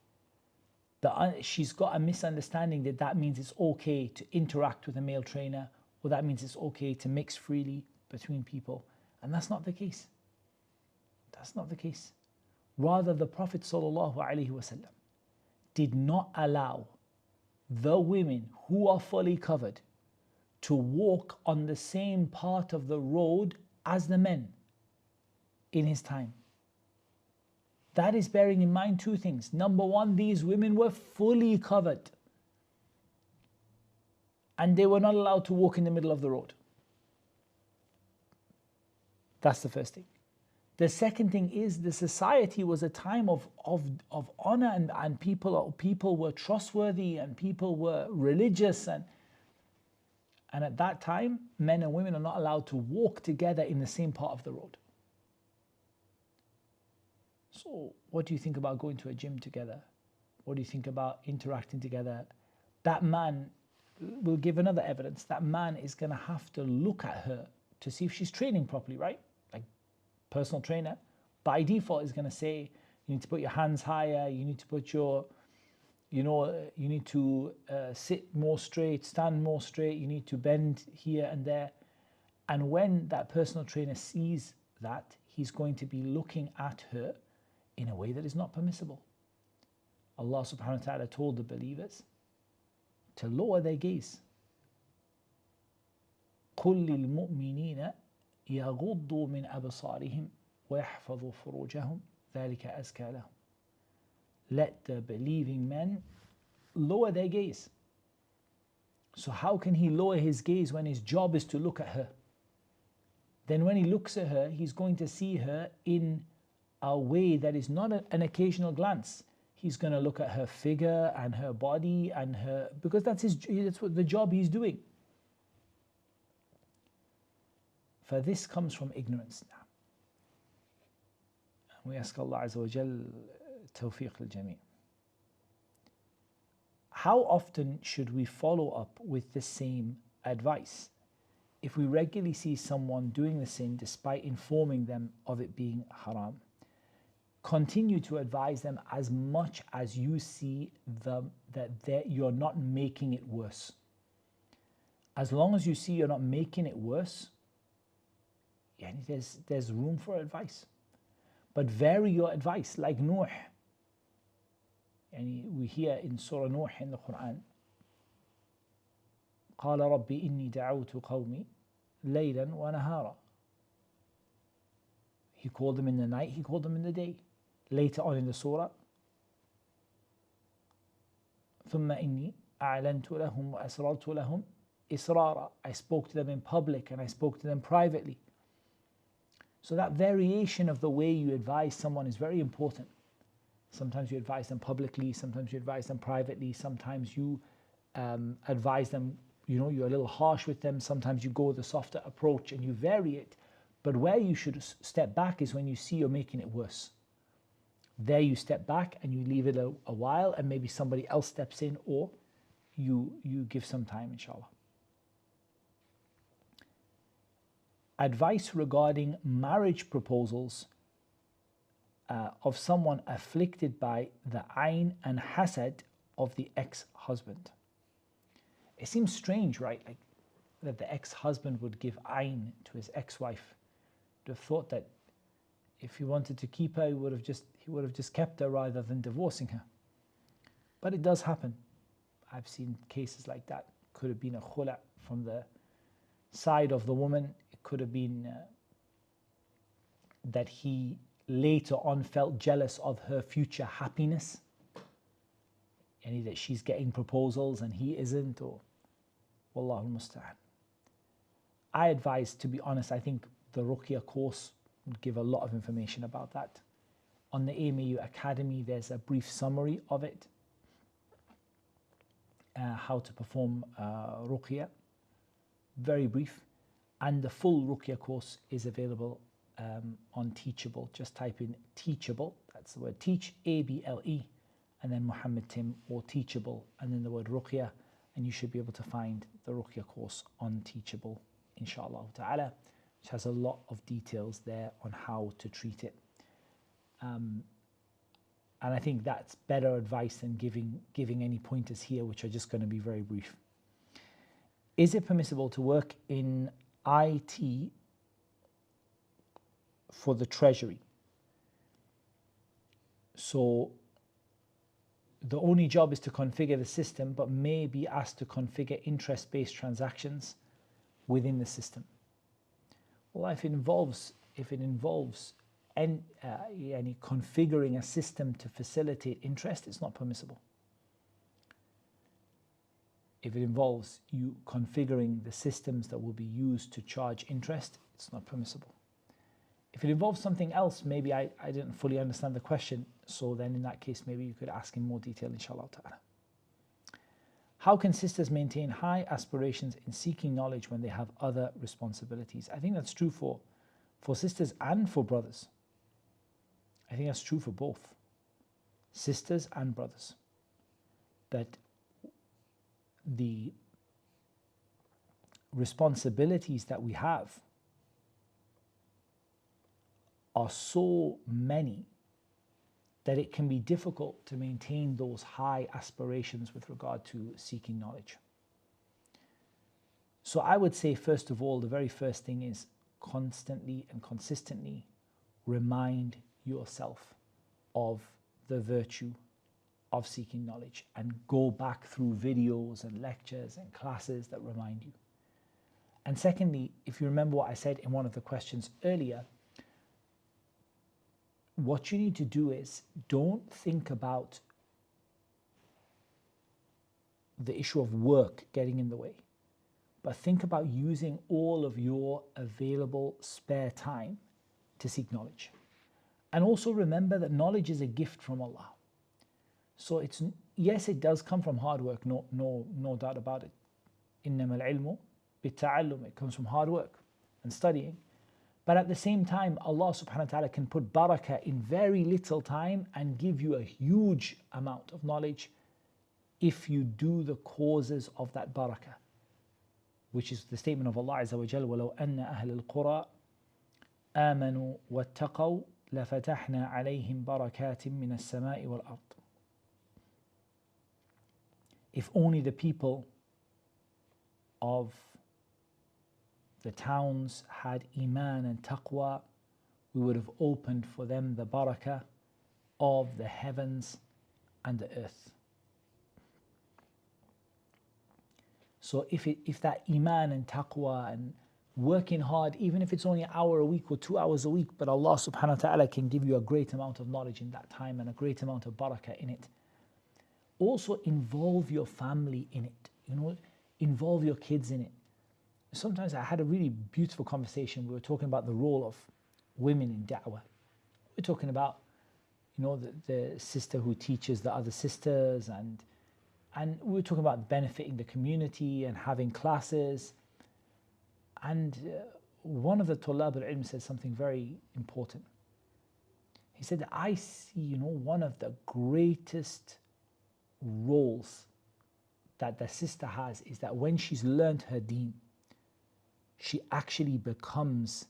she's got a misunderstanding that means it's okay to interact with a male trainer, or that means it's okay to mix freely between people. And that's not the case. That's not the case. Rather, the Prophet ﷺ did not allow the women who are fully covered to walk on the same part of the road as the men in his time. That is bearing in mind two things. Number one, these women were fully covered and they were not allowed to walk in the middle of the road. That's the first thing. The second thing is the society was a time of honor, and people were trustworthy and people were religious, and at that time men and women are not allowed to walk together in the same part of the road. So what do you think about going to a gym together? What do you think about interacting together? That man will give another evidence. That man is going to have to look at her to see if she's training properly, right? Like personal trainer, by default is going to say, you need to put your hands higher, you need to put your, you need to sit more straight, stand more straight, you need to bend here and there. And when that personal trainer sees that, he's going to be looking at her in a way that is not permissible. Allah subhanahu wa ta'ala told the believers to lower their gaze. قُلْ لِلْمُؤْمِنِينَ يَغُضُّوا مِنْ أَبْصَارِهِمْ وَيَحْفَظُوا فُرُوجَهُمْ ذَلِكَ أَزْكَى لَهُمْ. Let the believing men lower their gaze. So how can he lower his gaze when his job is to look at her? Then when he looks at her, he's going to see her in a way that is not an occasional glance. He's going to look at her figure and her body and her, because that's what the job he's doing. For this comes from ignorance now. We ask Allah Azza wa Jal tawfiq al-jami'. How often should we follow up with the same advice if we regularly see someone doing the sin despite informing them of it being haram? Continue to advise them as much as you see that you're not making it worse. As long as you see you're not making it worse, there's room for advice. But vary your advice, like Nuh. We hear in Surah Nuh in the Qur'an, قال ربي إني دعوت قومي ليلا ونهارا. He called them in the night, he called them in the day. Later on in the surah, ثم إني أعلنت لهم وأسررت لهم إسرارا. I spoke to them in public and I spoke to them privately. So that variation of the way you advise someone is very important. Sometimes you advise them publicly, sometimes you advise them privately, sometimes you advise them, you're a little harsh with them, sometimes you go with a softer approach and you vary it. But where you should step back is when you see you're making it worse. There you step back and you leave it a while, and maybe somebody else steps in, or you give some time, inshallah. Advice regarding marriage proposals of someone afflicted by the ayn and hasad of the ex-husband. It seems strange, right? Like that the ex-husband would give ayn to his ex-wife. You'd have thought that if he wanted to keep her, he would have just kept her rather than divorcing her. But it does happen. I've seen cases like that. Could have been a khula from the side of the woman. It could have been that he later on felt jealous of her future happiness, any that she's getting proposals and he isn't, or Wallahu musta'an. I advise, to be honest, I think the Ruqya course would give a lot of information about that. On the AMAU Academy, there's a brief summary of it, how to perform Ruqya, very brief. And the full Ruqya course is available on Teachable. Just type in Teachable, that's the word teach, ABLE, and then Muhammad Tim, or Teachable, and then the word Ruqya, and you should be able to find the Ruqya course on Teachable, inshallah ta'ala, which has a lot of details there on how to treat it. And I think that's better advice than giving any pointers here, which are just going to be very brief. Is it permissible to work in IT for the Treasury? So the only job is to configure the system, but may be asked to configure interest-based transactions within the system. Well, if it involves any configuring a system to facilitate interest, it's not permissible. If it involves you configuring the systems that will be used to charge interest, it's not permissible. If it involves something else, maybe I didn't fully understand the question, so then in that case maybe you could ask in more detail, inshallah ta'ala. How can sisters maintain high aspirations in seeking knowledge when they have other responsibilities? I think that's true for sisters and for brothers. I think that's true for both sisters and brothers. That the responsibilities that we have are so many that it can be difficult to maintain those high aspirations with regard to seeking knowledge. So I would say, first of all, the very first thing is constantly and consistently remind yourself of the virtue of seeking knowledge, and go back through videos and lectures and classes that remind you. And secondly, if you remember what I said in one of the questions earlier, what you need to do is don't think about the issue of work getting in the way, but think about using all of your available spare time to seek knowledge. And also remember that knowledge is a gift from Allah. So it's, yes, it does come from hard work, no doubt about it. إِنَّمَا الْعِلْمُ بِالتَّعَلُّمِ, it comes from hard work and studying. But at the same time, Allah subhanahu wa ta'ala can put barakah in very little time and give you a huge amount of knowledge if you do the causes of that barakah, which is the statement of Allah Azza wa Jalla, وَلَوْ أَنَّ أَهْلَ الْقُرَىٰ آمَنُوا وَاتَّقَوْا لَفَتَحْنَا عَلَيْهِمْ بَرَكَاتٍ مِّنَ السَّمَاءِ وَالْأَرْضِ. If only the people of the towns had iman and taqwa, we would have opened for them the barakah of the heavens and the earth. So if that iman and taqwa and working hard, even if it's only an hour a week or 2 hours a week, but Allah subhanahu wa ta'ala can give you a great amount of knowledge in that time and a great amount of barakah in it. Also involve your family in it, involve your kids in it. Sometimes I had a really beautiful conversation. We were talking about the role of women in da'wah. We're talking about, the sister who teaches the other sisters, and we were talking about benefiting the community and having classes. And one of the Tulab al-Ilm said something very important. He said that I see, one of the greatest roles that the sister has is that when she's learned her deen, she actually becomes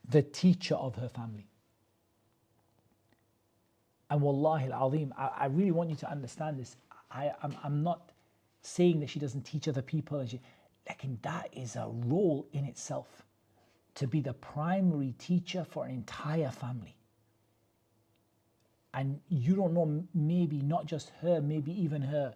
the teacher of her family. And wallahi al-azim, I really want you to understand this. I'm not saying that she doesn't teach other people, and that is a role in itself, to be the primary teacher for an entire family. And you don't know, maybe not just her, maybe even her,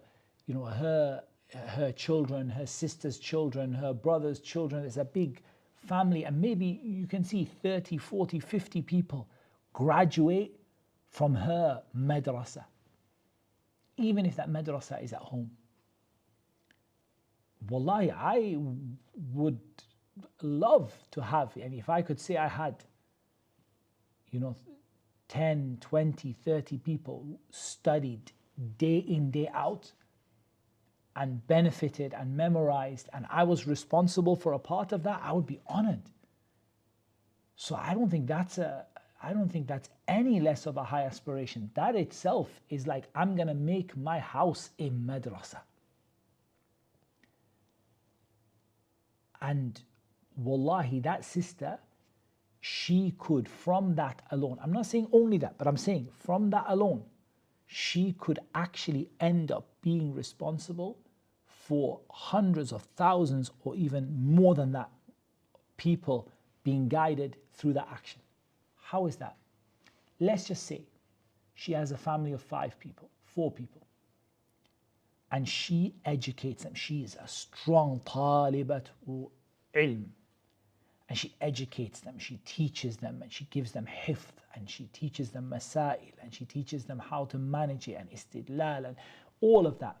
her children, her sister's children, her brother's children. It's a big family, and maybe you can see 30, 40, 50 people graduate from her madrasa, even if that madrasa is at home. Wallahi, I would love to have, and if I could say I had, 10, 20, 30 people studied day in, day out, and benefited and memorized, and I was responsible for a part of that, I would be honored. So I don't think that's any less of a high aspiration. That itself is like, I'm gonna make my house a madrasa. And wallahi, that sister, she could, from that alone, I'm not saying only that, but I'm saying from that alone, she could actually end up being responsible for hundreds of thousands or even more than that, people being guided through that action. How is that? Let's just say she has a family of 5 people, 4 people, and she educates them. She is a strong talibat ilm, and she educates them, she teaches them, and she gives them hifth, and she teaches them masail, and she teaches them how to manage it, and istidlal, and all of that.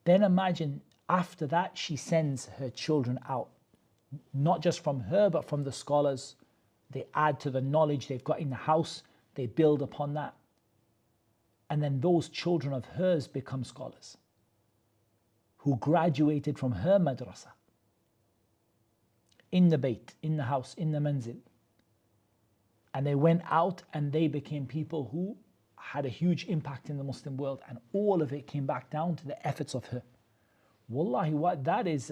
Then imagine after that she sends her children out, not just from her, but from the scholars. They add to the knowledge they've got in the house, they build upon that. And then those children of hers become scholars who graduated from her madrasa, in the bayt, in the house, in the manzil. And they went out and they became people who had a huge impact in the Muslim world, and all of it came back down to the efforts of her. Wallahi, what that is,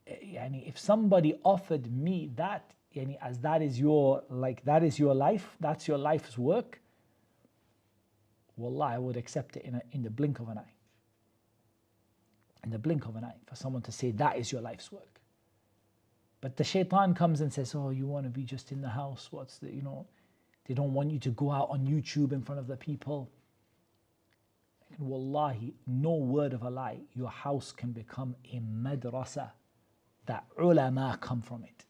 if somebody offered me that, as that is your life, that's your life's work, wallahi, I would accept it in the blink of an eye. In the blink of an eye, for someone to say that is your life's work. But the shaitan comes and says, oh, you want to be just in the house, they don't want you to go out on YouTube in front of the people. And wallahi, no word of a lie, your house can become a madrasa that ulama come from it.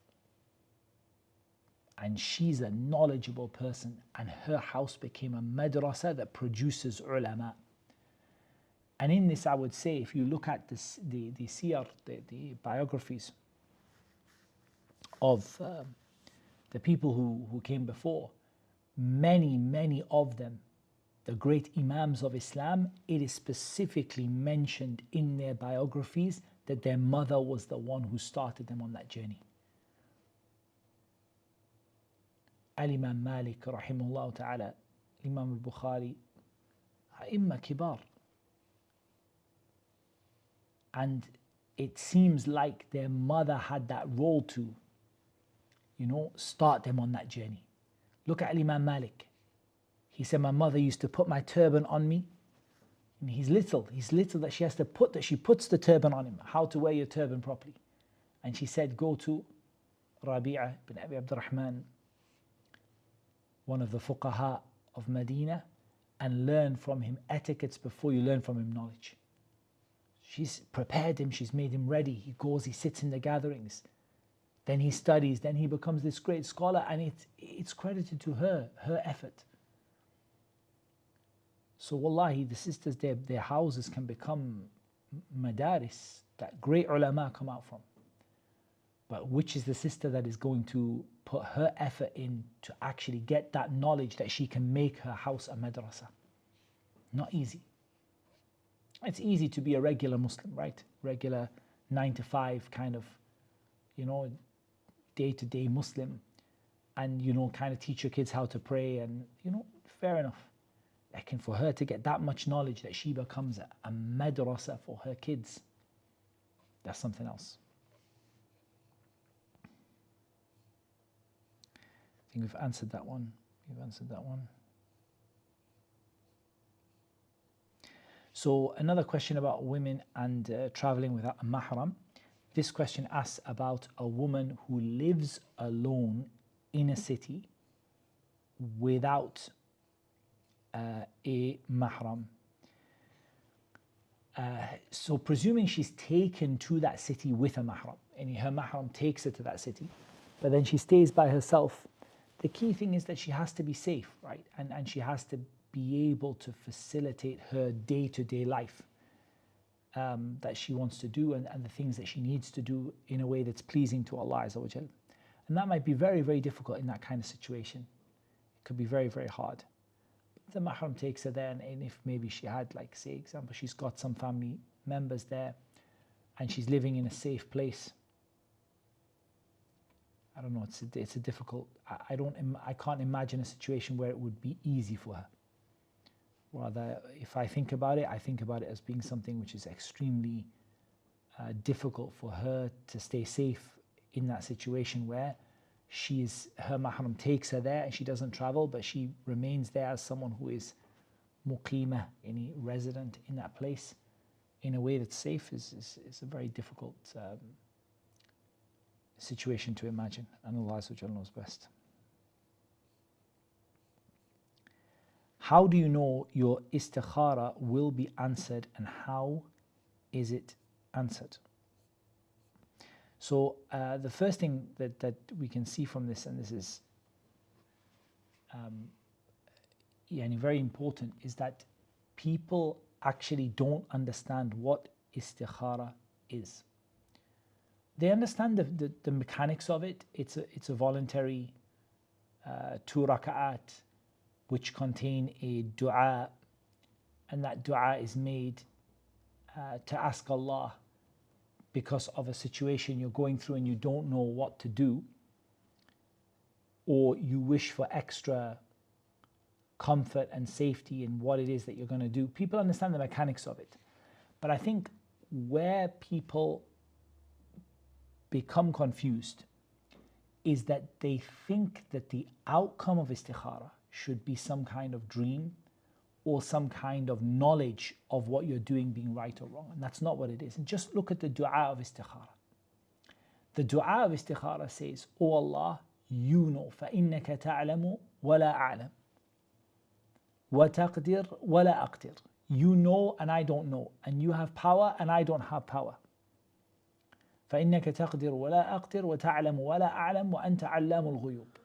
And she's a knowledgeable person, and her house became a madrasa that produces ulama. And in this, I would say, if you look at the siyar, the biographies of the people who came before, many of them, the great imams of Islam, it is specifically mentioned in their biographies that their mother was the one who started them on that journey. Al-Imam Malik, rahimahullah ta'ala, Imam al-Bukhari, A'imma kibar. And it seems like their mother had that role to, start them on that journey. Look at Imam Malik. He said, my mother used to put my turban on me. And he's little that she has to she puts the turban on him, how to wear your turban properly. And she said, go to Rabi'ah bin Abi Abdurrahman, one of the fuqaha of Medina, and learn from him etiquettes before you learn from him knowledge. She's prepared him, she's made him ready. He goes, he sits in the gatherings. Then he studies, then he becomes this great scholar, and it's credited to her effort. So wallahi, the sisters, their houses can become madaris that great ulama come out from. But which is the sister that is going to put her effort in to actually get that knowledge that she can make her house a madrasa? Not easy. It's easy to be a regular Muslim, right? Regular 9 to 5 kind of, day-to-day Muslim, and kind of teach your kids how to pray, and fair enough. Like, for her to get that much knowledge that she becomes a madrasa for her kids, that's something else. I think we've answered that one. So another question about women and traveling without a mahram. This question asks about a woman who lives alone in a city without a mahram. So presuming she's taken to that city with a mahram, and her mahram takes her to that city, but then she stays by herself, the key thing is that she has to be safe, right? And she has to be able to facilitate her day-to-day life that she wants to do and the things that she needs to do in a way that's pleasing to Allah Azza wa Jal. And that might be very, very difficult in that kind of situation. It could be very, very hard. The mahram takes her there, and if maybe she had, like, say, example, she's got some family members there and she's living in a safe place. I don't know, it's a difficult, I can't imagine a situation where it would be easy for her. Rather, if I think about it as being something which is extremely difficult for her to stay safe in that situation where her mahram takes her there and she doesn't travel, but she remains there as someone who is muqimah, any resident in that place, in a way that's safe is a very difficult situation to imagine, and Allah Azza wa Jalla knows best. How do you know your istikhara will be answered, and how is it answered? So the first thing that we can see from this, and this is very important, is that people actually don't understand what istikhara is. They understand the mechanics of it. It's a voluntary 2 raka'at which contain a dua, and that dua is made to ask Allah because of a situation you're going through and you don't know what to do, or you wish for extra comfort and safety in what it is that you're going to do. People understand the mechanics of it. But I think where people become confused is that they think that the outcome of istikhara should be some kind of dream or some kind of knowledge of what you're doing being right or wrong. And that's not what it is. And just look at the dua of istikhara. The dua of istikhara says, "O Allah, you know, فَإِنَّكَ تَعْلَمُ وَلَا أَعْلَمُ وَتَقْدِرْ وَلَا أَقْدِرْ." You know and I don't know, and you have power and I don't have power. فإنك تقدر ولا أقدر وتعلم ولا أعلم وأنت علام الغيوب.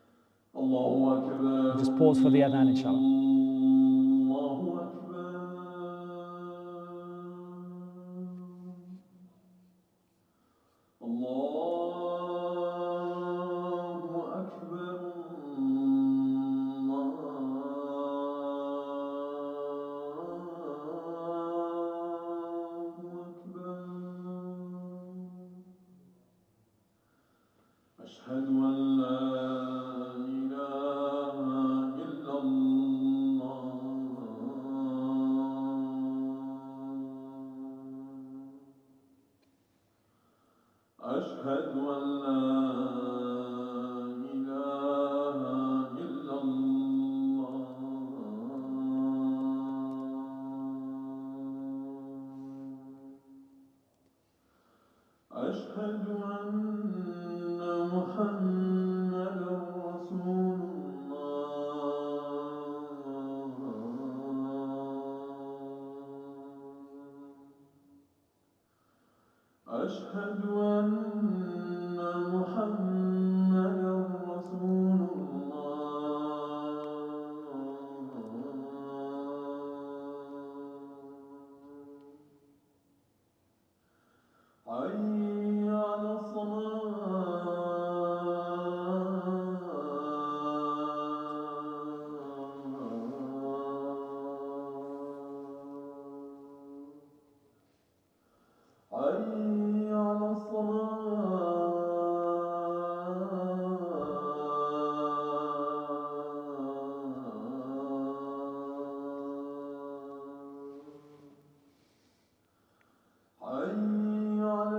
الله أكبر. Just pause for the adhan, inshallah. الله أكبر. الله أكبر. أشهد أن لا إله إلا الله. أشهد أن لا إله إلا الله. أشهد أن محمد رسول الله. أشهد أن محمد رسول الله. حي على حي على حي على حي على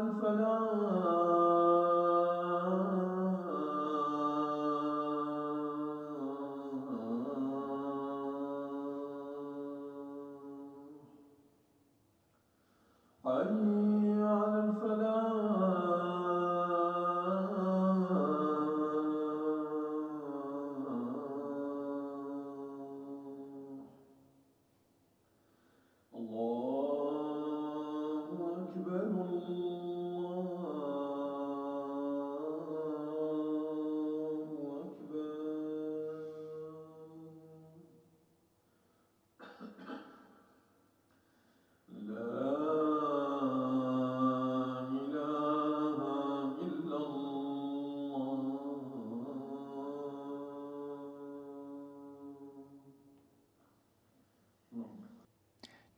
الله أكبر. الله أكبر.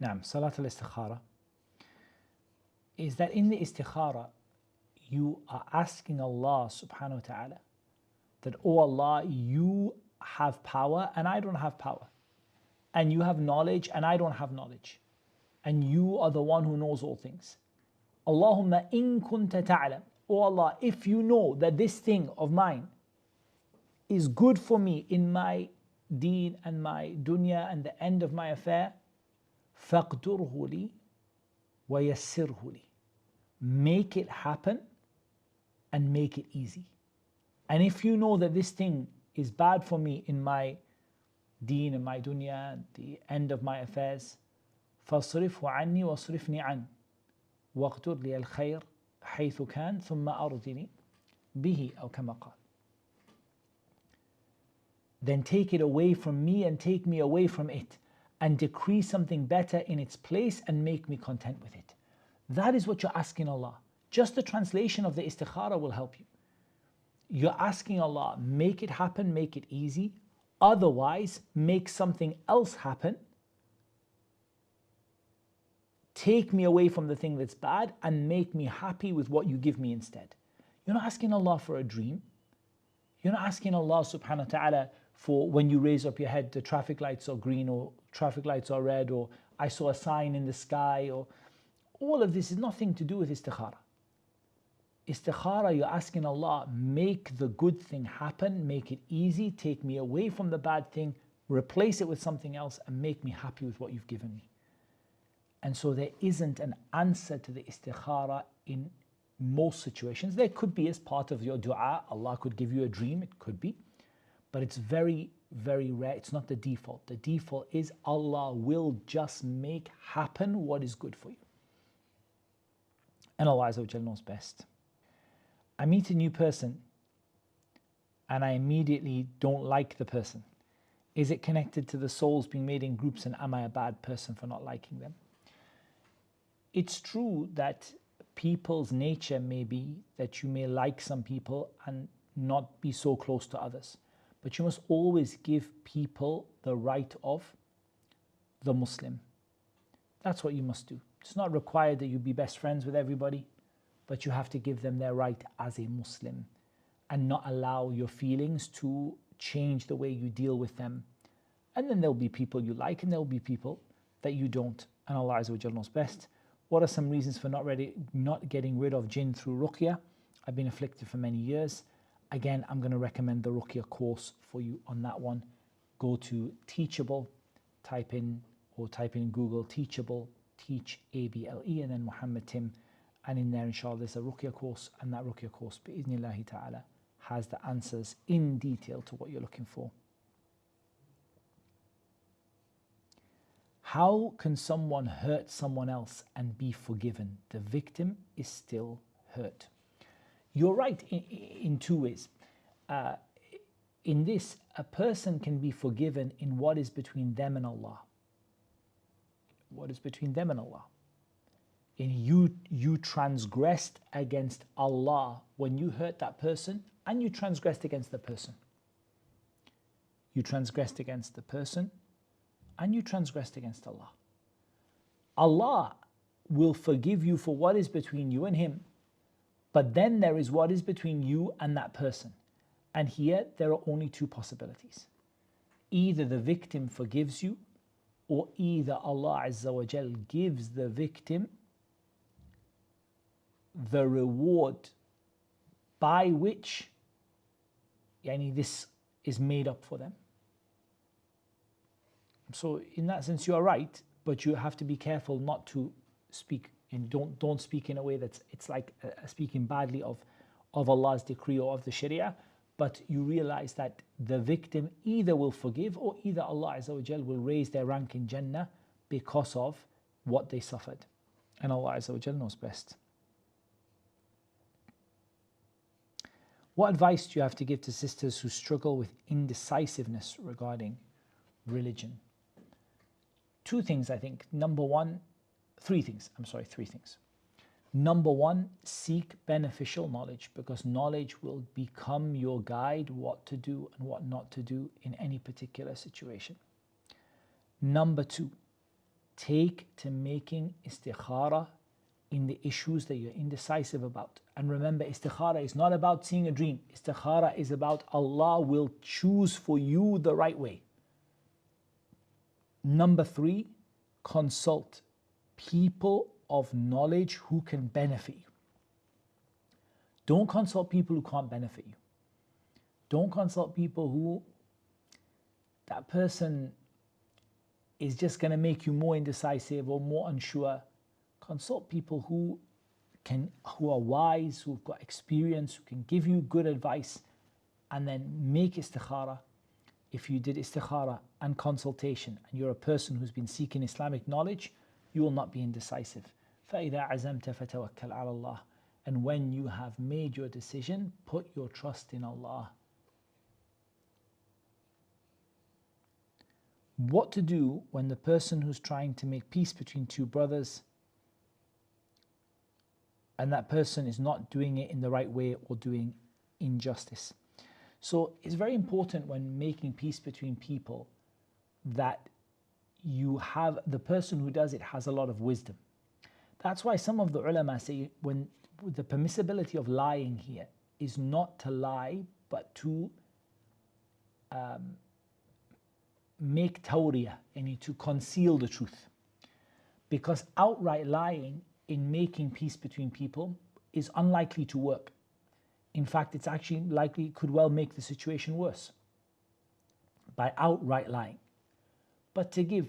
Naam, Salat al-Istikhara is that in the Istikhara, you are asking Allah subhanahu wa ta'ala that, oh Allah, you have power and I don't have power. And you have knowledge and I don't have knowledge. And you are the one who knows all things. Allahumma in kunta ta'lam. Oh Allah, if you know that this thing of mine is good for me in my deen and my dunya and the end of my affair, فَاقْدُرْهُ لِي وَيَسِّرْهُ لِي. Make it happen and make it easy. And if you know that this thing is bad for me in my deen and my dunya, the end of my affairs, فَاصْرِفْهُ عَنِّي وَاصْرِفْنِي عَنْ وَاقْدُرْ لِي الْخَيْرَ حَيْثُ كَانَ ثُمَّ أَرْضِنِي بِهِ أو كما قال. Then take it away from me and take me away from it, and decree something better in its place and make me content with it. That is what you're asking Allah. Just the translation of the Istikhara will help you. You're asking Allah, make it happen, make it easy. Otherwise, make something else happen. Take me away from the thing that's bad and make me happy with what you give me instead. You're not asking Allah for a dream. You're not asking Allah subhanahu wa ta'ala for when you raise up your head, the traffic lights are green or traffic lights are red, or I saw a sign in the sky, or all of this is nothing to do with Istikhara. Istikhara, you're asking Allah, make the good thing happen, make it easy, take me away from the bad thing, replace it with something else, and make me happy with what you've given me. And so there isn't an answer to the Istikhara in most situations. There could be as part of your dua, Allah could give you a dream, it could be. But it's very, very rare. It's not the default. The default is Allah will just make happen what is good for you. And Allah Azza wa Jalla knows best. I meet a new person and I immediately don't like the person. Is it connected to the souls being made in groups, and am I a bad person for not liking them? It's true that people's nature may be that you may like some people and not be so close to others. But you must always give people the right of the Muslim. That's what you must do. It's not required that you be best friends with everybody, but you have to give them their right as a Muslim and not allow your feelings to change the way you deal with them. And then there'll be people you like and there'll be people that you don't. And Allah Azza wa Jalla knows best. What are some reasons for not getting rid of jinn through ruqya? I've been afflicted for many years. Again, I'm going to recommend the ruqya course for you on that one. Go to Teachable, type in Google Teachable, teach A-B-L-E, and then Muhammad Tim. And in there, inshallah, there's a ruqya course, and that ruqya course, bi'idhnillahi ta'ala, has the answers in detail to what you're looking for. How can someone hurt someone else and be forgiven? The victim is still hurt. You're right in two ways. In this, a person can be forgiven in what is between them and Allah. What is between them and Allah? And you transgressed against Allah when you hurt that person, and you transgressed against the person. You transgressed against the person, and you transgressed against Allah. Allah will forgive you for what is between you and Him, but then there is what is between you and that person. And here there are only two possibilities. Either the victim forgives you, or either Allah Azza wa Jal gives the victim the reward by which this is made up for them. So in that sense you are right, but you have to be careful not to speak, and don't speak in a way that's speaking badly of Allah's decree or of the Sharia, but you realize that the victim either will forgive, or either Allah Azza wa Jal will raise their rank in Jannah because of what they suffered. And Allah Azza wa Jal knows best. What advice do you have to give to sisters who struggle with indecisiveness regarding religion? Two things, I think. Three things. Number one, seek beneficial knowledge, because knowledge will become your guide what to do and what not to do in any particular situation. Number two, take to making istikhara in the issues that you're indecisive about. And remember, istikhara is not about seeing a dream. Istikhara is about Allah will choose for you the right way. Number 3, consult people of knowledge who can benefit you. Don't consult people who can't benefit you. Don't consult people who that person is just going to make you more indecisive or more unsure. Consult people who are wise, who've got experience, who can give you good advice, and then make istikhara. If you did istikhara and consultation and you're a person who's been seeking Islamic knowledge, you will not be indecisive. فَإِذَا عَزَمْتَ فَتَوَكَّلْ عَلَى اللَّهِ. And when you have made your decision, put your trust in Allah. What to do when the person who's trying to make peace between two brothers and that person is not doing it in the right way or doing injustice. So it's very important when making peace between people that you have the person who does it has a lot of wisdom. That's why some of the ulama say when the permissibility of lying here is not to lie but to make tawriyah, and to conceal the truth. Because outright lying in making peace between people is unlikely to work. In fact, it's actually likely could well make the situation worse by outright lying. But to give,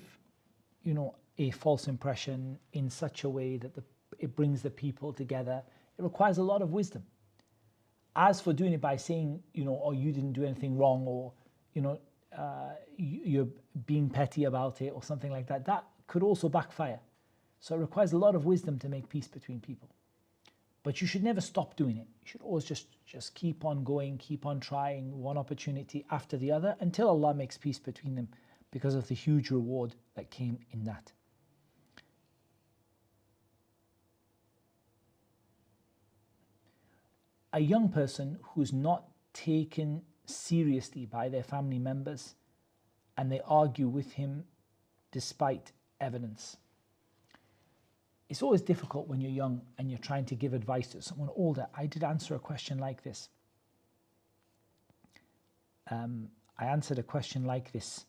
a false impression in such a way that it brings the people together, it requires a lot of wisdom. As for doing it by saying, oh, you didn't do anything wrong, or, you're being petty about it or something like that, that could also backfire. So it requires a lot of wisdom to make peace between people. But you should never stop doing it. You should always just keep on going, keep on trying one opportunity after the other until Allah makes peace between them because of the huge reward that came in that. A young person who's not taken seriously by their family members and they argue with him despite evidence. It's always difficult when you're young and you're trying to give advice to someone older. I did answer a question like this. I answered a question like this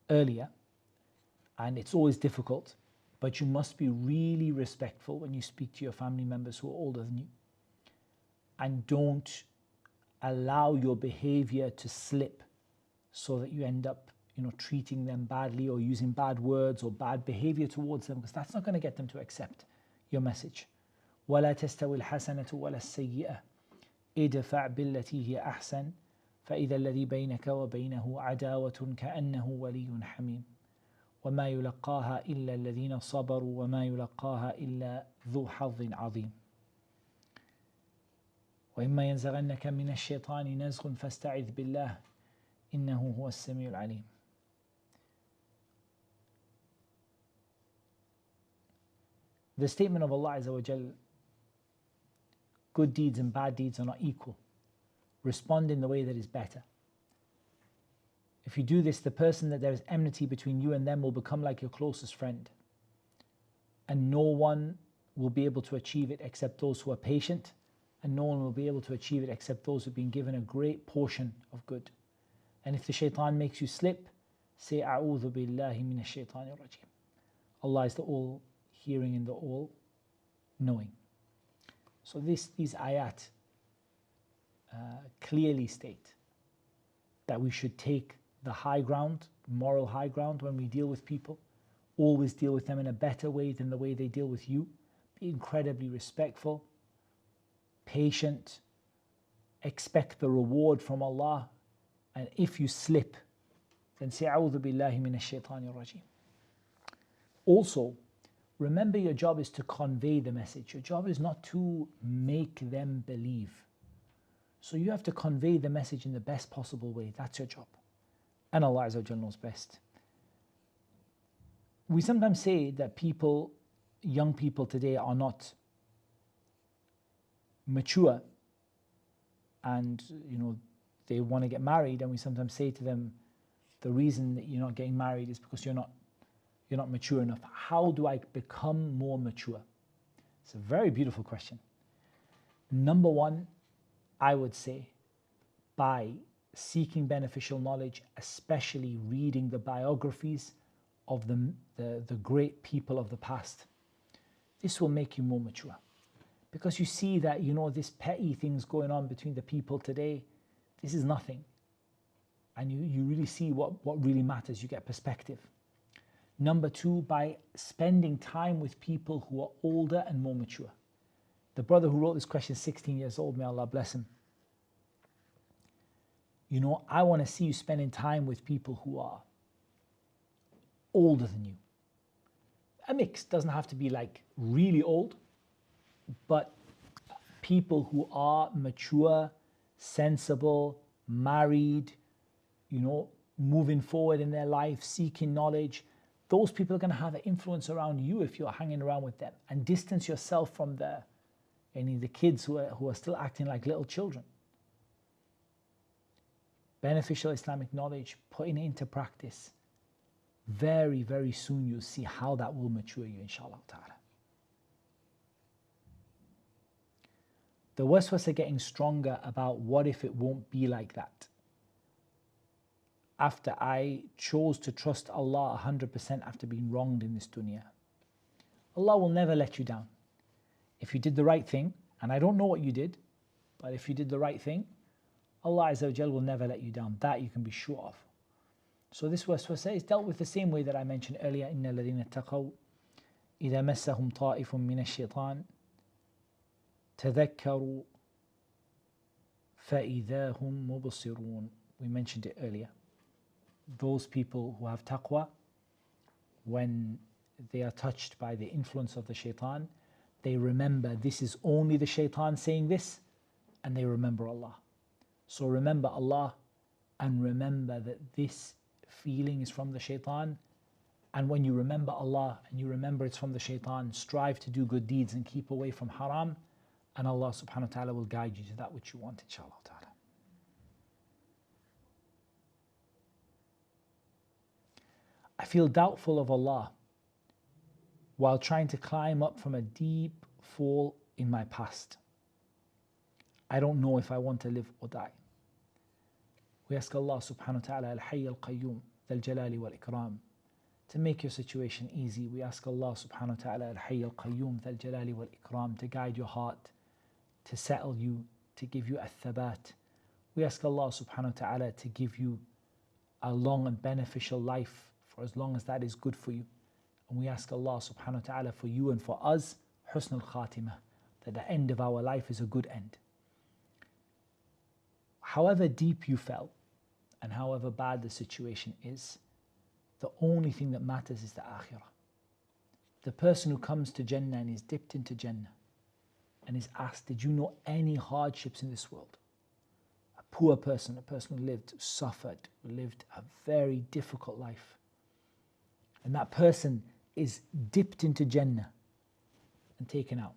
earlier, and it's always difficult, but you must be really respectful when you speak to your family members who are older than you. And don't allow your behavior to slip so that you end up treating them badly or using bad words or bad behavior towards them, because that's not going to get them to accept your message. وَلَا تَسْتَوِي الْحَسَنَةُ وَلَا السَّيِّئَةُ ادْفَعْ بِالَّتِي هِيَ أَحْسَنُ فَإِذَا الَّذِي بَيْنَكَ وَبَيْنَهُ عَدَاوَةٌ كَأَنَّهُ وَلِيٌّ حَمِيمٌ وَمَا يُلَقَّاهَا إِلَّا الَّذِينَ صَبَرُوا وَمَا يُلَقَّاهَا إِلَّا ذُو حَظٍّ عَظِيمٍ وَإِمَّا يَنزَغَنَّكَ مِنَ الشَّيْطَانِ نَزْغٌ فَاسْتَعِذْ بِاللَّهِ إِنَّهُ هُوَ السَّمِيعُ الْعَلِيمُ. The statement of Allah Azza wa Jal, good deeds and bad deeds are not equal. Respond in the way that is better. If you do this, the person that there is enmity between you and them will become like your closest friend. And no one will be able to achieve it except those who are patient, and no one will be able to achieve it except those who have been given a great portion of good. And if the shaitan makes you slip, say, A'udhu billahi minash shaitanir rajim. Allah is the all-hearing and the all-knowing. So these ayat clearly state that we should take the high ground, moral high ground when we deal with people. Always deal with them in a better way than the way they deal with you. Be incredibly respectful, patient, expect the reward from Allah. And if you slip, then say, A'udhu billahi minash shaitanir rajim. Also, remember your job is to convey the message. Your job is not to make them believe. So you have to convey the message in the best possible way. That's your job. And Allah Azza wa Jalla knows best. We sometimes say that young people today are not mature and they want to get married, and we sometimes say to them, the reason that you're not getting married is because you're not you're not mature enough. How do I become more mature? It's a very beautiful question. Number one, I would say by seeking beneficial knowledge, especially reading the biographies of the great people of the past. This will make you more mature. Because you see that, this petty things going on between the people today, this is nothing. And you really see what really matters. You get perspective. Number two, by spending time with people who are older and more mature. The brother who wrote this question is 16 years old, may Allah bless him. I want to see you spending time with people who are older than you. A mix, doesn't have to be like really old, but people who are mature, sensible, married, moving forward in their life, seeking knowledge. Those people are going to have an influence around you if you're hanging around with them, and distance yourself from the kids who are still acting like little children. Beneficial Islamic knowledge, putting it into practice. Very, very soon you'll see how that will mature you, inshallah ta'ala. The waswas are getting stronger about what if it won't be like that. After I chose to trust Allah 100% after being wronged in this dunya. Allah will never let you down. If you did the right thing, and I don't know what you did, but if you did the right thing, Allah Azza wa Jal will never let you down. That you can be sure of. So this waswasa is dealt with the same way that I mentioned earlier. إِنَّ الَّذِينَ اتَّقَوْا إِذَا مَسَّهُمْ طَائِفٌ مِّنَ الشَّيْطَانِ تَذَكَّرُوا فَإِذَا هُمْ مُبْصِرُونَ. We mentioned it earlier. Those people who have taqwa, when they are touched by the influence of the shaitan, they remember this is only the shaitan saying this, and they remember Allah. So remember Allah, and remember that this feeling is from the shaitan. And when you remember Allah and you remember it's from the shaitan, strive to do good deeds and keep away from haram, and Allah subhanahu wa ta'ala will guide you to that which you want, inshallah ta'ala. I feel doubtful of Allah while trying to climb up from a deep fall in my past. I don't know if I want to live or die. We ask Allah subhanahu wa ta'ala al-hayy al-qayyum dhal jalali wal ikram to make your situation easy. We ask Allah subhanahu wa ta'ala al-hayy al-qayyum dhal jalali wal ikram to guide your heart, to settle you, to give you a-thabat. We ask Allah subhanahu wa ta'ala to give you a long and beneficial life for as long as that is good for you. And we ask Allah subhanahu wa ta'ala for you and for us husn al-khatimah, that the end of our life is a good end. However deep you fell and however bad the situation is, the only thing that matters is the akhirah. The person who comes to Jannah and is dipped into Jannah and is asked, did you know any hardships in this world? A poor person, a person who lived, suffered, lived a very difficult life. And that person is dipped into Jannah and taken out.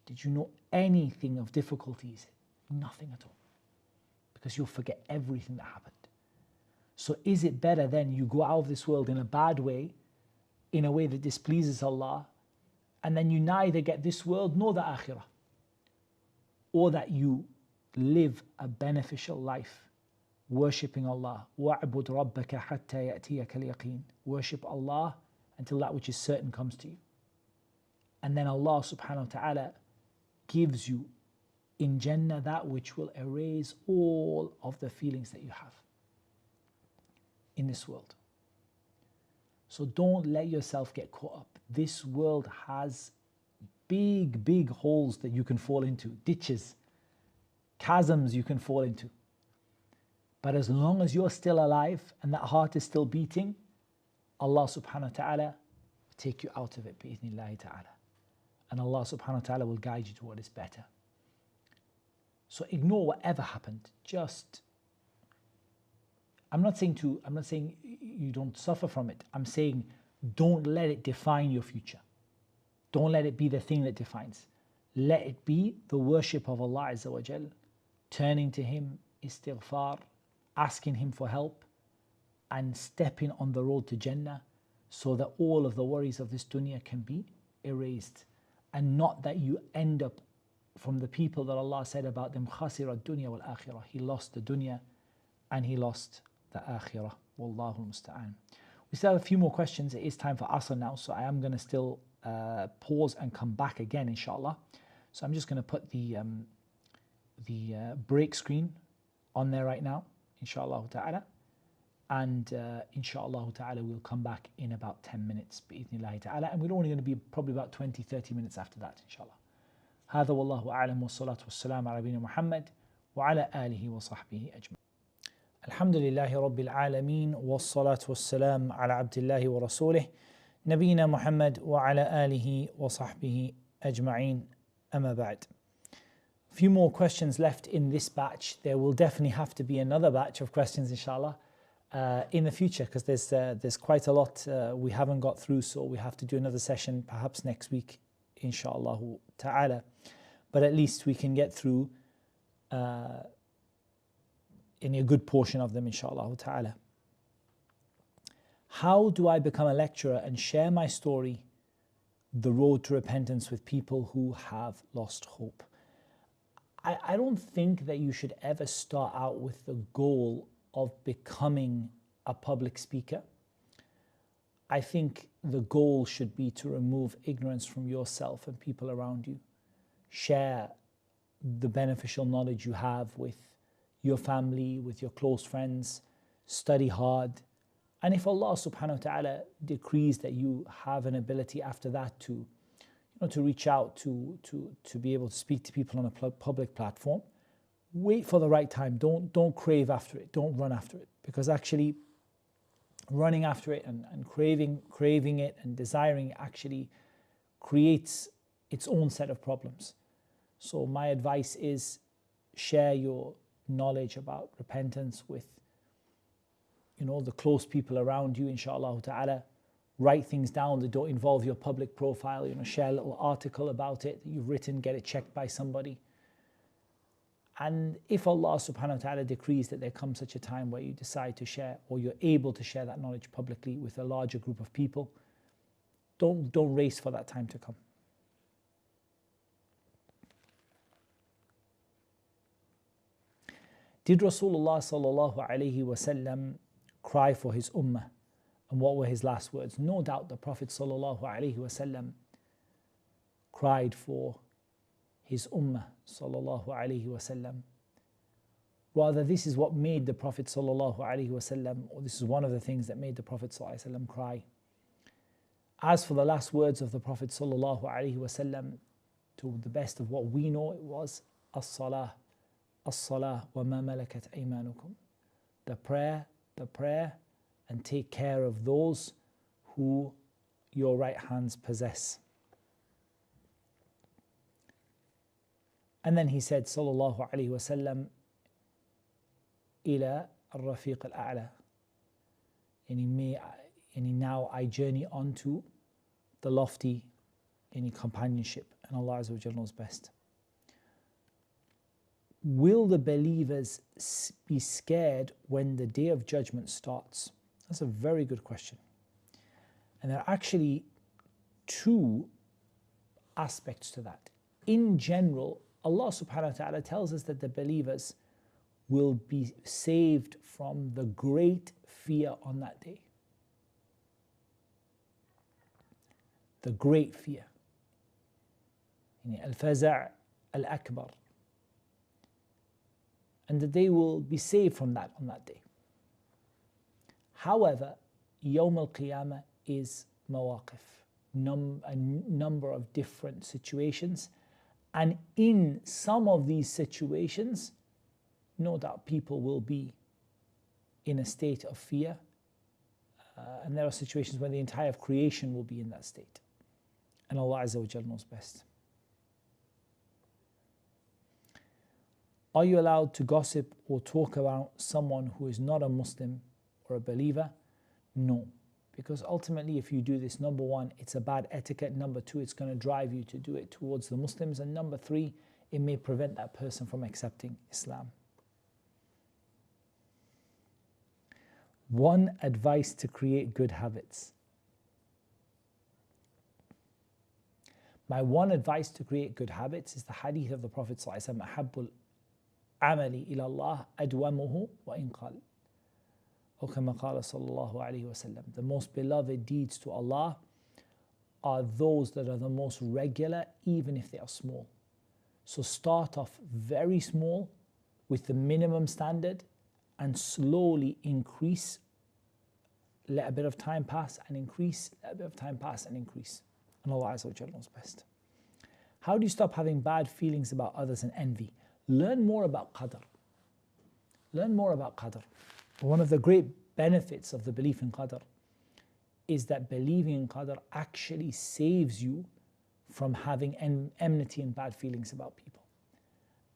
Did you know anything of difficulties? Nothing at all. Because you'll forget everything that happened. So is it better then you go out of this world in a bad way, in a way that displeases Allah, and then you neither get this world nor the akhirah, or that you live a beneficial life, worshipping Allah. وَاعْبُدْ رَبَّكَ حَتَّى يَأْتِيَكَ الْيَقِينَ. Worship Allah until that which is certain comes to you. And then Allah subhanahu wa ta'ala gives you in Jannah that which will erase all of the feelings that you have in this world. So don't let yourself get caught up. This world has big, big holes that you can fall into, ditches, chasms you can fall into. But as long as you're still alive and that heart is still beating, Allah subhanahu wa ta'ala will take you out of it, bi'ithnillahi ta'ala. And Allah subhanahu wa ta'ala will guide you to what is better. So ignore whatever happened. I'm not saying you don't suffer from it. I'm saying don't let it define your future. Don't let it be the thing that defines. Let it be the worship of Allah Azza wa Jal, turning to Him, istighfar, asking Him for help, and stepping on the road to Jannah, so that all of the worries of this dunya can be erased, and not that you end up from the people that Allah said about them, khasira dunya wal akhirah. He lost the dunya and he lost the akhirah. Wallahu musta'an. We still have a few more questions. It is time for Asr now, so I am going to still pause and come back again, inshallah. So I'm just going to put the break screen on there right now, inshallah ta'ala. And inshallah ta'ala, we'll come back in about 10 minutes, bi'idhnillahi ta'ala. And we're only going to be probably about 20-30 minutes after that, inshallah. هذا والله أعلم والصلاة والسلام على نبينا محمد وعلى آله وصحبه أجمعين. الحمد لله رب العالمين والصلاة والسلام على عبد الله ورسوله نبينا محمد وعلى آله وصحبه أجمعين. أما بعد. A few more questions left in this batch. There will definitely have to be another batch of questions, inshallah, in the future, because there's quite a lot we haven't got through, so we have to do another session perhaps next week, inshallah ta'ala. But at least we can get through in a good portion of them, inshallah ta'ala. How do I become a lecturer and share my story, the road to repentance, with people who have lost hope? I don't think that you should ever start out with the goal of becoming a public speaker. I think the goal should be to remove ignorance from yourself and people around you. Share the beneficial knowledge you have with your family, with your close friends. Study hard. And if Allah subhanahu wa ta'ala decrees that you have an ability after that to reach out to be able to speak to people on a public platform, wait for the right time. Don't crave after it. Don't run after it, because actually running after it and craving it and desiring it actually creates its own set of problems. So my advice is, share your knowledge about repentance with the close people around you, inshallah ta'ala. Write things down that don't involve your public profile. Share a little article about it that you've written, get it checked by somebody. And if Allah subhanahu wa ta'ala decrees that there comes such a time where you decide to share, or you're able to share that knowledge publicly with a larger group of people, don't race for that time to come. Did Rasulullah sallallahu alayhi wasallam cry for his ummah? And what were his last words? No doubt the Prophet sallallahu alaihi wasallam cried for his ummah sallallahu alaihi wasallam. Rather, this is what made the Prophet sallallahu alaihi wasallam, or this is one of the things that made the Prophet sallallahu alaihi wasallam cry. As for the last words of the Prophet sallallahu alaihi wasallam, to the best of what we know, it was as-salah, as-salah wa ma malakat aymanukum. The prayer, and take care of those who your right hands possess. And then he said, sallallahu alayhi wa sallam, ila al-rafiq al-a'la. Now I journey onto the lofty companionship, and Allah Azza wa Jalla knows best. Will the believers be scared when the day of judgment starts? That's a very good question. And there are actually two aspects to that. In general, Allah subhanahu wa ta'ala tells us that the believers will be saved from the great fear on that day. The great fear. Al-faza' al-akbar. And that they will be saved from that on that day. However, Yawm al-Qiyamah is mawaqif, a number of different situations. And in some of these situations, no doubt people will be in a state of fear. And there are situations where the entire creation will be in that state. And Allah Azza wa Jalla knows best. Are you allowed to gossip or talk about someone who is not a Muslim or a believer? No. Because ultimately, if you do this, number one, it's a bad etiquette. Number two, it's going to drive you to do it towards the Muslims. And number three, it may prevent that person from accepting Islam. One advice to create good habits. My one advice to create good habits is the hadith of the Prophet ﷺ, أحب العمل إلى الله أدومه وإن قل. Or كما قال صلى الله عليه وسلم. The most beloved deeds to Allah are those that are the most regular, even if they are small. So start off very small with the minimum standard and slowly increase. Let a bit of time pass and increase, let a bit of time pass and increase. And Allah Azza wa Jalla knows best. How do you stop having bad feelings about others and envy? Learn more about Qadr. Learn more about Qadr. One of the great benefits of the belief in Qadr is that believing in Qadr actually saves you from having enmity and bad feelings about people.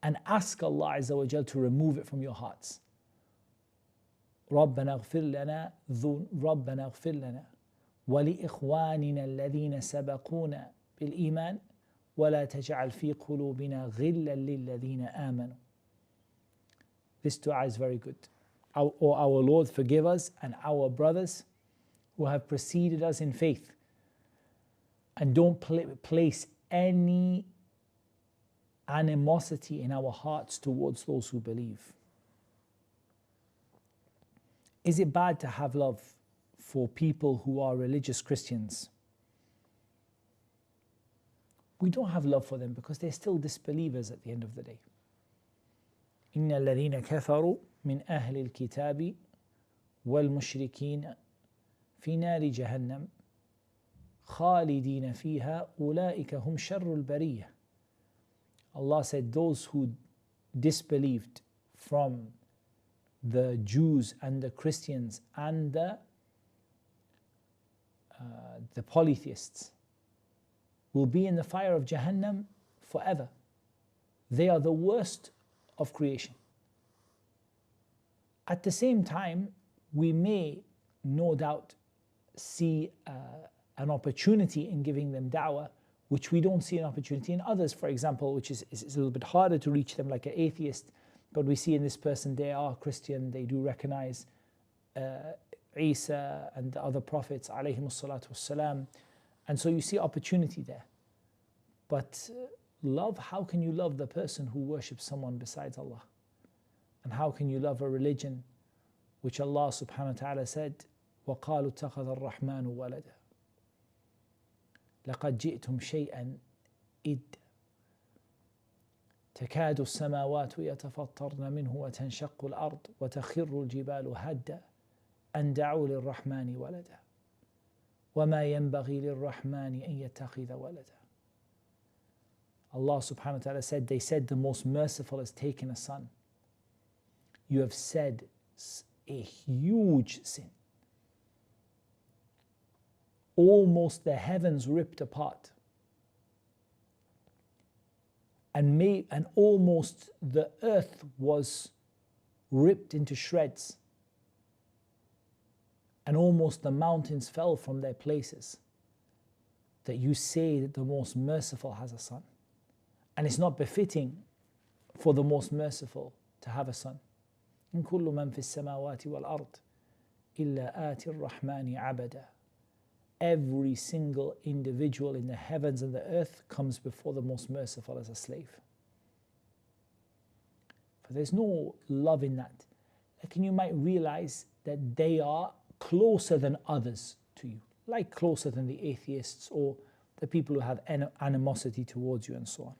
And ask Allah Azza wa Jalla to remove it from your hearts. ربنا اغفر لنا ولإخواننا الذين سبقونا بالإيمان ولا تجعل في قلوبنا غلا للذين آمنوا. This dua is very good. Our Lord, forgive us and our brothers who have preceded us in faith, and don't place any animosity in our hearts towards those who believe. Is it bad to have love for people who are religious Christians? We don't have love for them because they're still disbelievers at the end of the day. إن الذين كفروا من أهل الكتاب والمشركين في نار جهنم خالدين فيها أولئك هم شر البرية. Allah said those who disbelieved from the Jews and the Christians and the polytheists will be in the fire of Jahannam forever. They are the worst of creation. At the same time, we may no doubt see an opportunity in giving them da'wah, which we don't see an opportunity in others, for example, which is a little bit harder to reach them, like an atheist. But we see in this person, they are Christian, they do recognize Isa and the other prophets, alayhimus salatu wassalam. And so you see opportunity there. But love, how can you love the person who worships someone besides Allah? And how can you love a religion which Allah subhanahu wa ta'ala said, وَقَالُوا اتَّخَذَ الرَّحْمَنُ وَلَدًا لَقَدْ جِئْتُمْ شَيْئًا إِدًّا تكاد السماوات يتفطرن منه وتنشق الأرض وتخر الجبال هدا أن دعوا للرحمن ولدا وما ينبغي للرحمن أن يتخذ ولدا. Allah subhanahu wa ta'ala said, they said the most merciful has taken a son. You have said a huge sin. Almost the heavens ripped apart. And almost the earth was ripped into shreds. And almost the mountains fell from their places. That you say that the most merciful has a son. And it's not befitting for the most merciful to have a son. إن كل من في السماوات والأرض إلا آتي الرحمن عبدا. Every single individual in the heavens and the earth comes before the most merciful as a slave. For there's no love in that. Like, you might realize that they are closer than others to you, like closer than the atheists or the people who have animosity towards you and so on.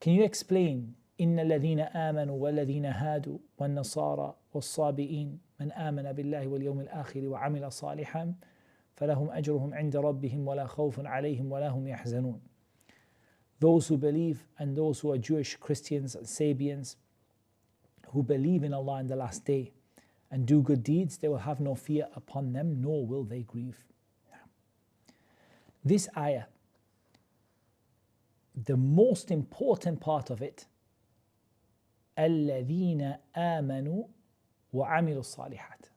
Can you explain إن الذين آمنوا والذين هادوا والنصارى والصابئين من آمن بالله واليوم الآخر وعمل صالحا فلهم أجرهم عند ربهم ولا خوف عليهم ولا هم يحزنون. Those who believe and those who are Jewish, Christians and Sabians who believe in Allah in the last day and do good deeds, they will have no fear upon them, nor will they grieve. This ayah, the most important part of it, الذين آمنوا وعملوا الصالحات.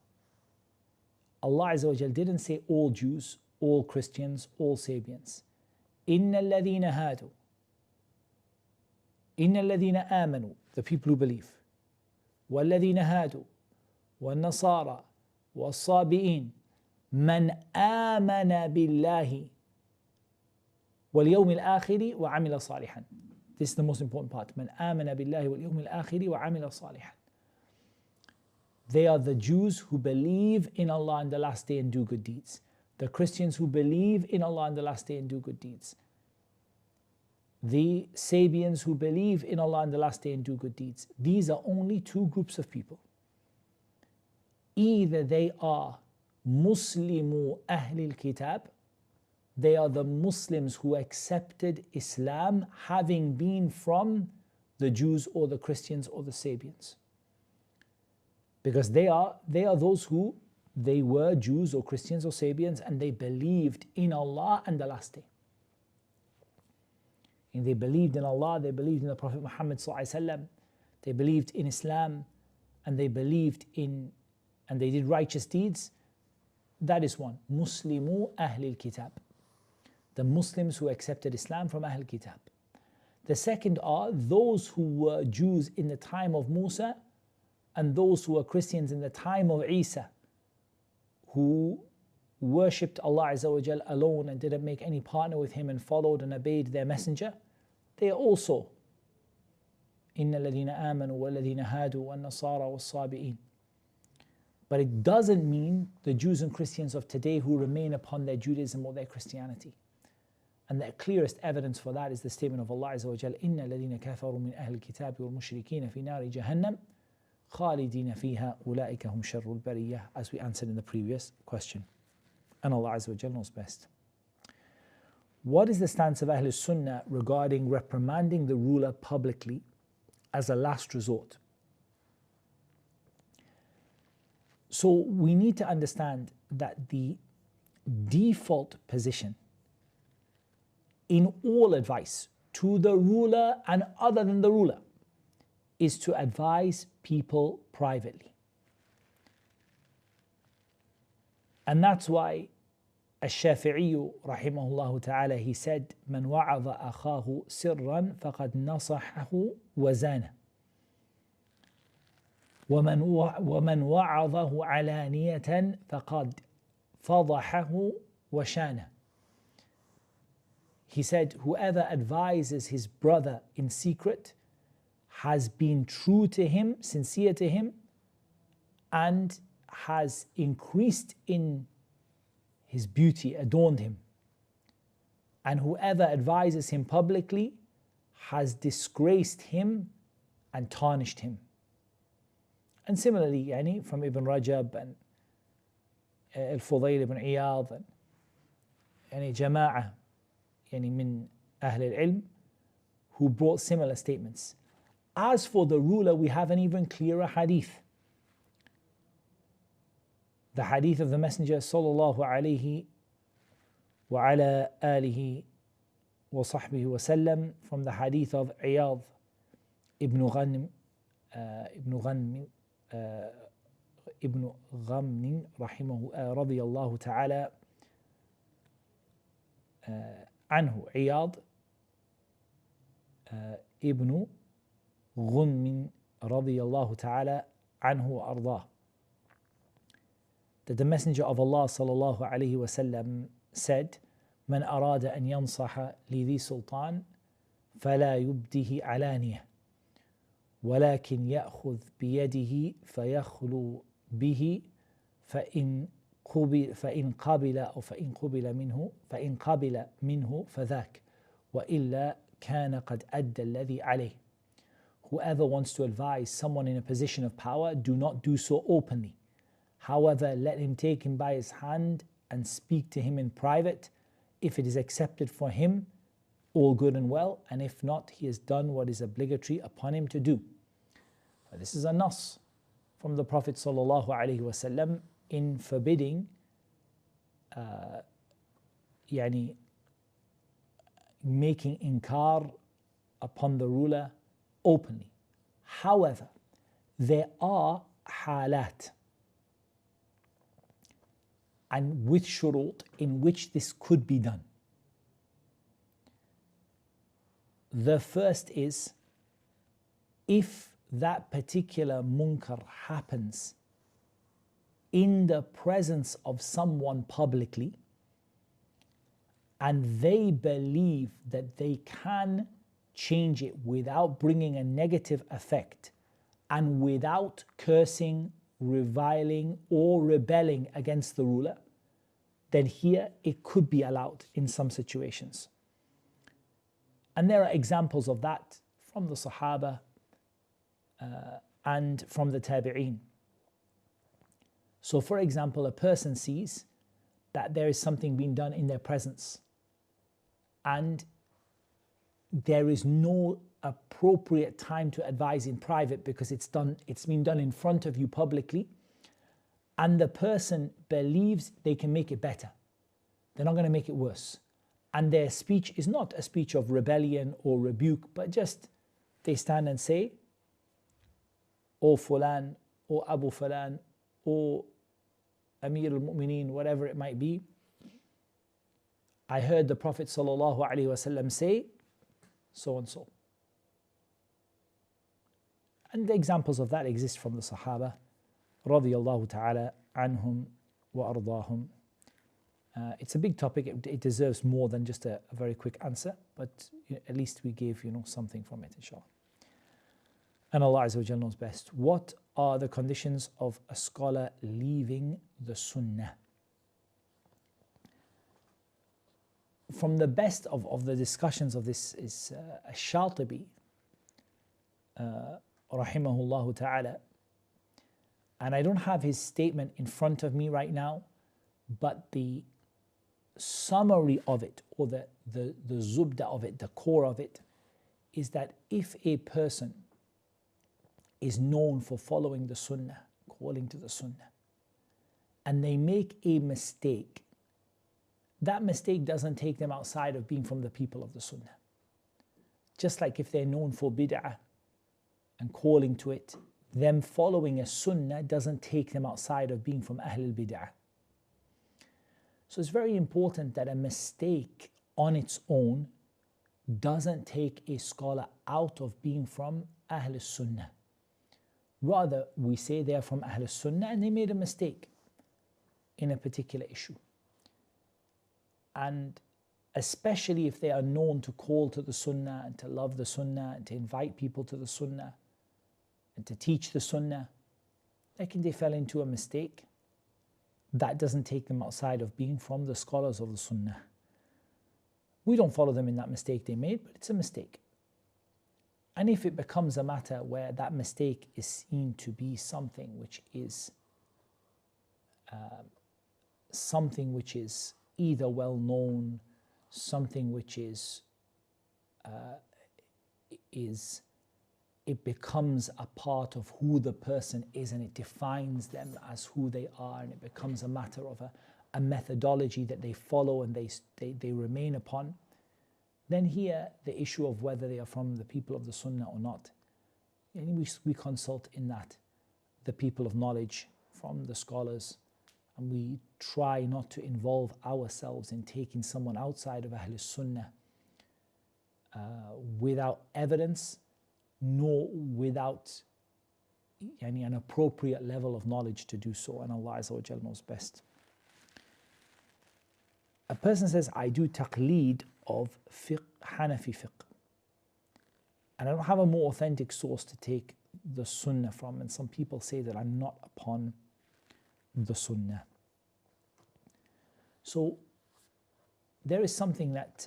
Allah Azza wa Jal didn't say all Jews, all Christians, all Sabians. إن الذين هادوا. إن الذين آمنوا, the people who believe. والذين هادوا والنصارى والصابئين من آمن بالله وَالْيَوْمِ الْآخِرِ وَعَمِلَ صَالِحًا. This is the most important part. مَنْ آمَنَ بِاللَّهِ وَالْيَوْمِ الْآخِرِ وَعَمِلَ صَالِحًا. They are the Jews who believe in Allah and the last day and do good deeds. The Christians who believe in Allah and the last day and do good deeds. The Sabians who believe in Allah and the last day and do good deeds. These are only two groups of people. Either they are Muslimu Ahlil Kitab, they are the Muslims who accepted Islam having been from the Jews or the Christians or the Sabians. Because they are those who they were Jews or Christians or Sabians and they believed in Allah and the last day. And they believed in Allah, they believed in the Prophet Muhammad ﷺ, they believed in Islam, and they believed in, and they did righteous deeds. That is one. Muslimu Ahlil Kitab. The Muslims who accepted Islam from Ahlul Kitab. The second are those who were Jews in the time of Musa and those who were Christians in the time of Isa, who worshipped Allah Azza wa Jal alone and didn't make any partner with Him and followed and obeyed their messenger. They are also إِنَّ الَّذِينَ آمَنُوا وَالَّذِينَ هَادُوا وَالنَّصَارَى وَالصَّابِئِينَ. But it doesn't mean the Jews and Christians of today who remain upon their Judaism or their Christianity. And the clearest evidence for that is the statement of Allah Azza wa Jal, إِنَّ الَّذِينَ كَفَرُوا مِنْ أَهْلِ الْكِتَابِ وَالْمُشْرِكِينَ فِي نَارِ جَهَنَّمَ خَالِدِينَ فِيهَا أُولَٰئِكَ هُمْ شَرُّ الْبَرِيَّةِ, as we answered in the previous question. And Allah Azza wa Jal knows best. What is the stance of Ahlul Sunnah regarding reprimanding the ruler publicly as a last resort? So we need to understand that the default position in all advice to the ruler and other than the ruler is to advise people privately. And that's why الشافعي رحمه الله تعالى, he said, من وعظ أخاه سرا فقد نصحه وزانه ومن وعظه علانية فقد فضحه وشانه. He said, whoever advises his brother in secret has been true to him, sincere to him, and has increased in his beauty, adorned him. And whoever advises him publicly has disgraced him and tarnished him. And similarly, from Ibn Rajab and Al-Fudayl ibn Iyad and Jama'ah min Ahl al-Ilm who brought similar statements. As for the ruler, we have an even clearer hadith. The hadith of the Messenger sallallahu alayhi wa ala alihi wa sahbihi wa sallam, from the hadith of Iyad ibn Ghanm rahimahu radiyallahu ta'ala anhu. Iyad ibn Ghanm radiyallahu ta'ala anhu ardah, that the Messenger of Allah sallallahu alayhi wa sallam said, من أراد أن ينصح لذي سلطان فلا يبده علانية ولكن يأخذ بيده فيخلو به فإن قبل منه فذاك وإلا كان قد أدى الذي عليه. Whoever wants to advise someone in a position of power, do not do so openly. However, let him take him by his hand and speak to him in private. If it is accepted for him, all good and well, and if not, he has done what is obligatory upon him to do. This is a nas from the Prophet sallallahu alaihi wasallam in forbidding making inkar upon the ruler openly. However, there are halat and with shurut in which this could be done. The first is if that particular munkar happens in the presence of someone publicly and they believe that they can change it without bringing a negative effect and without cursing, reviling, or rebelling against the ruler, then here it could be allowed in some situations. And there are examples of that from the Sahaba and from the Tabi'een. So, for example, a person sees that there is something being done in their presence, and there is no appropriate time to advise in private because it's been done in front of you publicly, and the person believes they can make it better. They're not going to make it worse. And their speech is not a speech of rebellion or rebuke, but just they stand and say, "O Fulan, O Abu Fulan, O Amir al-Mu'mineen," whatever it might be, "I heard the Prophet ﷺ say so and so." And the examples of that exist from the Sahaba radiyallahu ta'ala anhum wa ardahum. It's a big topic. It deserves more than just a very quick answer, but at least we gave something from it, inshallah. And Allah Azza wa Jalla knows best. What are the conditions of a scholar leaving the Sunnah? From the best of the discussions of this is Ash-Shatibi, rahimahullah ta'ala. And I don't have his statement in front of me right now, but the summary of it, or the zubda of it, the core of it, is that if a person is known for following the Sunnah, calling to the Sunnah, and they make a mistake, that mistake doesn't take them outside of being from the people of the Sunnah. Just like if they're known for bid'ah and calling to it, them following a Sunnah doesn't take them outside of being from Ahl al-Bid'ah. So it's very important that a mistake on its own doesn't take a scholar out of being from Ahl al-Sunnah. Rather, we say they are from Ahl al-Sunnah and they made a mistake in a particular issue. And especially if they are known to call to the Sunnah and to love the Sunnah and to invite people to the Sunnah and to teach the Sunnah, like they fell into a mistake, that doesn't take them outside of being from the scholars of the Sunnah. We don't follow them in that mistake they made, but it's a mistake. And if it becomes a matter where that mistake is seen to be something which is either well known, something which it becomes a part of who the person is and it defines them as who they are, and it becomes a matter of a methodology that they follow and they remain upon, then here the issue of whether they are from the people of the Sunnah or not, and we consult in that the people of knowledge from the scholars, and we try not to involve ourselves in taking someone outside of Ahl Sunnah without evidence, nor without an appropriate level of knowledge to do so, and Allah Azza wa Jal knows best. A person says, I do taqleed of fiqh, Hanafi fiqh, and I don't have a more authentic source to take the Sunnah from, and some people say that I'm not upon the Sunnah. So there is something that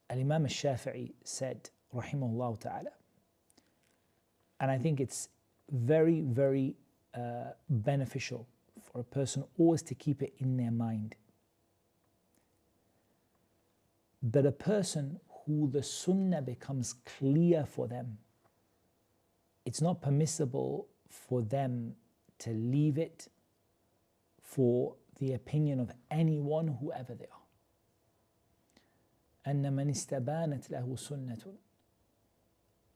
Al-Imam al-Shafi'i said, rahimahullah ta'ala, and I think it's very, very beneficial for a person always to keep it in their mind, that a person who the Sunnah becomes clear for them, it's not permissible for them to leave it for the opinion of anyone, whoever they are. أن من استبانت له سنة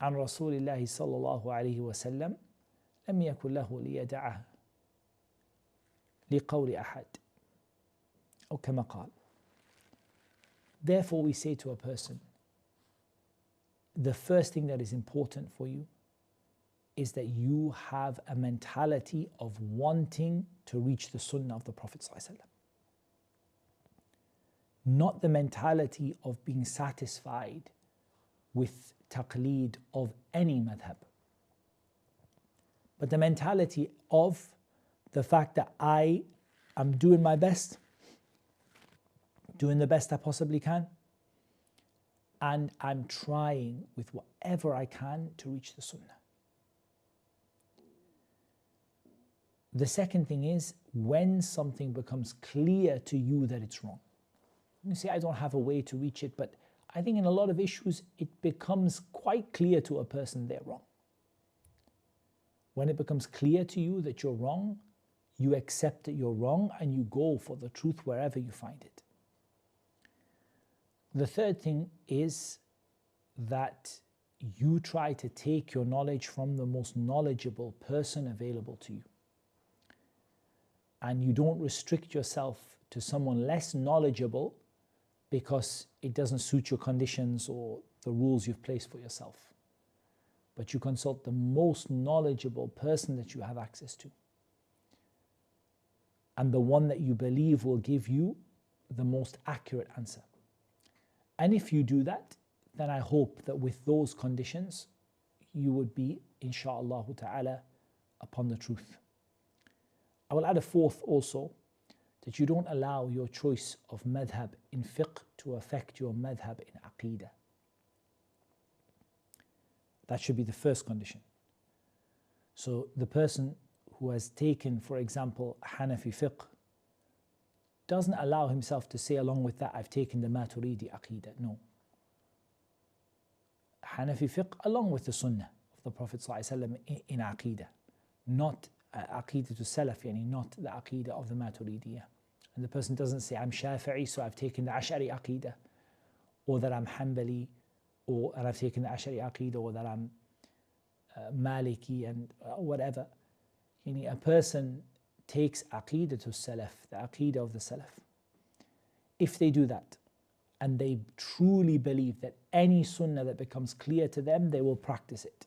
عن رسول الله صلى الله عليه وسلم لم يكن له ليدعها لقول أحد أو كما قال. Therefore we say to a person, the first thing that is important for you is that you have a mentality of wanting to reach the Sunnah of the Prophet ﷺ. not the mentality of being satisfied with taqleed of any madhab, but the mentality of the fact that I am doing my best, doing the best I possibly can, and I'm trying with whatever I can to reach the sunnah. The second thing is when something becomes clear to you that it's wrong. You say, I don't have a way to reach it, but I think in a lot of issues it becomes quite clear to a person they're wrong. When it becomes clear to you that you're wrong, you accept that you're wrong and you go for the truth wherever you find it. The third thing is that you try to take your knowledge from the most knowledgeable person available to you. And you don't restrict yourself to someone less knowledgeable because it doesn't suit your conditions or the rules you've placed for yourself. But you consult the most knowledgeable person that you have access to, and the one that you believe will give you the most accurate answer. And if you do that, then I hope that with those conditions, you would be, insha'Allah ta'ala, upon the truth. I will add a fourth also, that you don't allow your choice of madhab in fiqh to affect your madhab in aqeedah. That should be the first condition. So the person who has taken, for example, Hanafi fiqh, doesn't allow himself to say along with that, I've taken the Maturidi aqeedah. No. Hanafi fiqh along with the sunnah of the Prophet ﷺ in aqeedah, not aqeedah to salaf, not the aqeedah of the Maturidiyah. And the person doesn't say, I'm Shafi'i, so I've taken the Ash'ari aqeedah, or that I'm Hanbali, and I've taken the Ash'ari aqeedah, or that I'm Maliki and whatever. A person takes aqeedah to salaf, the aqeedah of the salaf. If they do that, and they truly believe that any sunnah that becomes clear to them, they will practice it.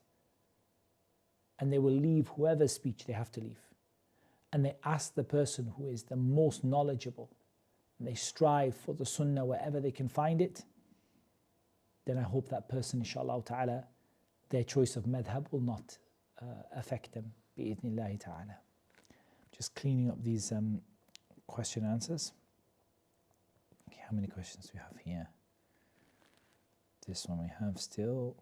And they will leave whoever's speech they have to leave. And they ask the person who is the most knowledgeable, and they strive for the sunnah wherever they can find it, then I hope that person, inshallah ta'ala, their choice of madhab will not affect them, bi'idhnillahi ta'ala. Just cleaning up these question answers. Okay, how many questions do we have here? This one we have still.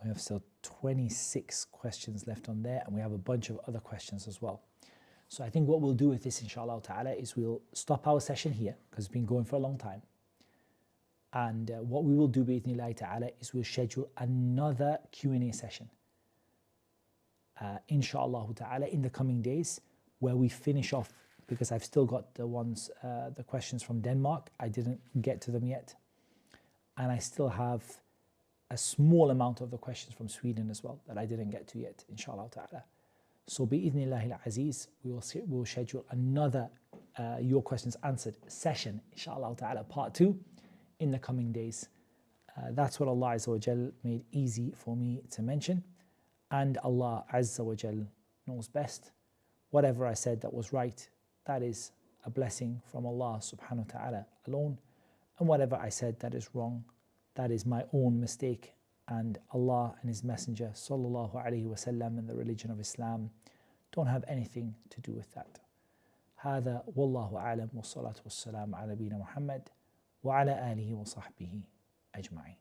We have still 26 questions left on there, and we have a bunch of other questions as well. So I think what we'll do with this, inshallah ta'ala, is we'll stop our session here, because it's been going for a long time. And what we will do, bi'idhnillahi ta'ala, is we'll schedule another Q&A session, inshallah ta'ala, in the coming days, where we finish off, because I've still got the questions from Denmark. I didn't get to them yet. And I still have a small amount of the questions from Sweden as well that I didn't get to yet, inshallah ta'ala. So bi'idhnillahi al-aziz, we will schedule another Your Questions Answered session, inshallah ta'ala, part 2, in the coming days. That's what Allah Azza wa Jal made easy for me to mention. And Allah Azza wa Jal knows best. Whatever I said that was right, that is a blessing from Allah subhanahu wa ta'ala alone. And whatever I said that is wrong, that is my own mistake. And Allah and His Messenger sallallahu alayhi wa sallam and the religion of Islam don't have anything to do with that. هذا والله أعلم والصلاة والسلام على نبينا محمد وعلى آله وصحبه أجمعين.